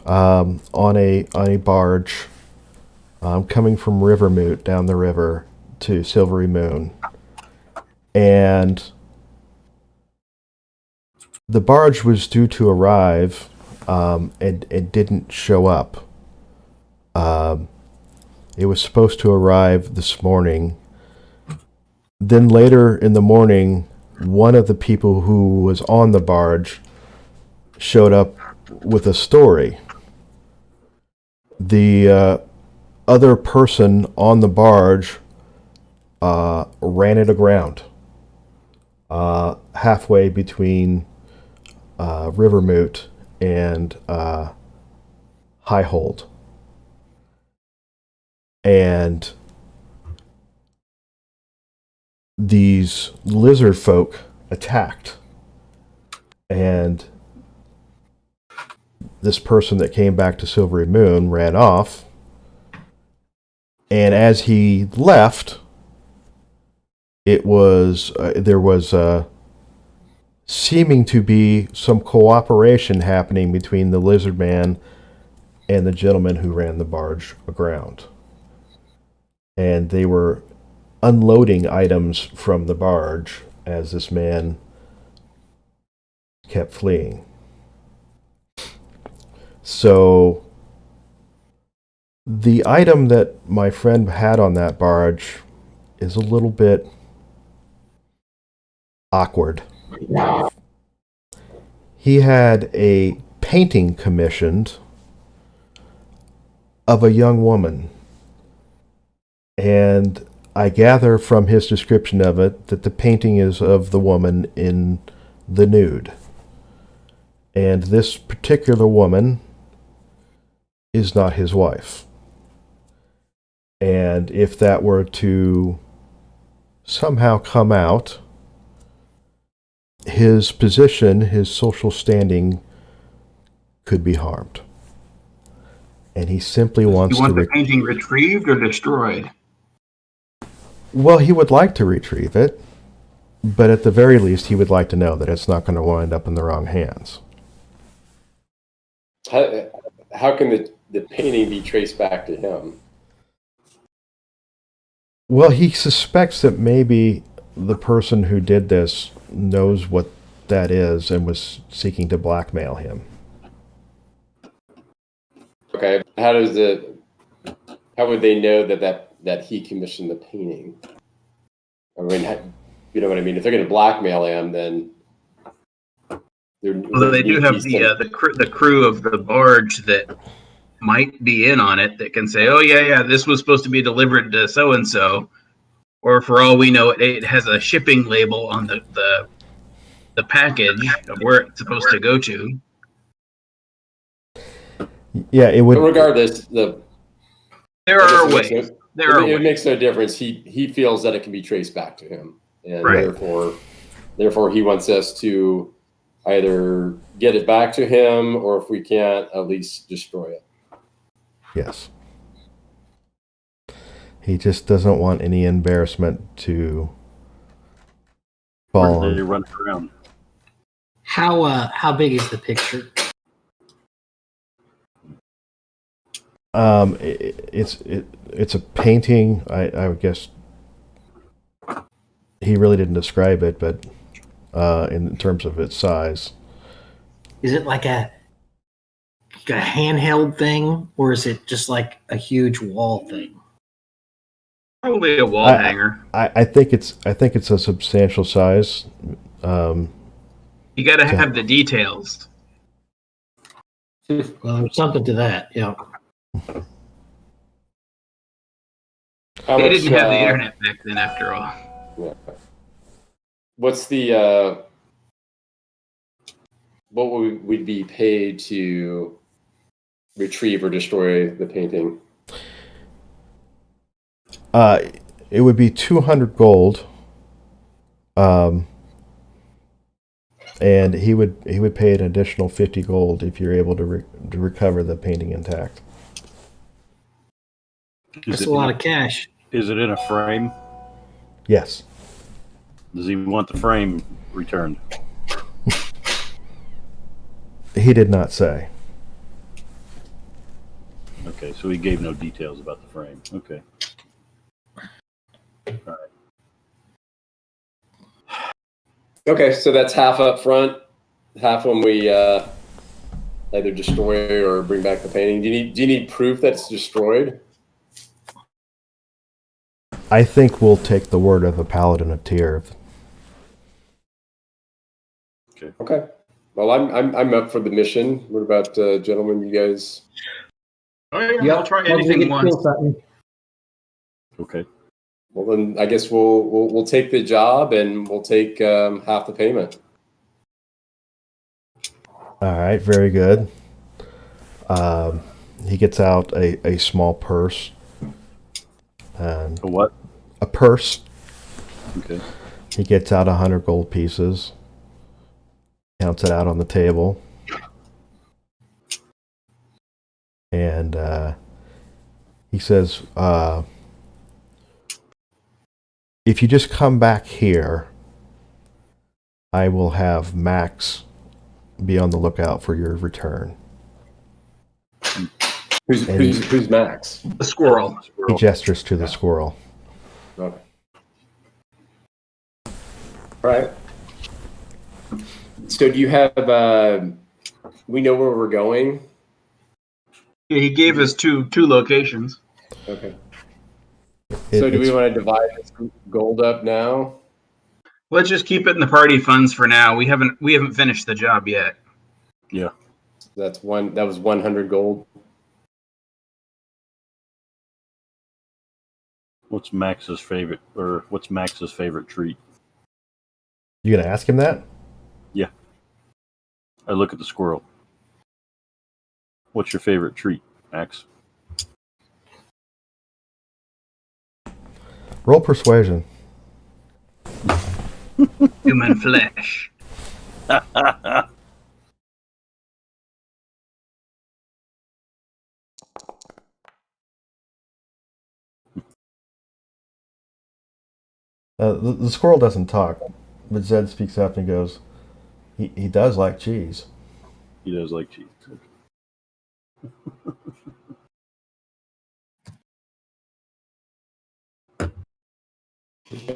on a barge coming from Rivermoot down the river to Silvery Moon, and the barge was due to arrive and didn't show up. It was supposed to arrive this morning. Then later in the morning, one of the people who was on the barge showed up with a story. The other person on the barge ran it aground halfway between Rivermoot and Highhold. And these lizard folk attacked. And this person that came back to Silvery Moon ran off. And as he left, it was there was seeming to be some cooperation happening between the lizard man and the gentleman who ran the barge aground. And they were unloading items from the barge as this man kept fleeing. So the item that my friend had on that barge is a little bit awkward. He had a painting commissioned of a young woman. And I gather from his description of it that the painting is of the woman in the nude. And this particular woman is not his wife. And if that were to somehow come out, his position, his social standing could be harmed. And he simply wants You want to... the painting retrieved or destroyed? Well, he would like to retrieve it, but at the very least, he would like to know that it's not going to wind up in the wrong hands. How can the painting be traced back to him? Well, he suspects that maybe the person who did this knows what that is and was seeking to blackmail him. Okay, how would they know that he commissioned the painting? I mean, you know what I mean? If they're going to blackmail him, then Although they do have the crew of the barge that might be in on it that can say, "Oh yeah, this was supposed to be delivered to so and so," or for all we know, it has a shipping label on the package of where it's supposed to go to. Yeah, it would. But regardless, There are ways. It makes no difference. He feels that it can be traced back to him, and Right. therefore he wants us to either get it back to him, or if we can't, at least destroy it. Yes. He just doesn't want any embarrassment to fall Where do they on. run around? How big is the picture? It's a painting. I would guess he really didn't describe it, but in terms of its size, Is it like a handheld thing, or is it just like a huge wall thing? Probably a wall hanger. I think it's a substantial size. You got to have the details. Well, there's something to that, yeah. They didn't have the internet back then, after all. Yeah. What's the what would we be paid to retrieve or destroy the painting? It would be 200 gold. And he would pay an additional 50 gold if you're able to recover the painting intact. That's a lot of cash. Is it in a frame? Yes. Does he want the frame returned? He did not say. Okay, so he gave no details about the frame. Okay. All right. Okay, so that's half up front, half when we either destroy or bring back the painting. Do you need proof that it's destroyed? I think we'll take the word of a paladin of Tyr. Okay. Well, I'm up for the mission. What about gentlemen? You guys? Oh yeah, I'll try anything once. Okay. Well, then I guess we'll take the job and we'll take half the payment. All right, very good. He gets out a small purse. And A what? a purse. Okay. He gets out 100 gold pieces, counts it out on the table, and he says, if you just come back here, I will have Max be on the lookout for your return. Who's Max? The squirrel. He gestures to the squirrel. Okay. All right. So do you have? We know where we're going. He gave us two locations. Okay. So do we want to divide this gold up now? Let's just keep it in the party funds for now. We haven't finished the job yet. Yeah. That was 100 gold. What's Max's favorite treat? You gonna ask him that? Yeah. I look at the squirrel. What's your favorite treat, Max? Roll persuasion. Human flesh. The squirrel doesn't talk, but Zed speaks up and goes, he does like cheese. He does like cheese.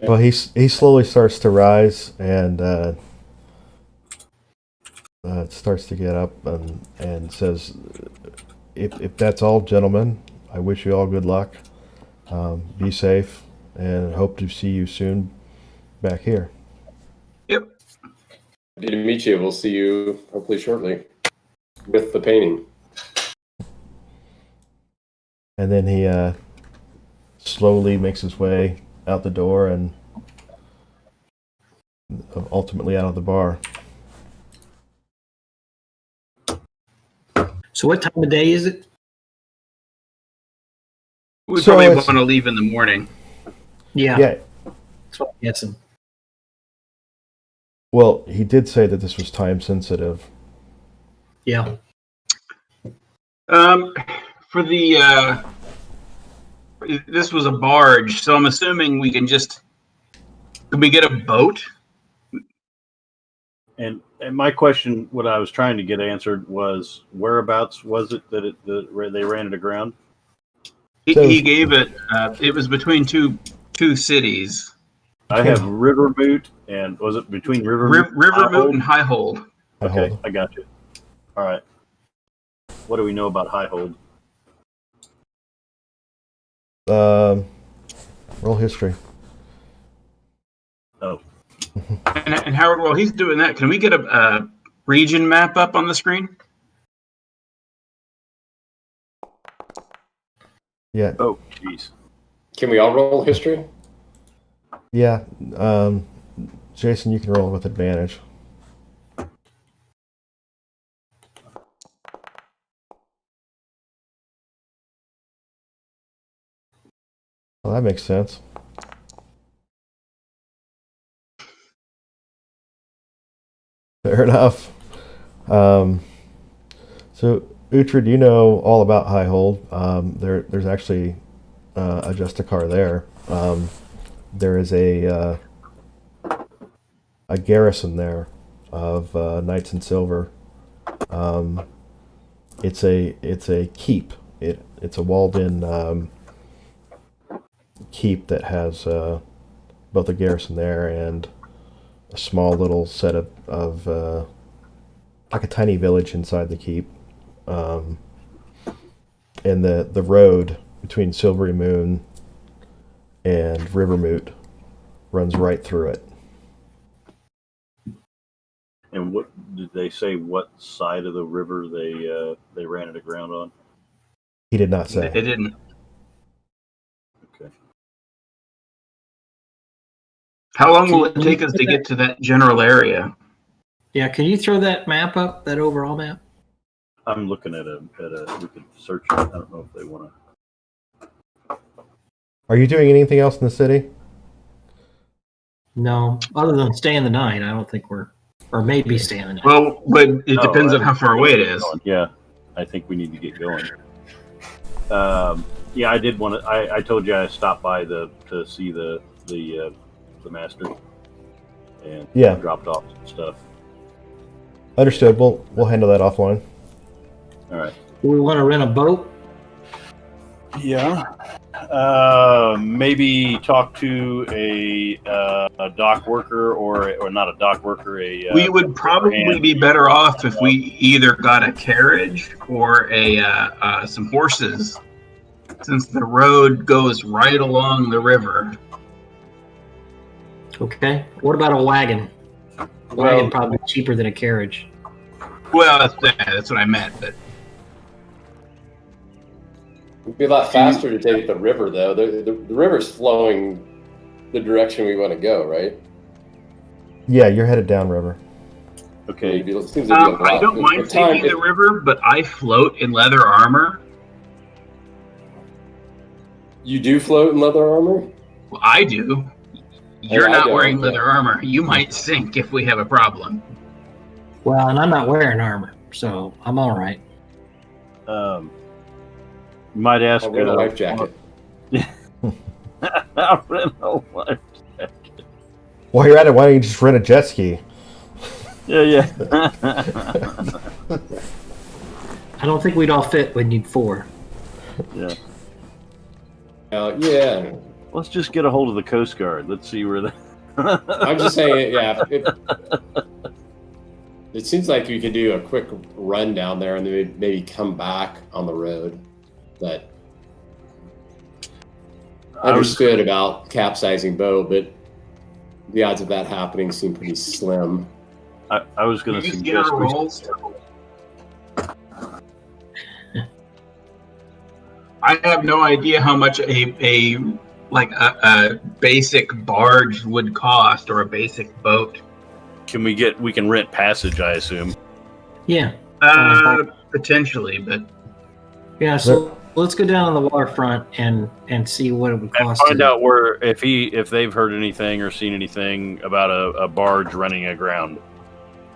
Well, he slowly starts to rise and starts to get up and says, if that's all, gentlemen, I wish you all good luck. Be safe, and hope to see you soon back here. Yep. Good to meet you. We'll see you hopefully shortly with the painting. And then he slowly makes his way out the door and ultimately out of the bar. So what time of day is it? We So probably it's- want to leave in the morning. Yeah, Yeah. that's what I'm guessing. Well, he did say that this was time sensitive. Yeah. For the this was a barge, so I'm assuming we can just. Can we get a boat? And my question, what I was trying to get answered was, whereabouts was it that where they ran it aground? He gave it. It was between two cities. I have Rivermoot, and was it between Rivermoot? Rivermoot and Highhold. Okay, I got you. All right. What do we know about Highhold? Roll history. Oh, And Howard, while he's doing that, can we get a region map up on the screen? Yeah. oh, jeez. Can we all roll history? Yeah. Jason, you can roll with advantage. Well, that makes sense. Fair enough. So, Uhtred, you know all about Highhold. There's actually a Justicar there. There is a garrison there of Knights in Silver. It's a keep. It's a walled-in keep that has both a garrison there and a small little set of like a tiny village inside the keep. And the road between Silvery Moon and Rivermoot runs right through it. And what did they say? What side of the river they ran it aground on? He did not say. It didn't. Okay. How long will it take us to get to that general area? Yeah, can you throw that map up, that overall map? I'm looking at a. We could search it. I don't know if they want to. Are you doing anything else in the city? No, other than staying the night, I don't think we're, or maybe staying the night. Well, but it depends on how far away it is. Yeah, I think we need to get going. Yeah, I did want to. I told you I stopped by to see the master and Yeah. dropped off some stuff. Understood. We'll handle that offline. All right. Do we want to rent a boat? Yeah. Maybe talk to a dock worker or not a dock worker. We would probably hand. be better off if we either got a carriage or some horses, since the road goes right along the river. Okay. What about a wagon? A wagon probably cheaper than a carriage. Well, that's what I meant. But It'd be a lot faster to take the river, though. The river's flowing the direction we want to go, right? Yeah, you're headed downriver. Okay. It seems like a lot. I don't mind taking the river, but I float in leather armor. You do float in leather armor? Well, I do. You're I not don't, wearing yeah. leather armor. You might sink if we have a problem. Well, and I'm not wearing armor, so I'm all right. Might ask. I'll wear a life jacket. I'll rent a life jacket. While you're at it, why don't you just rent a jet ski? Yeah. I don't think we'd all fit. We'd need 4. Yeah. Yeah. Let's just get a hold of the Coast Guard. Let's see where the. I'm just saying, yeah. It seems like we could do a quick run down there and then maybe come back on the road. But I understood about capsizing boat, but the odds of that happening seem pretty slim. I was going to Can you get suggest. our rolls? I have no idea how much a basic barge would cost or a basic boat. We can rent passage, I assume. Yeah. Potentially, but Yeah, so let's go down on the waterfront and see what it would cost. And find out if they've heard anything or seen anything about a barge running aground.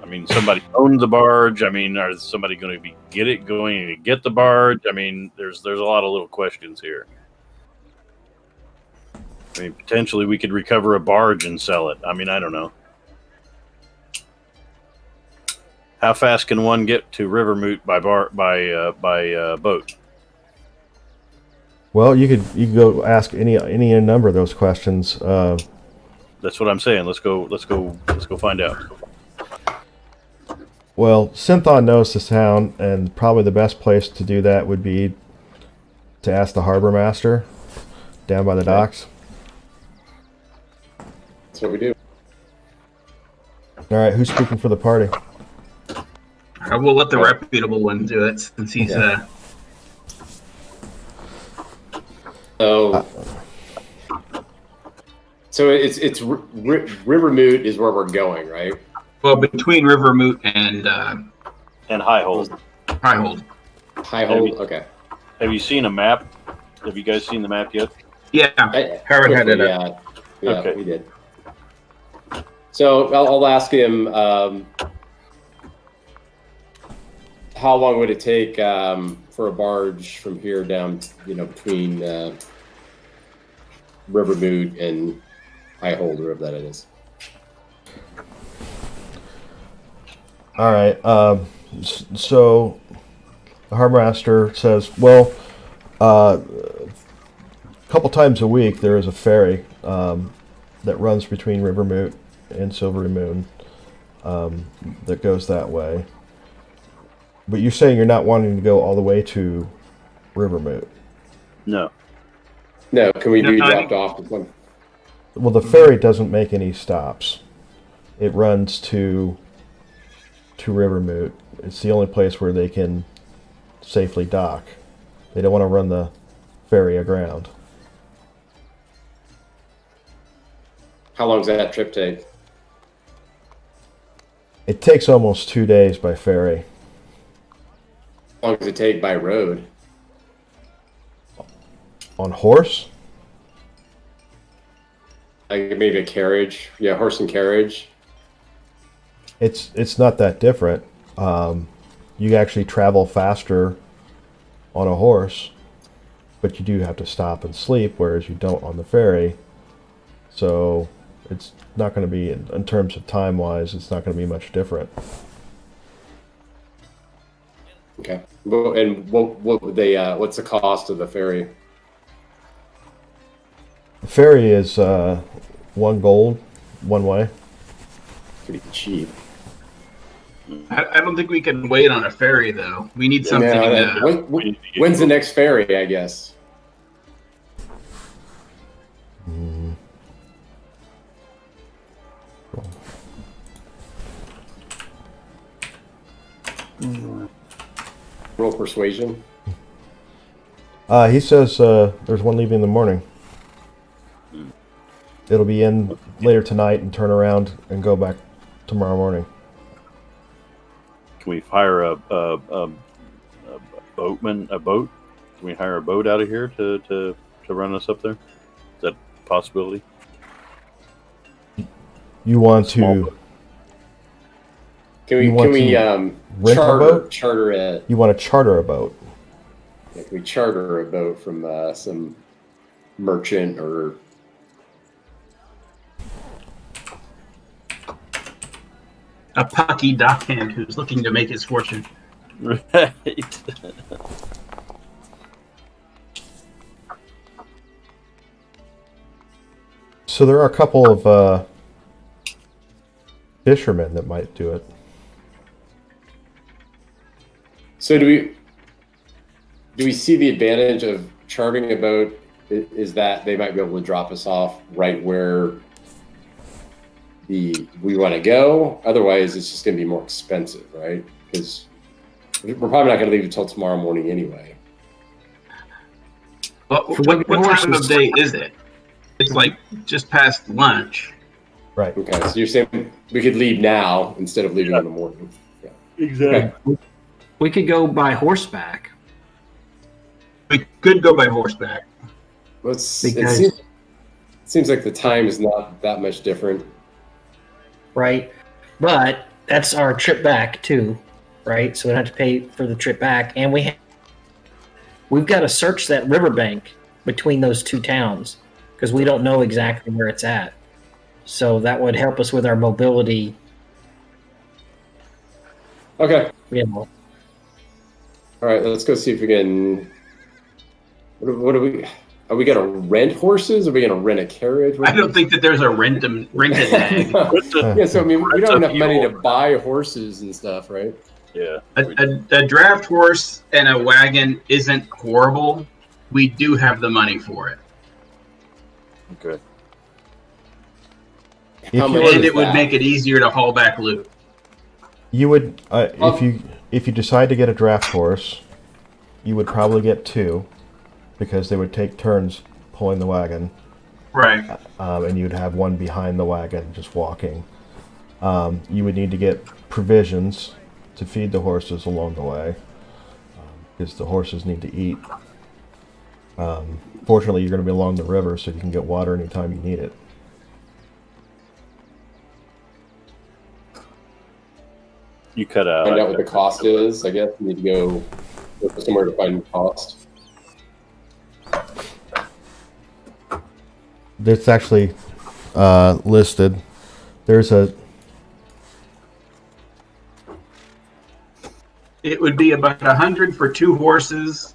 I mean, somebody owned the barge. I mean, are somebody going to going to get the barge? I mean, there's a lot of little questions here. I mean, potentially we could recover a barge and sell it. I mean, I don't know. How fast can one get to Rivermoot by boat? Well, you could go ask any number of those questions. That's what I'm saying. Let's go find out. Well, Synthon knows the town, and probably the best place to do that would be to ask the harbor master down by the docks. That's what we do. All right, who's speaking for the party? I will let the reputable one do it since he's Yeah. So it's Rivermoot is where we're going, right? well between Rivermoot and Highhold. Highhold. Highhold. Okay. Have you seen a map? Have you guys seen the map yet? Yeah, Harrod had it up. Yeah, Okay. we did. So I'll ask him. How long would it take for a barge from here down? Between Rivermoot and Highhold, wherever that is. All right. So the harbor master says, well, a couple times a week there is a ferry that runs between Rivermoot and Silvery Moon that goes that way. But you're saying you're not wanting to go all the way to Rivermoot. No. No, can we be No, dropped off with one? Well, the ferry doesn't make any stops. It runs to Rivermoot. It's the only place where they can safely dock. They don't want to run the ferry aground. How long does that trip take? It takes almost 2 days by ferry. How long does it take by road? On horse? Like maybe a carriage? Yeah, horse and carriage. It's not that different. You actually travel faster on a horse, but you do have to stop and sleep, whereas you don't on the ferry. So it's not going to be, in terms of time-wise, it's not going to be much different. Okay. Well, and what would they? What's the cost of the ferry? ferry is 1 gold, one way. Pretty cheap. I don't think we can wait on a ferry though. We need something. When's the next ferry? I guess. Roll persuasion. He says there's one leaving in the morning. It'll be in later tonight and turn around and go back tomorrow morning. Can we hire a boatman? A boat? Can we hire a boat out of here to run us up there? Is that a possibility? You want Small to? boat. Can we rent a boat? charter it? You want to charter a boat? Can we charter a boat from some merchant or? A pucky dockhand who's looking to make his fortune. Right. So there are a couple of fishermen that might do it. So do we see the advantage of chartering a boat? Is that they might be able to drop us off right where we want to go? Otherwise, it's just going to be more expensive, right? Because we're probably not going to leave until tomorrow morning anyway. What time of day is it? It's like just past lunch. Right. Okay, so you're saying we could leave now instead of leaving in the morning. Yeah. Exactly. Okay. We could go by horseback. We could go by horseback. It Because- seems like the time is not that much different. Right? But that's our trip back too, right? So we don't have to pay for the trip back, and we've got to search that riverbank between those two towns because we don't know exactly where it's at. So that would help us with our mobility. Okay. You know, All right, let's go see if we can. What do we? Are we gonna rent horses? Are we gonna rent a carriage? I don't think that there's a rented nag. Yeah, so I mean, we don't have enough money to Mule. buy horses and stuff, right? Yeah. A draft horse and a wagon isn't horrible. We do have the money for it. Okay. If How you much were- is And it would that? make it easier to haul back loot. You would if you decide to get a draft horse, you would probably get 2 because they would take turns pulling the wagon, Right. and you'd have one behind the wagon just walking. You would need to get provisions to feed the horses along the way because the horses need to eat. Fortunately, you're going to be along the river, so you can get water anytime you need it. You cut out. Find out what the cost is. I guess we need to go look somewhere to find the cost. It's actually listed. There's a It would be about 100 for 2 horses,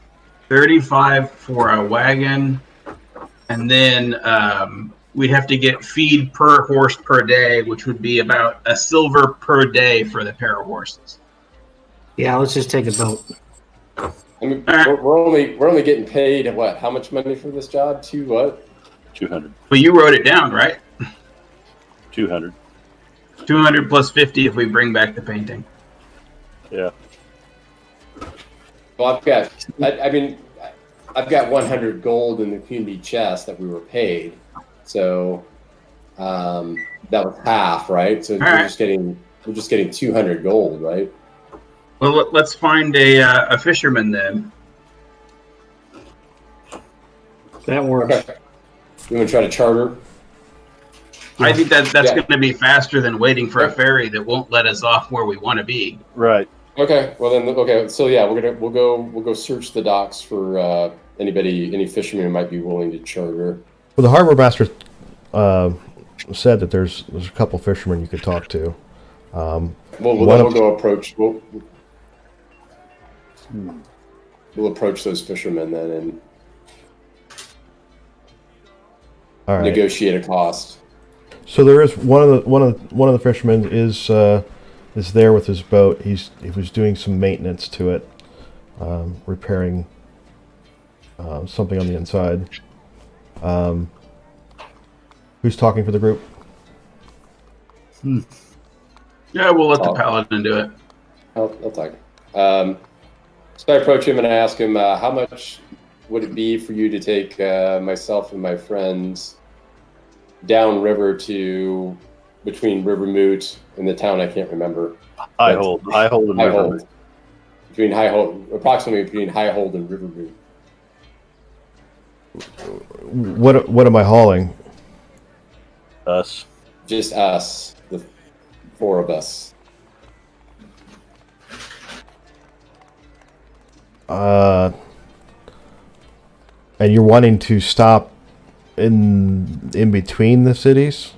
35 for a wagon, and then we'd have to get feed per horse per day, which would be about a silver per day for the pair of horses. yeah, let's just take a boat. I mean, we're only getting paid what? How much money for this job? 200. But you wrote it down, right? 200. 200 plus 50 if we bring back the painting. Yeah. Well, I've got 100 gold in the community chest that we were paid, so that was half, right? So right. we're just getting 200 gold, right? Well, let's find a fisherman then. That works. Okay. You want to try to charter? I think that's Yeah. going to be faster than waiting for a ferry that won't let us off where we want to be. Right. Okay. Well then, okay. So yeah, we'll go search the docks for any fishermen who might be willing to charter. well, the harbor master said that there's a couple fishermen you could talk to. We'll go approach. We'll approach those fishermen then, and All right. negotiate a cost. So there is one of the fishermen is there with his boat. He was doing some maintenance to it, repairing something on the inside. Who's talking for the group? Yeah, we'll let the Oh. paladin do it. I'll talk. So I approach him and I ask him, how much would it be for you to take myself and my friends downriver to between Rivermoot and the town I can't remember. Highhold and Rivermoot. Highhold, approximately between Highhold and Rivermoot. What am I hauling? Us. Just us, the four of us. And you're wanting to stop in between the cities?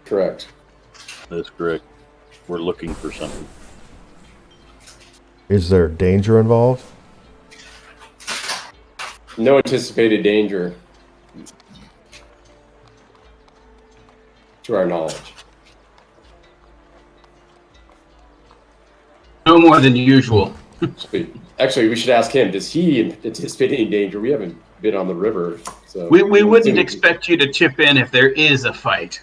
Correct. That's correct. We're looking for something. Is there danger involved? No anticipated danger, to our knowledge. No more than usual. Sweet. Actually, we should ask him. Does he anticipate any danger? We haven't been on the river, so We wouldn't expect you to chip in if there is a fight.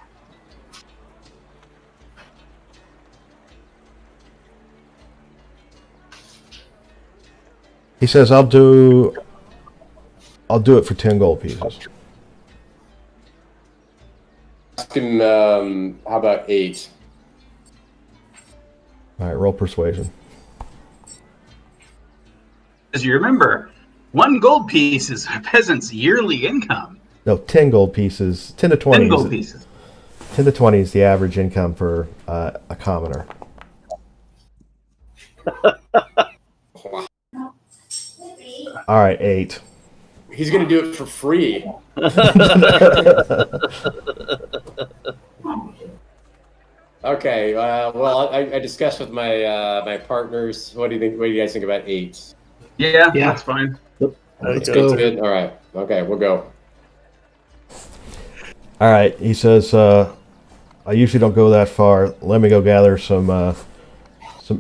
He says, I'll do it for 10 gold pieces. Ask him. How about 8? All right, roll persuasion. As you remember, 1 gold piece is a peasant's yearly income. No, 10 gold pieces. 10 to 20. 10 gold pieces. 10 to 20 is the average income for a commoner. All right, 8. He's going to do it for free. Okay. Well, I discussed with my my partners. What do you think? What do you guys think about 8? Yeah, Yeah. that's fine. Let's Eight's go. good. All right. Okay, we'll go. All right, he says, I usually don't go that far. Let me go gather some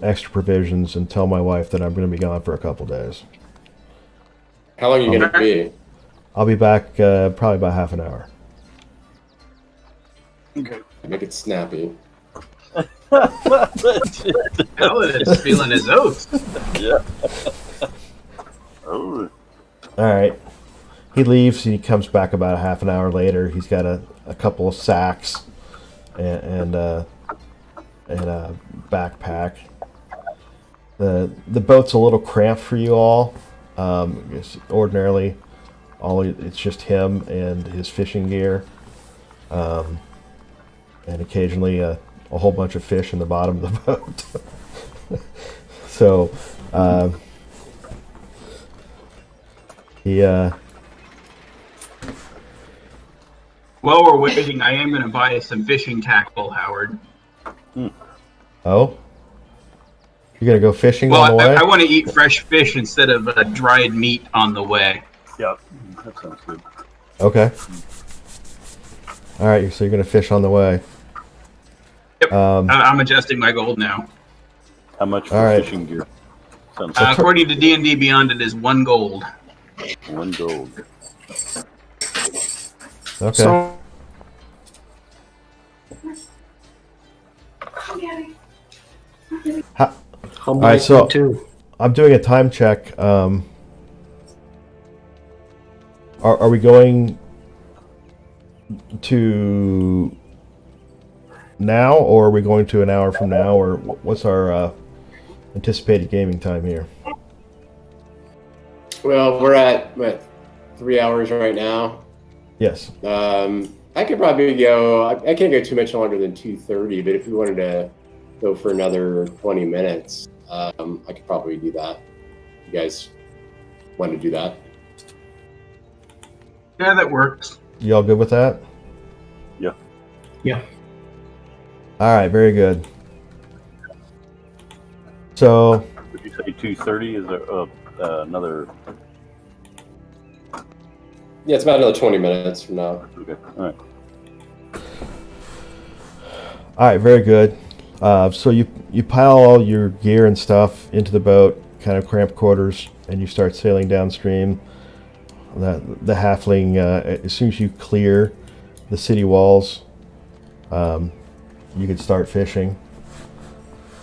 extra provisions and tell my wife that I'm going to be gone for a couple days. How long are you going to be? I'll be back probably about half an hour. Okay. Make it snappy. Paladin is feeling his oats. Yeah. Oh. All right. He leaves. He comes back about a half an hour later. He's got a couple of sacks and a backpack. The boat's a little cramped for you all. Ordinarily, it's just him and his fishing gear, and occasionally a whole bunch of fish in the bottom of the boat. So he. While we're waiting, I am going to buy some fishing tackle, Howard. Oh? You're going to go fishing Well, on the way? I want to eat fresh fish instead of dried meat on the way. Yep. That sounds good. Okay. All right, so you're going to fish on the way. Yep. I'm adjusting my gold now. How much for All right. fishing gear? Sounds According to D&D Beyond, it is 1 gold. 1 gold. Okay. So, All right, so- too. I'm doing a time check. Are we going to now, or are we going to an hour from now, or what's our anticipated gaming time here? Well, we're at what, 3 hours right now. Yes. I could probably go. I can't go too much longer than 2:30. But if you wanted to go for another 20 minutes, I could probably do that. You guys want to do that? Yeah, that works. You all good with that? Yeah. Yeah. All right, very good. So, Would you say 2:30? Is there another? Yeah, it's about another 20 minutes from now. Okay. All right. All right, very good. So you pile all your gear and stuff into the boat, kind of cramped quarters, and you start sailing downstream. The halfling, as soon as you clear the city walls, you can start fishing.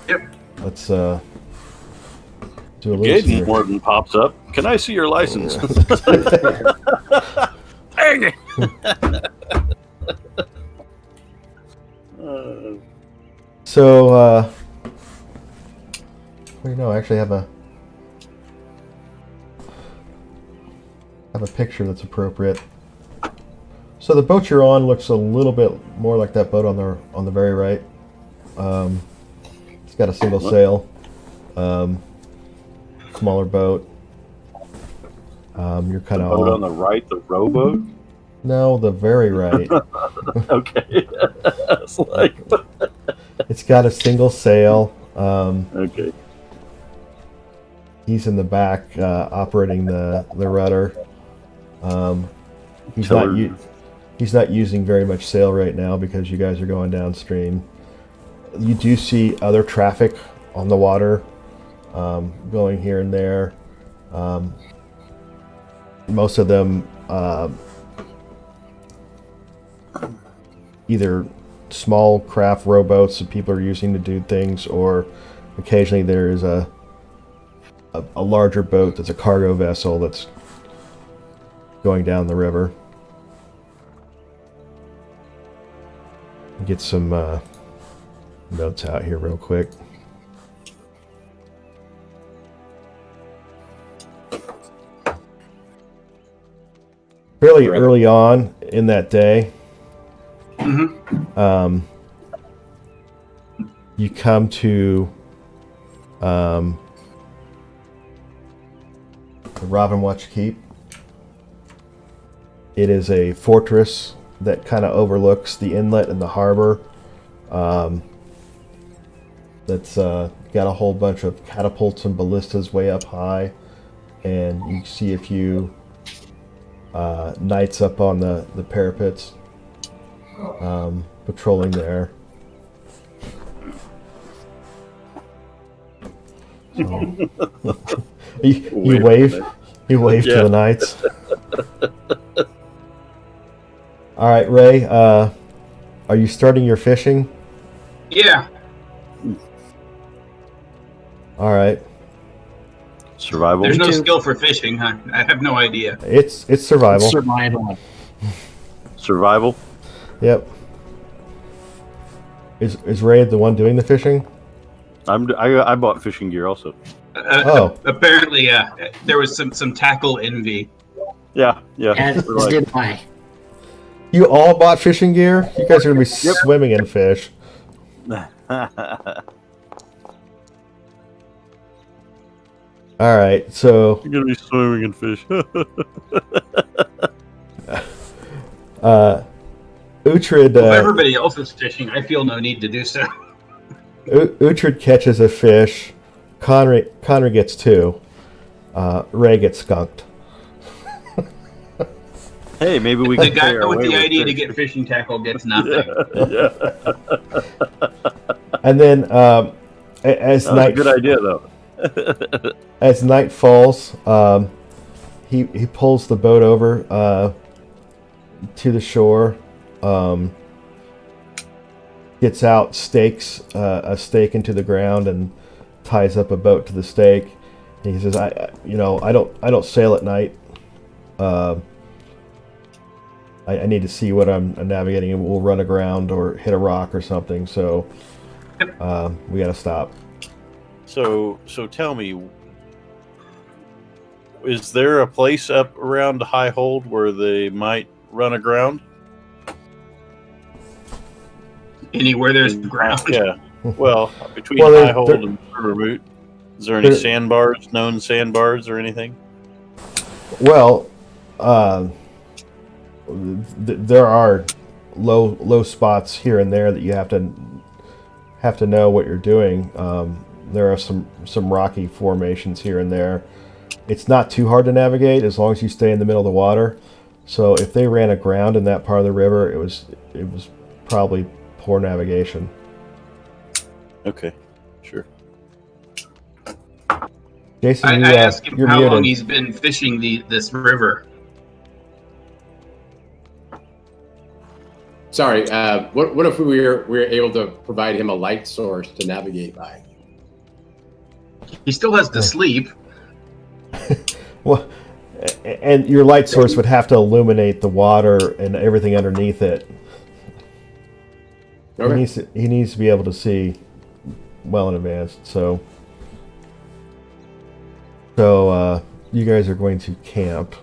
Yep. Let's do a little. Gaten Morton pops up. Can I see your license? Dang it! So, wait, no, I actually have a picture that's appropriate. So the boat you're on looks a little bit more like that boat on the very right. It's got a single sail, smaller boat. You're kind of boat on the right, the rowboat. No, the very right. Okay. It's like It's got a single sail. okay. He's in the back operating the rudder. He's So not he's not using very much sail right now because you guys are going downstream. You do see other traffic on the water, going here and there. Most of them either small craft rowboats that people are using to do things, or occasionally there is a larger boat that's a cargo vessel that's going down the river. Get some notes out here real quick. Fairly early on in that day, you come to the Robin Watch Keep. It is a fortress that kind of overlooks the inlet and the harbor. That's got a whole bunch of catapults and ballistas way up high, and you see a few knights up on the parapets patrolling there. So, you wave to the knights. All right, Ray, are you starting your fishing? Yeah. All right. Survival. There's no skill for fishing, huh? I have no idea. It's survival. Survival. Survival. Yep. Is Ray the one doing the fishing? I bought fishing gear also. Apparently, there was some tackle envy. Yeah. As We're like- did I. You all bought fishing gear? You guys are gonna be swimming in fish. All right, so You're gonna be swimming in fish. Uhtred. If everybody else is fishing, I feel no need to do so. Uhtred catches a fish. Connor gets two. Ray gets skunked. Hey, maybe we The can guy pay our with way the idea to fish. get fishing tackle gets nothing. Yeah. And then as That was a night good idea though. as night falls, he pulls the boat over to the shore. Gets out, stakes a stake into the ground, and ties up a boat to the stake. And he says, "I don't sail at night. I need to see what I'm navigating, and we'll run aground or hit a rock or something. So we got to stop." So tell me, is there a place up around High Hold where they might run aground? Anywhere there's ground. Yeah. Well, between Well, High Hold and Riverboot, is there any sandbars, known sandbars or anything? Well, there are low spots here and there that you have to know what you're doing. There are some rocky formations here and there. It's not too hard to navigate as long as you stay in the middle of the water. So if they ran aground in that part of the river, it was probably poor navigation. Okay, sure. Jason, I asked him you're how muted. long he's been fishing this river. Sorry. What if we were able to provide him a light source to navigate by? He still has to sleep. Well, and your light source would have to illuminate the water and everything underneath it. Okay. He needs to be able to see well in advance. So you guys are going to camp.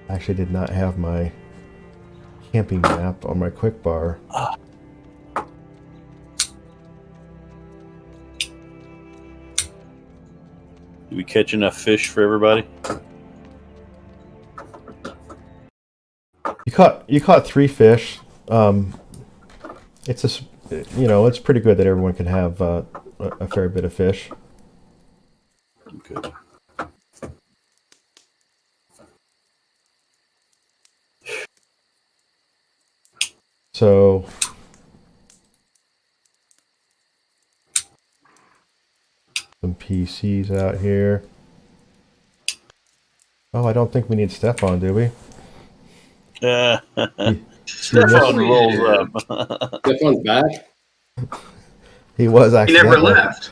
I actually did not have my camping map on my quick bar. Did we catch enough fish for everybody? You caught 3 fish. It's it's pretty good that everyone can have a fair bit of fish. Okay. So some PCs out here. Oh, I don't think we need Stefan, do we? Stefan Yes. rolls up. That one's back. He was He never accidentally. left.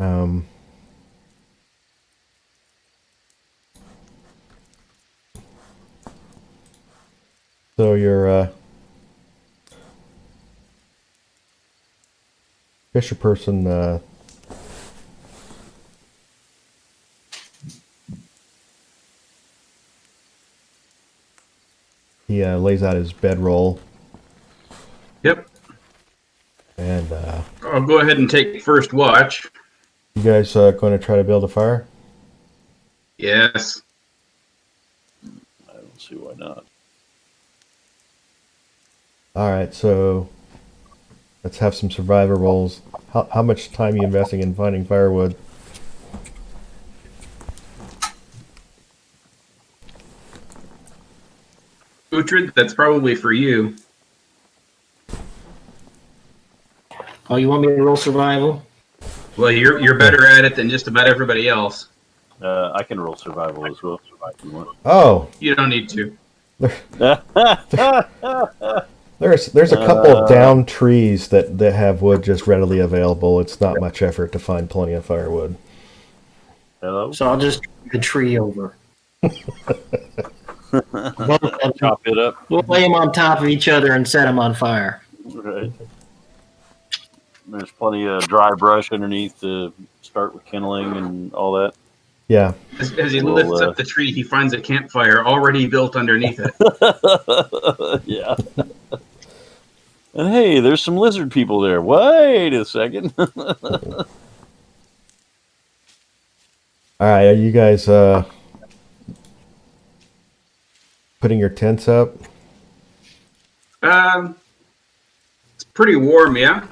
Um, so your fisher person he lays out his bedroll Yep. and I'll go ahead and take first watch. you guys going to try to build a fire? Yes. I don't see why not. All right, so let's have some survivor rolls. How much time are you investing in finding firewood? Uhtred, that's probably for you. Oh, you want me to roll survival? Well, you're better at it than just about everybody else. I can roll survival as well. If you want. Oh, You don't need to. there's a couple of downed trees that have wood just readily available. It's not much effort to find plenty of firewood. Hello. So I'll just drag the tree over. Chop it up. We'll lay them on top of each other and set them on fire. Right. There's plenty of dry brush underneath to start with kindling and all that. Yeah. As he Well, lifts up the tree, he finds a campfire already built underneath it. Yeah. And hey, there's some lizard people there. Wait a second. All right, are you guys putting your tents up? It's pretty warm, yeah.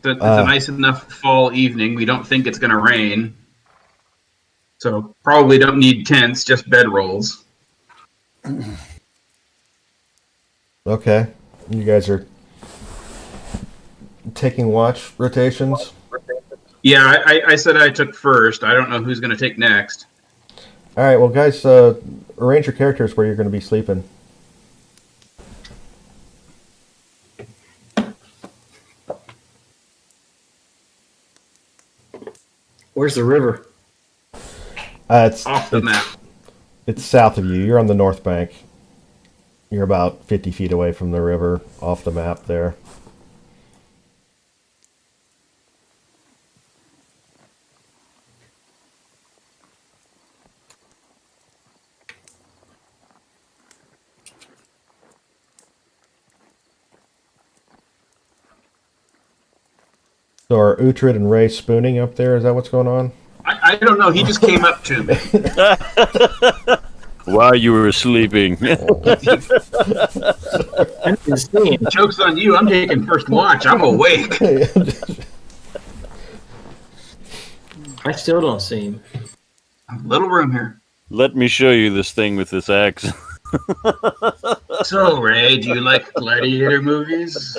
It's a nice enough fall evening. We don't think it's going to rain. So probably don't need tents, just bedrolls. Okay. You guys are taking watch rotations? Yeah, I said I took first. I don't know who's going to take next. All right, well, guys, arrange your characters where you're going to be sleeping. Where's the river? It's Off the map. It's south of you. You're on the north bank. You're about 50 feet away from the river, off the map there. So are Uhtred and Ray spooning up there? Is that what's going on? I don't know. He just came up to me. While you were sleeping. I didn't see him. Joke's on you. I'm taking first watch. I'm awake. I still don't see him. Little room here. Let me show you this thing with this axe. So, Ray, do you like gladiator movies?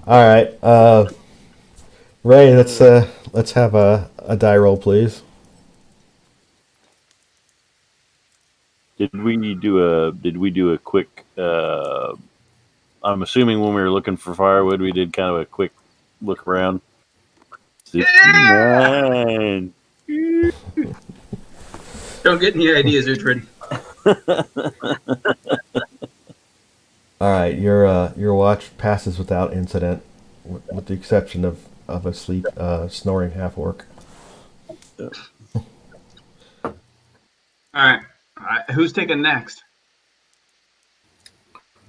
All right, Ray. Let's have a die roll, please. Did we do a quick? I'm assuming when we were looking for firewood, we did kind of a quick look around. 69. Don't get any ideas, Uhtred. All right, your watch passes without incident, with the exception of a snoring half orc. All right. Who's taking next?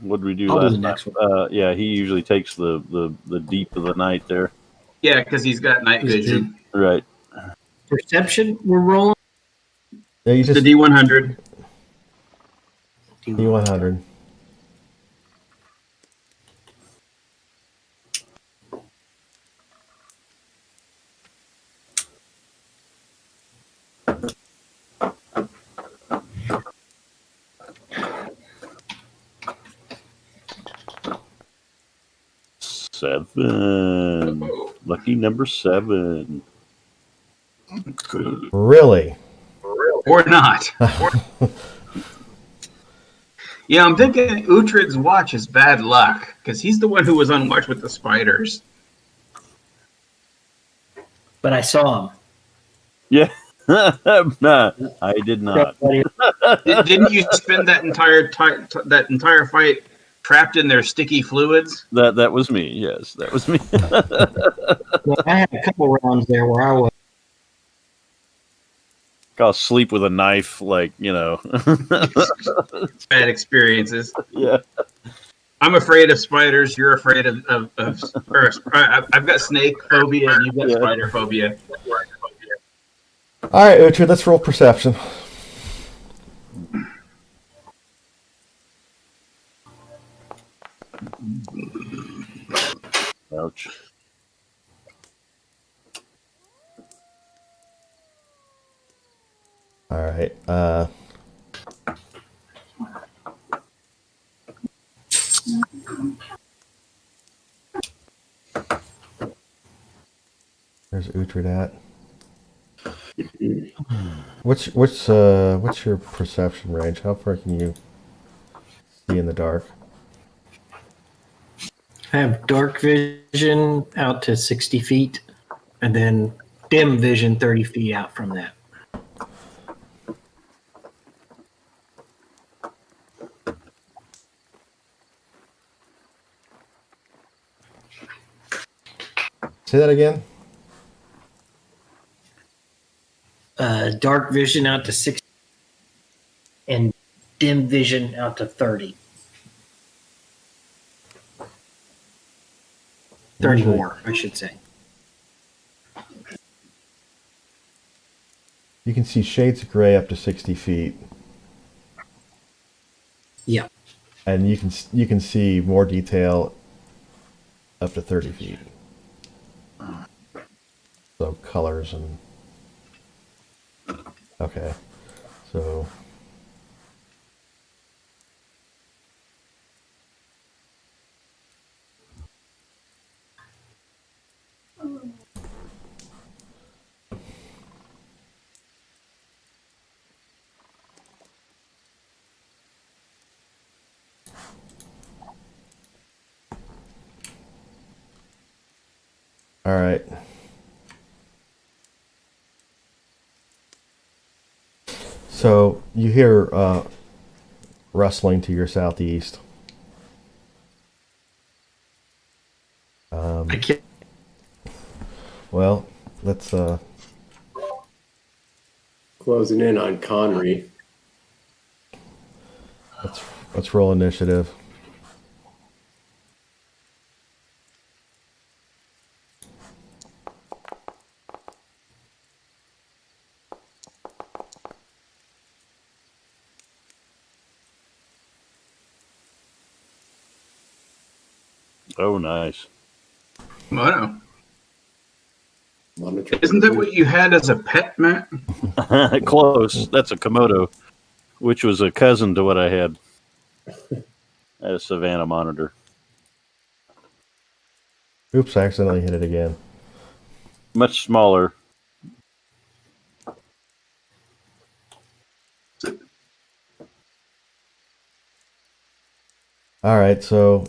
What did we do I'll do last the next time? Yeah, he usually takes the deep of the night there. Yeah, because he's got night vision. Right. Perception we're rolling? Yeah, you It's the just D100. D100. Seven. Lucky number 7. Really? Or not. Yeah, I'm thinking Uhtred's watch is bad luck, because he's the one who was on watch with the spiders. But I saw him. Yeah. Nah, I did not. Didn't you spend that entire fight trapped in their sticky fluids? That was me. Yes, that was me. Well, I had a couple rounds there where I was. I'll sleep with a knife, like, you know. Bad experiences. Yeah. I'm afraid of spiders. You're afraid of I've got snake phobia, and you've got spider phobia. All right, Uhtred, let's roll perception. Ouch. All right. Where's Uhtred at? What's your perception range? How far can you see in the dark? I have dark vision out to 60 feet, and then dim vision 30 feet out from that. Say that again. Dark vision out to 60, and dim vision out to 30. 30 Usually- more, I should say. You can see shades of gray up to 60 feet, Yeah. and you can see more detail up to 30 feet. So colors and okay, so all right. So you hear rustling to your southeast. I can't. Well, let's Closing in on Connery. let's roll initiative. Oh, nice. Wow. Monitor. Isn't that what you had as a pet, Matt? Close. That's a Komodo, which was a cousin to what I had. A Savannah monitor. Oops, I accidentally hit it again. Much smaller. All right, so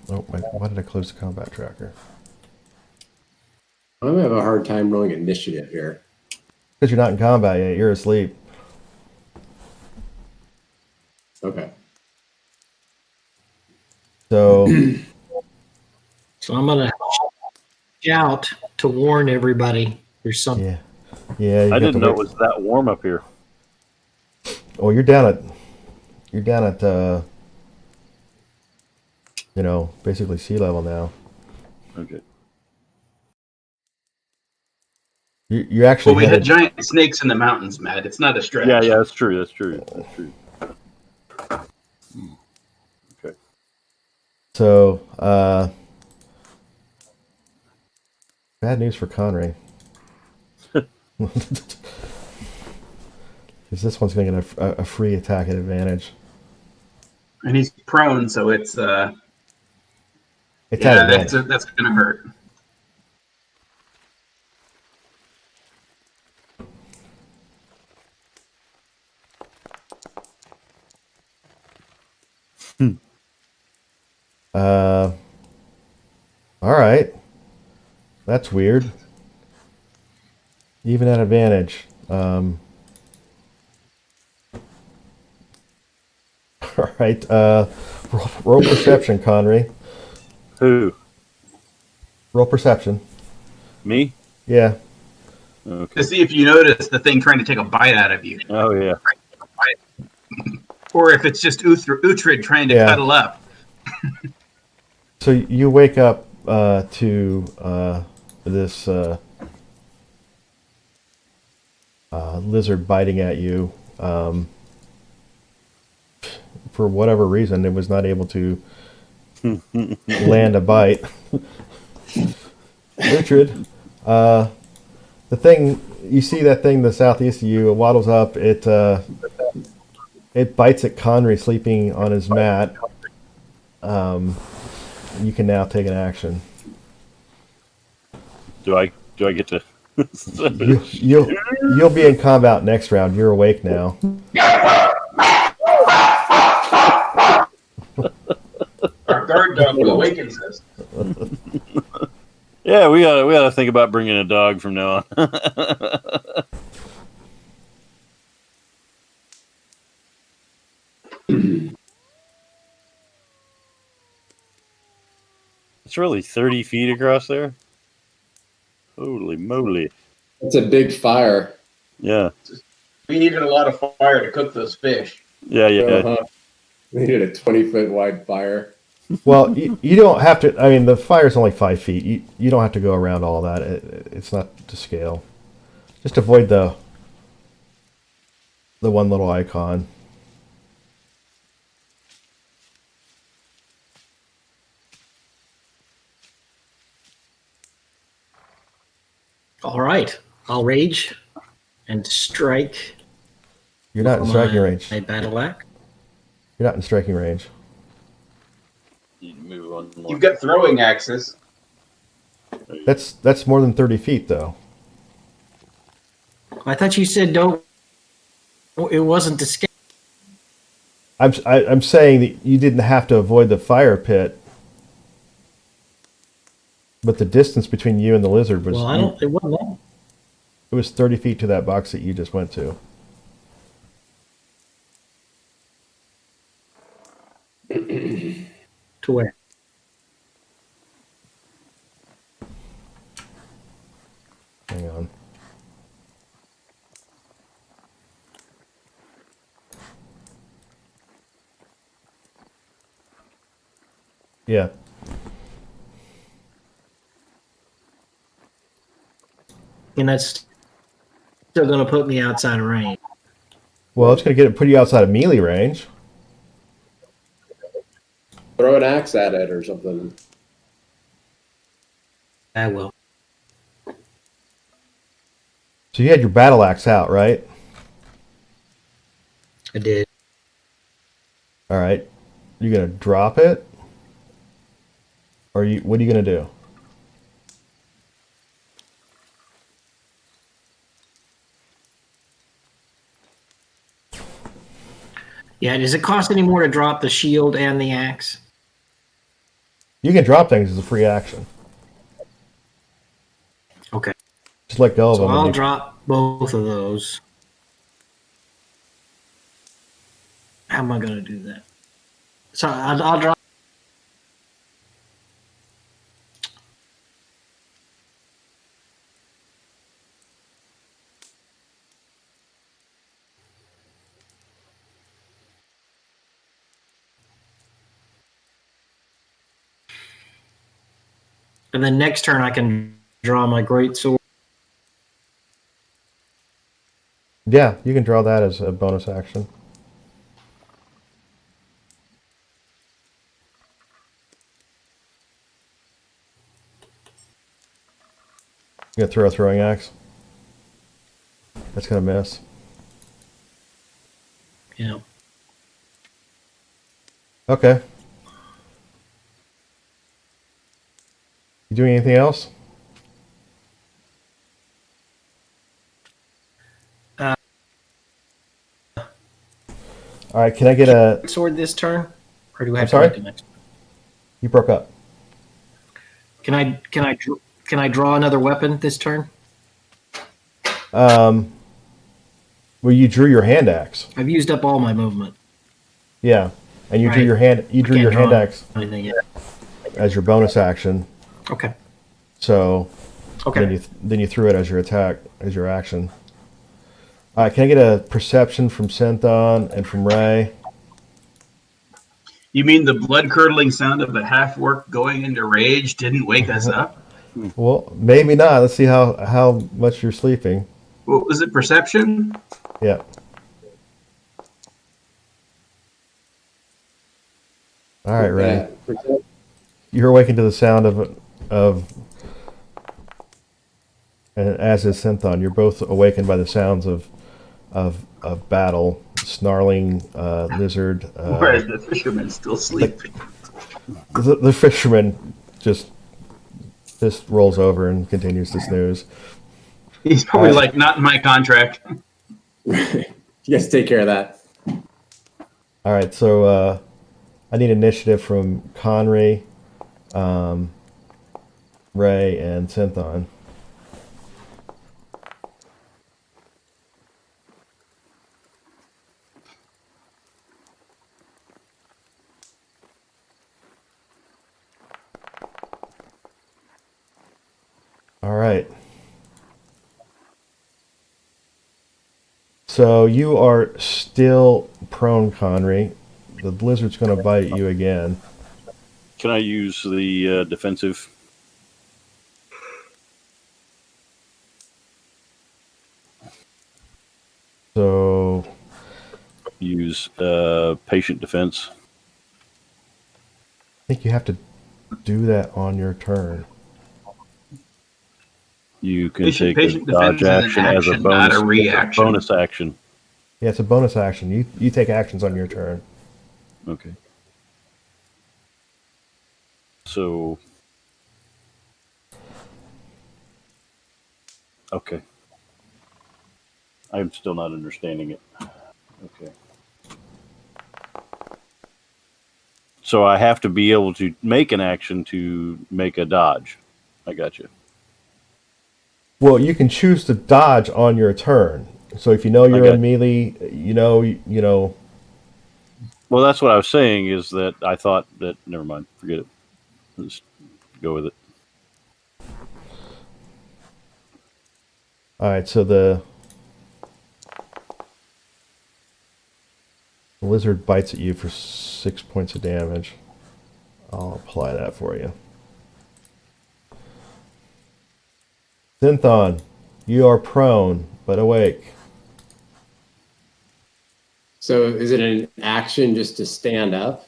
why did I close the combat tracker? I'm gonna have a hard time rolling initiative here. Because you're not in combat yet, you're asleep. Okay. So So I'm gonna shout to warn everybody. There's something. yeah, you I got didn't to know wait. it was that warm up here. Oh, you're down at basically sea level now. Okay. You actually Well, we had headed, giant snakes in the mountains, Matt. It's not a stretch. Yeah, that's true. That's true. That's true. Okay. so bad news for Conray. Because this one's going to get a free attack at advantage. And he's prone, so it's It's at yeah, advantage. that's gonna hurt. All right. That's weird. Even at advantage. All right. Roll perception, Conry. Who? Roll perception. Me? Yeah. Okay. To see if you notice the thing trying to take a bite out of you, Oh yeah. or if it's just Uhtred trying to Yeah. cuddle up. So you wake up to this lizard biting at you. For whatever reason, it was not able to land a bite. Richard, the thing you see, that thing to the southeast of you, it waddles up. It bites at Conry sleeping on his mat. You can now take an action. Do I get to? You'll be in combat next round. You're awake now. Our guard dog awakens us. Yeah, we gotta think about bringing a dog from now on. It's really 30 feet across there. Holy moly! It's a big fire. Yeah, We needed a lot of fire to cook those fish. yeah. Uh-huh. We needed a 20-foot wide fire. Well, you don't have to. I mean, the fire's only 5 feet. You don't have to go around all that. It's not to scale. Just avoid the one little icon. All right, I'll rage and strike. You're not in striking range. My battle axe. You're not in striking range. You move on more. You've got throwing axes. That's more than 30 feet, though. I thought you said don't. It wasn't to scale. I'm saying that you didn't have to avoid the fire pit, but the distance between you and the lizard was Well, I don't. It wasn't long. it was 30 feet to that box that you just went to. To where? Hang on. Yeah. And that's still going to put me outside of range. Well, it's going to put you outside of melee range. Throw an axe at it or something. I will. So you had your battle axe out, right? I did. All right. You gonna drop it, or what are you gonna do? Yeah, does it cost any more to drop the shield and the axe? You can drop things as a free action. Okay. Just let go of So them. and I'll you- drop both of those. How am I going to do that? So I'll drop. And then next turn I can draw my great sword. Yeah, you can draw that as a bonus action. You gonna throw a throwing axe? That's gonna miss. You know. Okay. You doing anything else? All right. Can I get a? Sword this turn, or do I have sorry? to wait the next? You broke up. Can I draw another weapon this turn? Well, you drew your hand axe. I've used up all my movement. Yeah, and you drew Right. your hand. You drew Can't your hand draw axe anything yet. as your bonus action. Okay. So Okay. then you threw it as your attack, as your action. All right. Can I get a perception from Synthon and from Ray? You mean the blood-curdling sound of a half-orc going into rage didn't wake us up? Well, maybe not. Let's see how much you're sleeping. What was it, perception? Yeah. All right, Ray. You're awakened to the sound of and as is Synthon. You're both awakened by the sounds of battle, snarling lizard. Whereas the fisherman's still sleeping. The fisherman just rolls over and continues to snooze. He's probably like, not in my contract. You guys take care of that. All right, so I need initiative from Conry, Ray, and Synthon. All right. So you are still prone, Conry. The blizzard's going to bite you again. Can I use the defensive? So Use patient defense. I think you have to do that on your turn. You can Patient take a defense dodge is an action as a action, not bonus. a reaction. Bonus action. Yeah, it's a bonus action. You take actions on your turn. Okay. So. Okay. I'm still not understanding it. Okay. So I have to be able to make an action to make a dodge. I got you. Well, you can choose to dodge on your turn. So if you know you're got in melee, you know. Well, that's what I was saying is that I thought that, never mind, forget it. Let's go with it. All right, so the lizard bites at you for 6 points of damage. I'll apply that for you. Synthon, you are prone but awake. So is it an action just to stand up?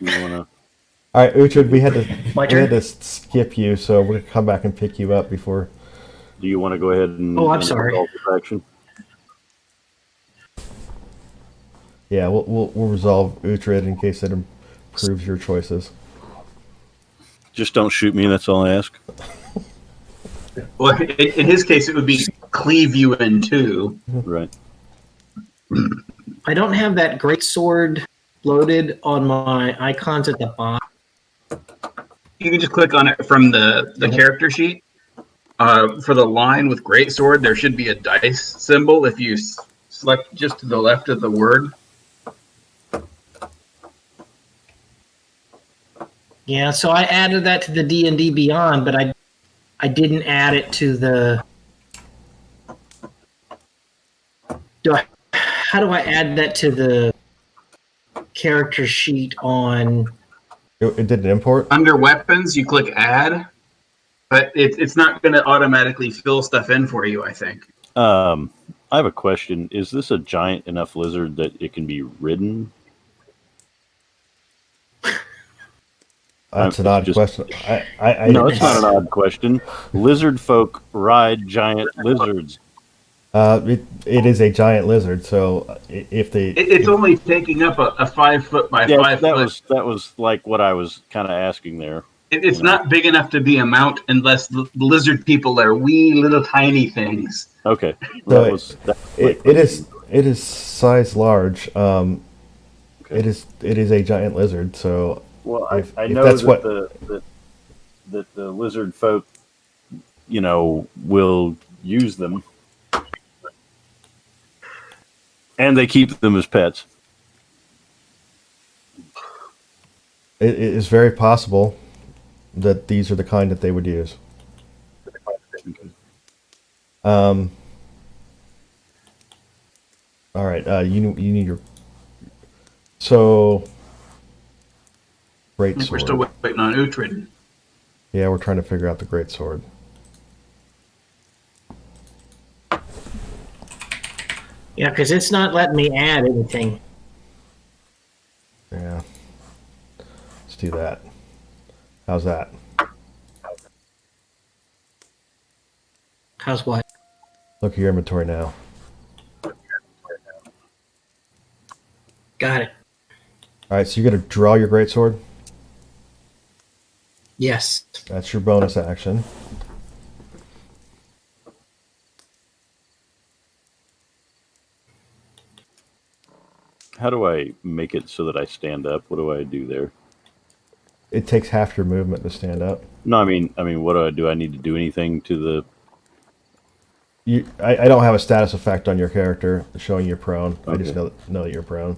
You wanna? All right, Uhtred, we had My to turn? skip you, so we're gonna come back and pick you up before. Do you want to go ahead and? Oh, I'm and sorry. resolve this action? Yeah, we'll resolve Uhtred in case it improves your choices. Just don't shoot me. That's all I ask. Well, in his case, it would be cleave you in two. Right. I don't have that great sword loaded on my icons at the bottom. You can just click on it from the character sheet. For the line with greatsword, there should be a dice symbol if you select just to the left of the word. Yeah, so I added that to the D&D Beyond, but I didn't add it to the. How do I add that to the character sheet on? It didn't import. Under weapons, you click add, but it's not going to automatically fill stuff in for you, I think. I have a question. Is this a giant enough lizard that it can be ridden? That's an odd just- question. No, it's not an odd question. Lizard folk ride giant lizards. It is a giant lizard, so if they It's only taking up a 5 foot by Yeah, 5 foot. that was like what I was kind of asking there. It's not big enough to be a mount unless the lizard people are wee little tiny things. Okay, So it it is size large. It is a giant lizard, so Well, if- I if know that's that what- the lizard folk, will use them, and they keep them as pets. it is very possible that these are the kind that they would use. All right, you need your great I think we're sword. still waiting on Uhtred. Yeah, we're trying to figure out the great sword. Yeah, because it's not letting me add anything. Yeah, let's do that. How's that? How's what? Look at your inventory now. Got it. All right, so you're gonna draw your great sword. Yes. That's your bonus action. How do I make it so that I stand up? What do I do there? It takes half your movement to stand up. No, I mean, what do I do? I need to do anything to the? I don't have a status effect on your character showing you're prone. I just Okay. know that you're prone.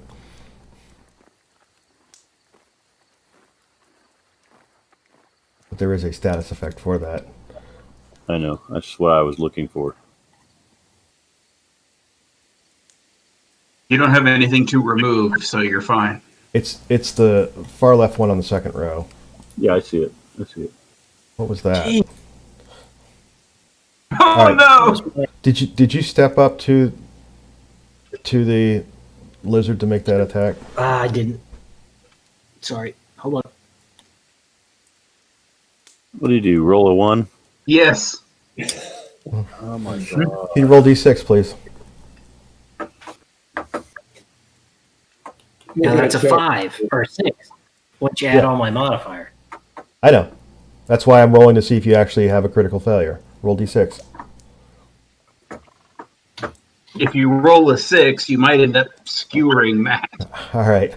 But there is a status effect for that. I know that's what I was looking for. You don't have anything to remove, so you're fine. It's the far left one on the second row. Yeah, I see it. What was that? Gee. Oh right. no! Did you step up to the lizard to make that attack? I didn't. Sorry. Hold on. What do you do? Roll a 1? Yes. Oh my god! Can you roll d6, please? Now that's a 5 or a 6. Once you add Yeah. on my modifier. I know. That's why I'm rolling to see if you actually have a critical failure. Roll d6. If you roll a 6, you might end up skewering Matt. All right.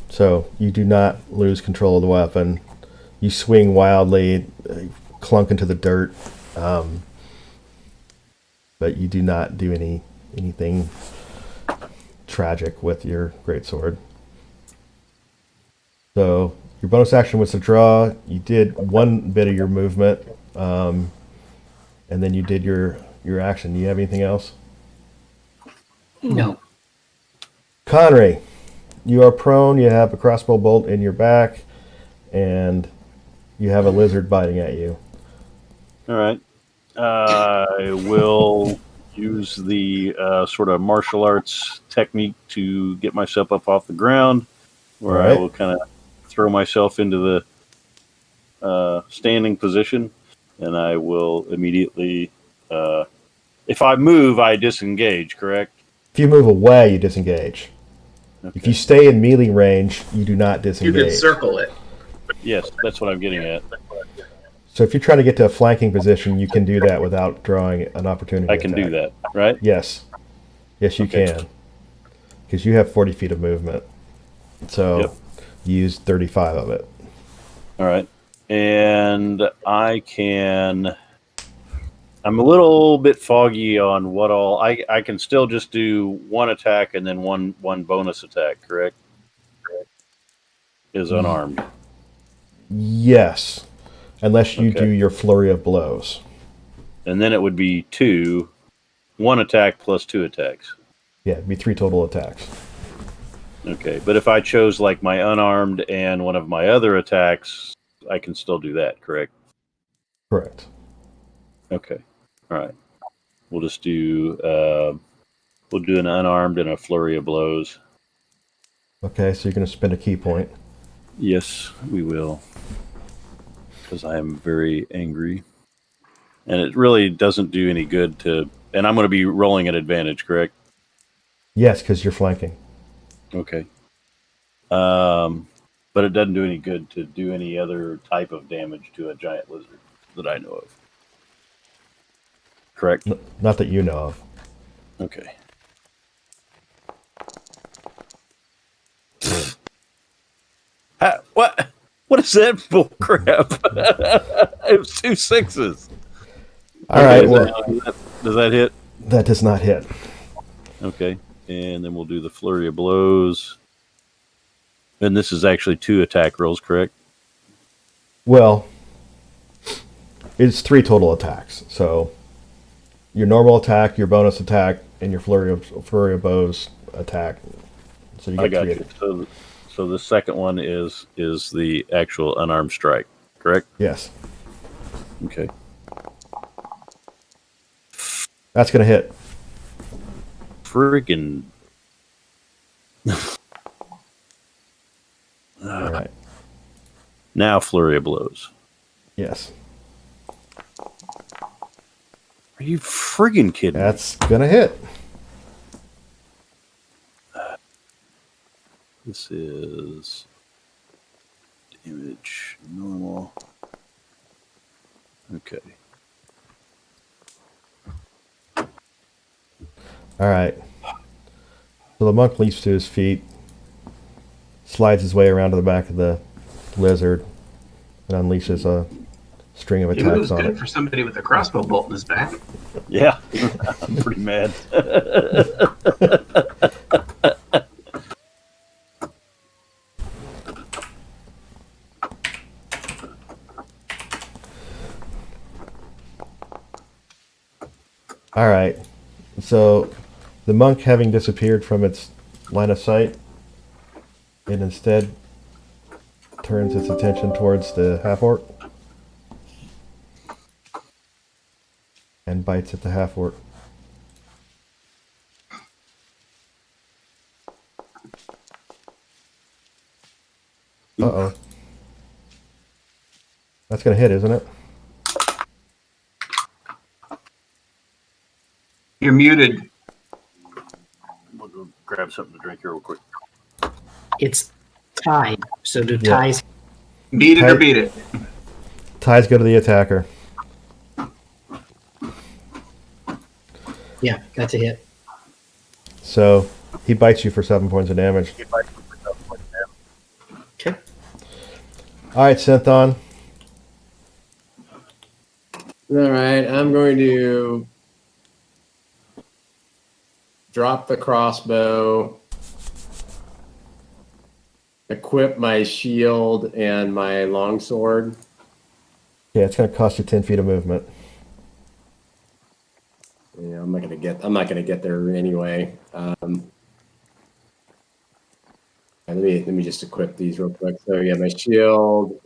So you do not lose control of the weapon. You swing wildly, clunk into the dirt, but you do not do anything tragic with your greatsword. So your bonus action was to draw. You did one bit of your movement, and then you did your action. Do you have anything else? No. Conry, you are prone. You have a crossbow bolt in your back, and you have a lizard biting at you. All right. I will use the sort of martial arts technique to get myself up off the ground, where I Alright. will kind of throw myself into the standing position, and I will immediately, if I move, I disengage, correct? If you move away, you disengage. Okay. If you stay in melee range, you do not You disengage. can circle it. Yes, that's what I'm getting at. So if you're trying to get to a flanking position, you can do that without drawing an opportunity I can do that, right? Yes. Yes, you Okay. can. Because you have 40 feet of movement. So Yep. you use 35 of it. All right. And I can. I'm a little bit foggy on what all. I can still just do one attack and then one bonus attack, correct? Is unarmed. Yes. Unless you Okay. do your flurry of blows. And then it would be one attack plus 2 attacks. Yeah, it'd be 3 total attacks. Okay. But if I chose like my unarmed and one of my other attacks, I can still do that, correct? Correct. Okay. All right. We'll just do an unarmed and a flurry of blows. Okay, so you're going to spend a key point. Yes, we will. Because I am very angry. And it really doesn't do any good to. And I'm going to be rolling at advantage, correct? Yes, because you're flanking. Okay. But it doesn't do any good to do any other type of damage to a giant lizard that I know of. Correct? Not that you know of. Okay. What? What is that bull crap? It was 2 6s. All right, Does well, does that hit? that does not hit. Okay. And then we'll do the flurry of blows. And this is actually 2 attack rolls, correct? Well, it's 3 total attacks. So your normal attack, your bonus attack, and your flurry of blows attack. So you get I got 3. you. So the second one is the actual unarmed strike, correct? Yes, Okay. that's going to hit. Friggin'. All right. Now flurry of blows. Yes, Are you friggin' kidding me? that's going to hit. This is damage normal. Okay. All right. So the monk leaps to his feet, slides his way around to the back of the lizard, and unleashes a string of He moves attacks on good it. for somebody with a crossbow bolt in his back. Yeah. I'm pretty mad. All right. So the monk, having disappeared from its line of sight, it instead turns its attention towards the half orc and bites at the half orc. Uh-oh. That's going to hit, isn't it? You're muted. We'll go grab something to drink here real quick. It's tied. So do Yeah. ties. Beat it or Tight. beat it. Ties go to the attacker. Yeah, that's a hit. So he bites you for 7 points of damage. Okay. All right, Synthon. All right, I'm going to drop the crossbow, equip my shield and my longsword. Yeah, it's going to cost you 10 feet of movement. Yeah, I'm not gonna get there anyway. Let me just equip these real quick. So yeah, my shield,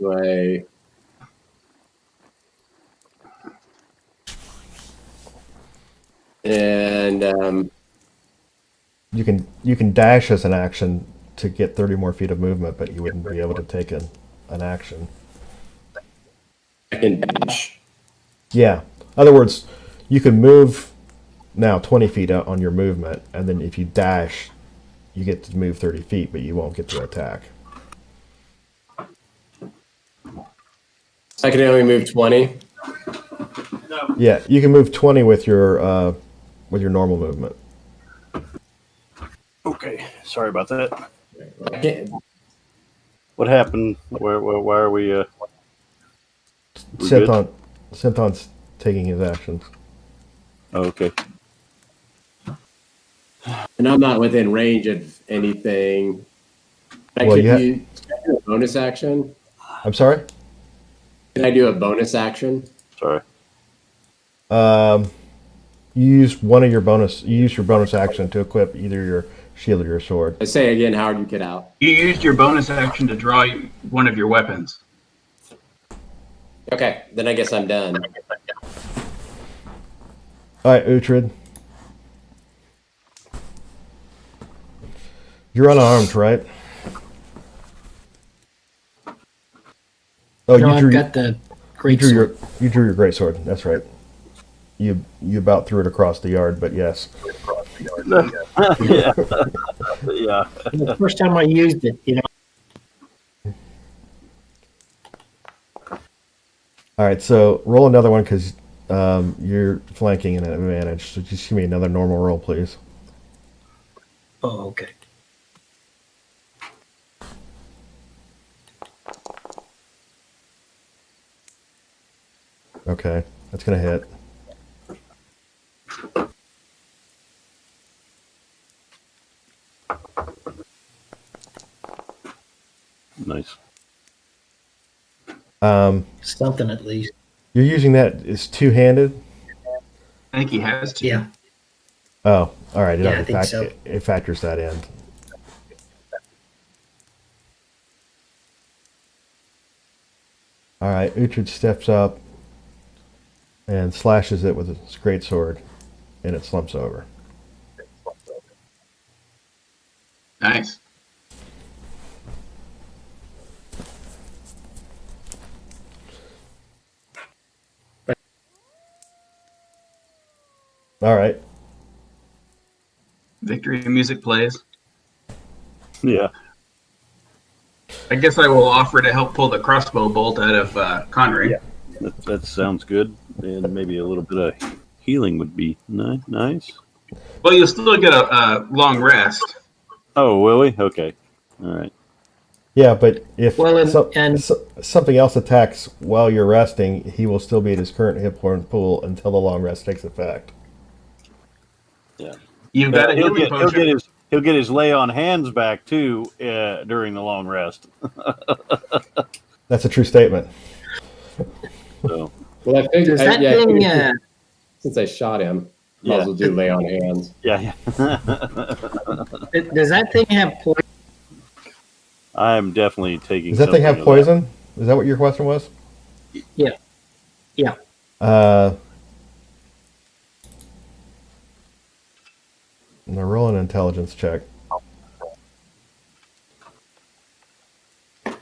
and And You can dash as an action to get 30 more feet of movement, but you wouldn't be able to take an action. I can dash. Yeah. In other words, you can move now 20 feet out on your movement, and then if you dash, you get to move 30 feet, but you won't get to attack. I can only move 20. Yeah, you can move 20 with your normal movement. Okay, sorry about that. I can't, What happened? Why are we? We're good? Synthon's taking his actions. Oh, okay. and I'm not within range of anything. I Well, could you use can I do a bonus action. I'm sorry? Can I do a bonus action? Sorry. You use your bonus action to equip either your shield or your sword. I say again, Howard, you get out. You used your bonus action to draw one of your weapons. Okay, then I guess I'm done. All right, Uhtred. You're unarmed, right? Oh, No, you I've drew got the great you sword. drew your great sword. That's right. You about threw it across the yard, but yes. Yeah. Yeah. The first time I used it, All right, so roll another one because you're flanking in an advantage. So just give me another normal roll, please. Oh, okay. Okay, that's gonna hit. Nice. Something at least. You're using that as two-handed. I think he has to. Yeah. Oh, all right. Yeah, I think so. It factors that in. All right, Uhtred steps up and slashes it with his great sword, and it slumps over. Nice. All right. Victory music plays. Yeah. I guess I will offer to help pull the crossbow bolt out of Connery. Yeah. That sounds good. And maybe a little bit of healing would be nice. Well, you'll still get a long rest. Oh, will we? Okay. All right. Yeah, but if Well, something else attacks while you're resting, he will still be at his current hit point pool until the long rest takes effect. Yeah. You've got a he'll healing potion. he'll get his lay on hands back too during the long rest. That's a true statement. So Well, I think Does that I thing? figured since I shot him, might as well do lay on hands. yeah. Does that thing have poison? I'm definitely taking. Does that thing have something of poison? Is that what your question was? Yeah. Yeah. Now roll an intelligence check.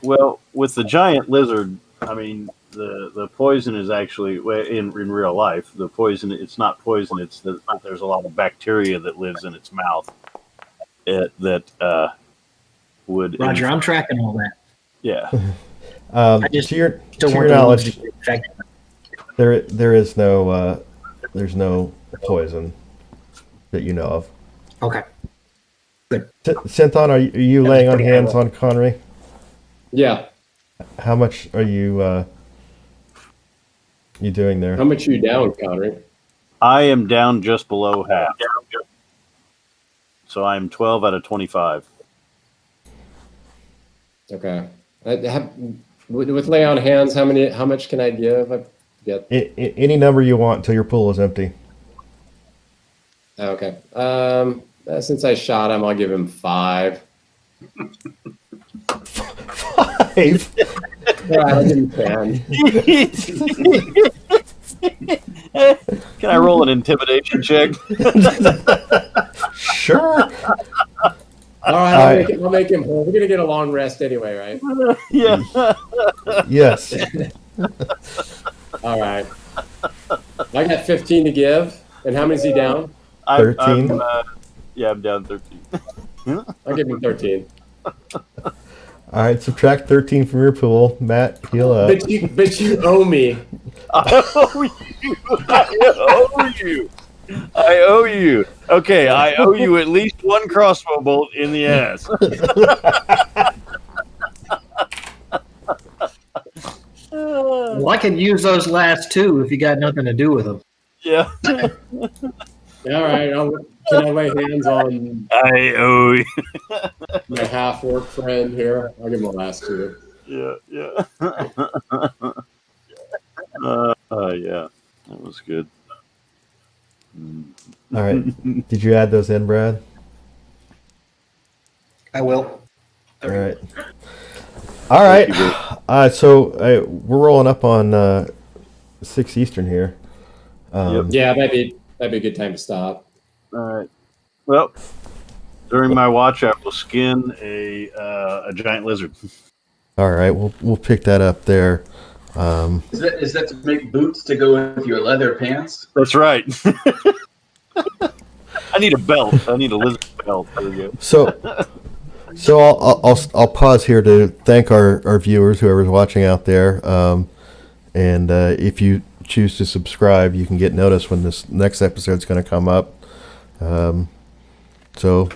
Well, with the giant lizard, I mean, the poison is actually in real life. The poison, it's not poison. It's that there's a lot of bacteria that lives in its mouth. That would. Roger, I'm tracking all that. Yeah. I just to your don't want knowledge, to get infected. there is no there's no poison that you know of. Okay. Synthon, are you That was laying on pretty hands high on Connery? Yeah. How much are you doing there? How much are you down, Connery? I am down just below half. So I'm 12 out of 25. Okay. With lay on hands, how much can I give? I get. Any number you want until your pool is empty. Okay. Since I shot him, I'll give him 5. 5? All right, I'll give him 10. Can I roll an intimidation check? Sure. All right, I'll make him whole. We're gonna get a long rest anyway, right? Yeah. Yes. All right. I got 15 to give. And how many's he down? 13. I'm down 13. I'll give him 13. All right, subtract 13 from your pool. Matt, heal up. But you owe me. I owe you. I owe you. I owe you. Okay, I owe you at least one crossbow bolt in the ass. Well, I could use those last two if you got nothing to do with them. Yeah. All right. Can I lay hands on I owe you. my half-orc friend here? I'll give him the last two. Yeah. Yeah. That was good. All right. Did you add those in, Brad? I will. All right. All right. So we're rolling up on 6 Eastern here. Yeah, that'd be a good time to stop. All right. Well, during my watch, I will skin a giant lizard. All right. We'll pick that up there. Is that to make boots to go with your leather pants? That's right. I need a belt. I need a lizard belt. There we go. So I'll pause here to thank our viewers, whoever's watching out there. And if you choose to subscribe, you can get notice when this next episode's going to come up. So